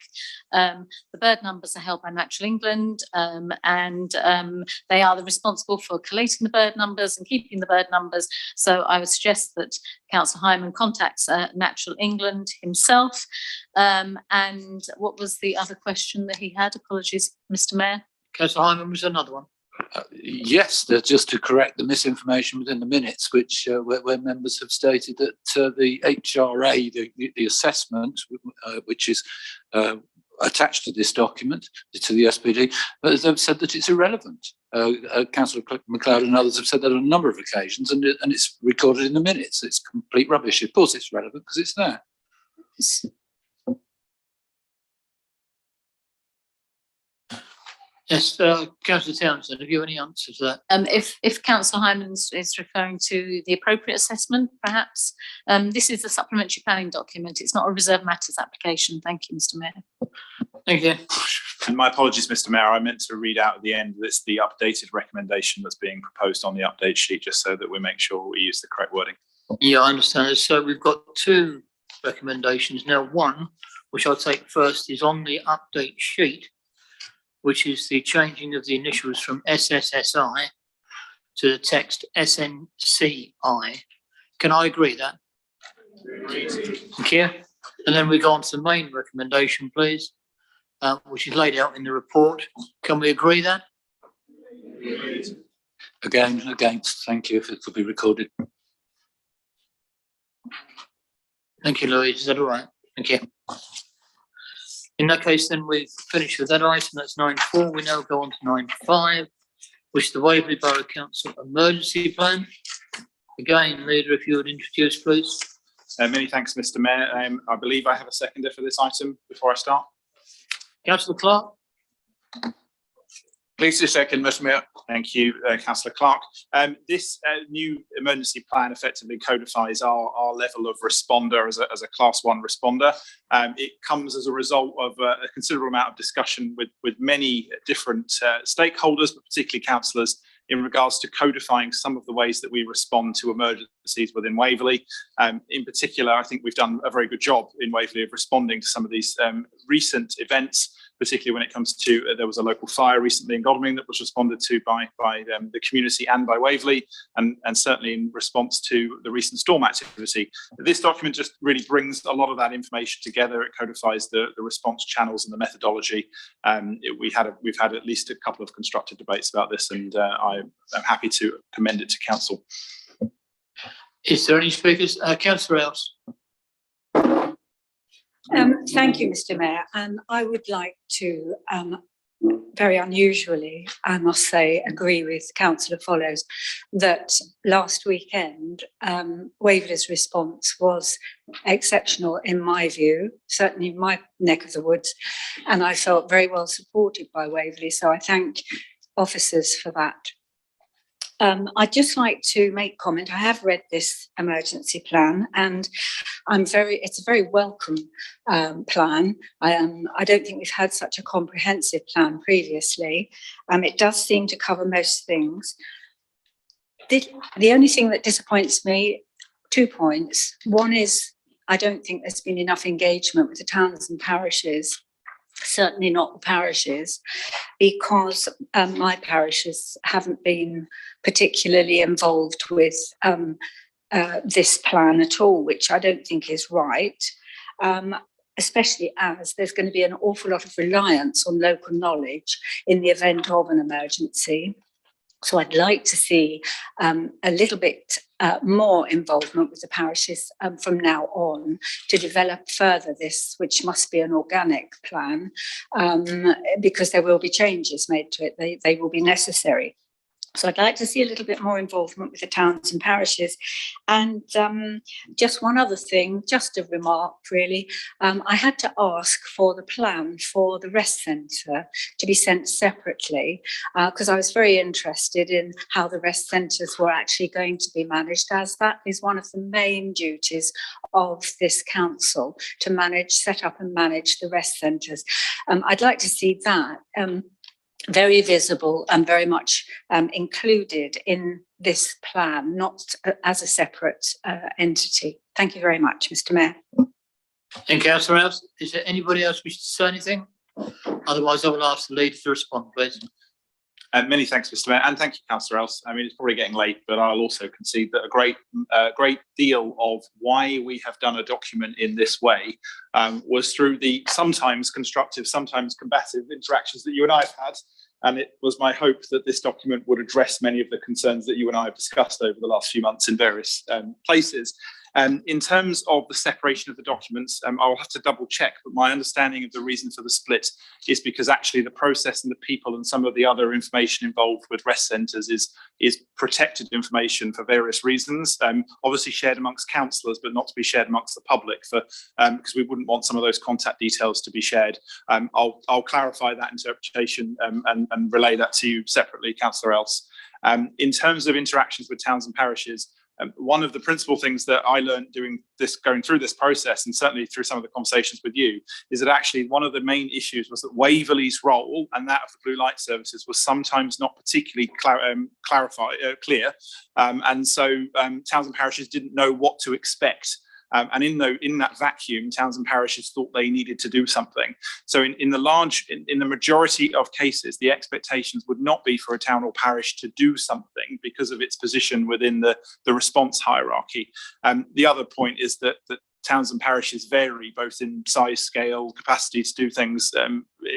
The bird numbers are held by Natural England, and they are responsible for collating the bird numbers and keeping the bird numbers. So I would suggest that Councillor Hyman contacts Natural England himself. And what was the other question that he had? Apologies, Mr. Mayor. Councillor Hyman was another one. Yes, just to correct the misinformation within the minutes, which where members have stated that the HRA, the assessment, which is attached to this document, to the SPD, they've said that it's irrelevant. Councillor MacLeod and others have said that on a number of occasions, and it's recorded in the minutes. It's complete rubbish. Of course, it's relevant because it's there. Yes, Councillor Townsend, have you any answer to that? If Councillor Hyman is referring to the appropriate assessment, perhaps, this is a supplementary planning document. It's not a reserved matters application. Thank you, Mr. Mayor. Thank you. And my apologies, Mr. Mayor, I meant to read out at the end that it's the updated recommendation that's being proposed on the update sheet, just so that we make sure we use the correct wording. Yeah, I understand. So we've got two recommendations now. One, which I'll take first, is on the update sheet, which is the changing of the initials from SSSI to the text SNCI. Can I agree that? Thank you. And then we go on to the main recommendation, please, which is laid out in the report. Can we agree that? Again, against. Thank you, if it could be recorded. Thank you, Louise. Is that all right? Thank you. In that case, then we've finished with that item. That's 9.4. We now go on to 9.5, which is the Waverley Borough Council Emergency Plan. Again, Leader, if you would introduce, please. Many thanks, Mr. Mayor. I believe I have a seconder for this item before I start. Councillor Clark. Please to second, Mr. Mayor. Thank you, Councillor Clark. This new emergency plan effectively codifies our level of responder as a class 1 responder. It comes as a result of a considerable amount of discussion with many different stakeholders, but particularly councillors, in regards to codifying some of the ways that we respond to emergencies within Waverley. In particular, I think we've done a very good job in Waverley of responding to some of these recent events particularly when it comes to, there was a local fire recently in Godalming that was responded to by the community and by Waverley, and certainly in response to the recent storm activity. This document just really brings a lot of that information together. It codifies the response channels and the methodology. We've had at least a couple of constructive debates about this, and I'm happy to commend it to council. Is there any speakers? Councillor Else. Thank you, Mr. Mayor. I would like to, very unusually, I must say, agree with Councillor Follows that last weekend Waverley's response was exceptional in my view, certainly in my neck of the woods, and I felt very well supported by Waverley, so I thank officers for that. I'd just like to make comment. I have read this emergency plan, and it's a very welcome plan. I don't think we've had such a comprehensive plan previously. It does seem to cover most things. The only thing that disappoints me, 2 points. One is I don't think there's been enough engagement with the towns and parishes, certainly not the parishes, because my parishes haven't been particularly involved with this plan at all, which I don't think is right, especially as there's going to be an awful lot of reliance on local knowledge in the event of an emergency. So I'd like to see a little bit more involvement with the parishes from now on to develop further this, which must be an organic plan, because there will be changes made to it. They will be necessary. So I'd like to see a little bit more involvement with the towns and parishes. And just one other thing, just a remark really, I had to ask for the plan for the rest centre to be sent separately, because I was very interested in how the rest centres were actually going to be managed, as that is one of the main duties of this council, to manage, set up and manage the rest centres. I'd like to see that very visible and very much included in this plan, not as a separate entity. Thank you very much, Mr. Mayor. Thank you, Councillor Else. Is there anybody else wish to say anything? Otherwise, I will ask the leader to respond, please. Many thanks, Mr. Mayor, and thank you, Councillor Else. I mean, it's probably getting late, but I'll also concede that a great deal of why we have done a document in this way was through the sometimes constructive, sometimes combative interactions that you and I have had. And it was my hope that this document would address many of the concerns that you and I have discussed over the last few months in various places. In terms of the separation of the documents, I'll have to double check, but my understanding of the reason for the split is because actually the process and the people and some of the other information involved with rest centres is protected information for various reasons, obviously shared amongst councillors, but not to be shared amongst the public, because we wouldn't want some of those contact details to be shared. I'll clarify that interpretation and relay that to you separately, Councillor Else. In terms of interactions with towns and parishes, one of the principal things that I learned going through this process, and certainly through some of the conversations with you, is that actually one of the main issues was that Waverley's role and that of the Blue Light Services was sometimes not particularly clear, and so towns and parishes didn't know what to expect. And in that vacuum, towns and parishes thought they needed to do something. So in the majority of cases, the expectations would not be for a town or parish to do something because of its position within the response hierarchy. The other point is that towns and parishes vary both in size, scale, capacity to do things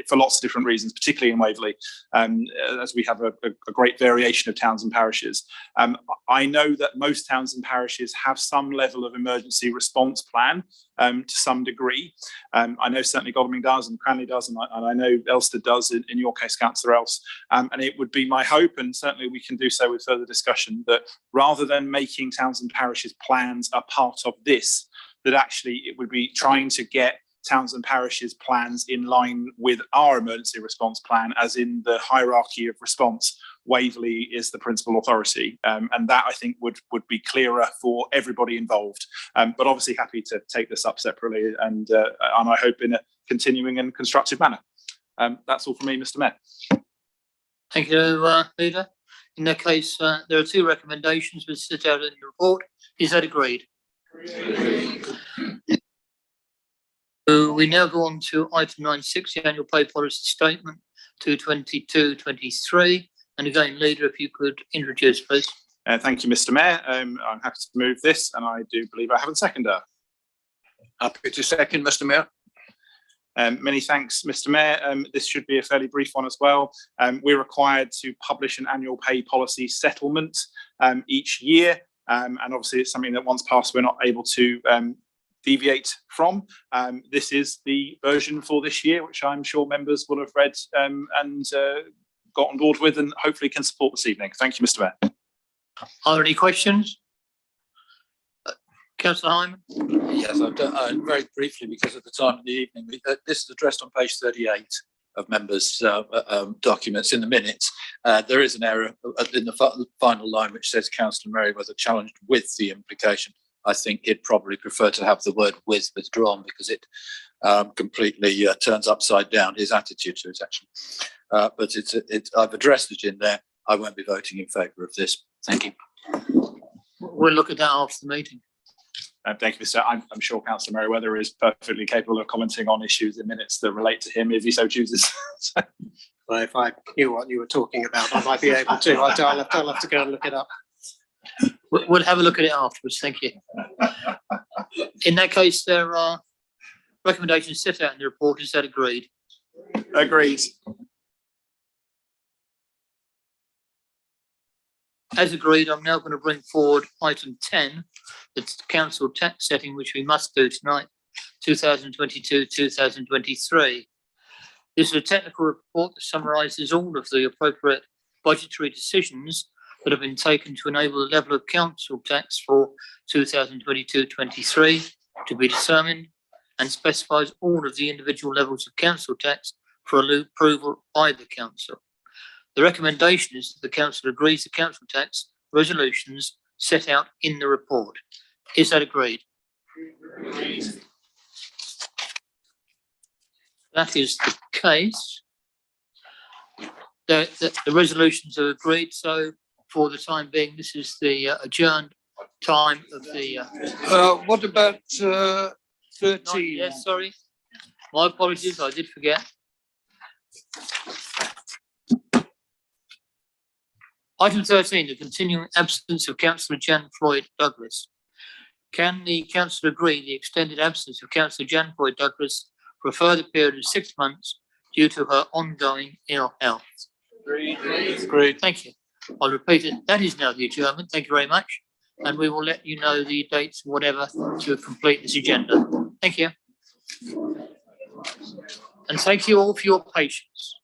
for lots of different reasons, particularly in Waverley, as we have a great variation of towns and parishes. I know that most towns and parishes have some level of emergency response plan to some degree. I know certainly Godalming does and Cranley does, and I know Elstead does in your case, Councillor Else. And it would be my hope, and certainly we can do so with further discussion, that rather than making towns and parishes plans a part of this, that actually it would be trying to get towns and parishes plans in line with our emergency response plan, as in the hierarchy of response, Waverley is the principal authority. And that I think would be clearer for everybody involved. But obviously happy to take this up separately and I hope in a continuing and constructive manner. That's all from me, Mr. Mayor. Thank you, Leader. In that case, there are two recommendations which set out in the report. Is that agreed? We now go on to item 9.6, the annual pay policy statement 222-23. And again, Leader, if you could introduce, please. Thank you, Mr. Mayor. I'm happy to move this, and I do believe I have a seconder. Happy to second, Mr. Mayor. Many thanks, Mr. Mayor. This should be a fairly brief one as well. We're required to publish an annual pay policy settlement each year. And obviously it's something that once passed, we're not able to deviate from. This is the version for this year, which I'm sure members will have read and got on board with and hopefully can support this evening. Thank you, Mr. Mayor. Are there any questions? Councillor Hyman? Yes, I've done very briefly because at the time of the evening, this is addressed on page 38 of members' documents in the minutes. There is an error in the final line which says Councillor Merriweather challenged with the implication. I think he'd probably prefer to have the word with withdrawn because it completely turns upside down his attitude to it, actually. But I've addressed it in there. I won't be voting in favour of this. Thank you. We'll look at that after the meeting. Thank you, Mr. I'm sure Councillor Merriweather is perfectly capable of commenting on issues in minutes that relate to him if he so chooses. Well, if I knew what you were talking about, I might be able to. I'll have to go and look it up. We'll have a look at it afterwards. Thank you. In that case, there are recommendations set out in the report. Is that agreed? Agreed. As agreed, I'm now going to bring forward item 10, the council tax setting, which we must do tonight, 2022-2023. This is a technical report that summarises all of the appropriate budgetary decisions that have been taken to enable the level of council tax for 2022-23 to be determined and specifies all of the individual levels of council tax for approval by the council. The recommendation is that the council agrees the council tax resolutions set out in the report. Is that agreed? Agreed. That is the case. The resolutions are agreed, so for the time being, this is the adjourned time of the... What about 13? Yes, sorry. My apologies, I did forget. Item 13, the continuing absence of Councillor Jan Floyd Douglas. Can the council agree the extended absence of Councillor Jan Floyd Douglas for a further period of 6 months due to her ongoing ill health? Agreed. Agreed. Thank you. I'll repeat it. That is now the adjournment. Thank you very much. And we will let you know the dates, whatever, to complete this agenda. Thank you. And thank you all for your patience.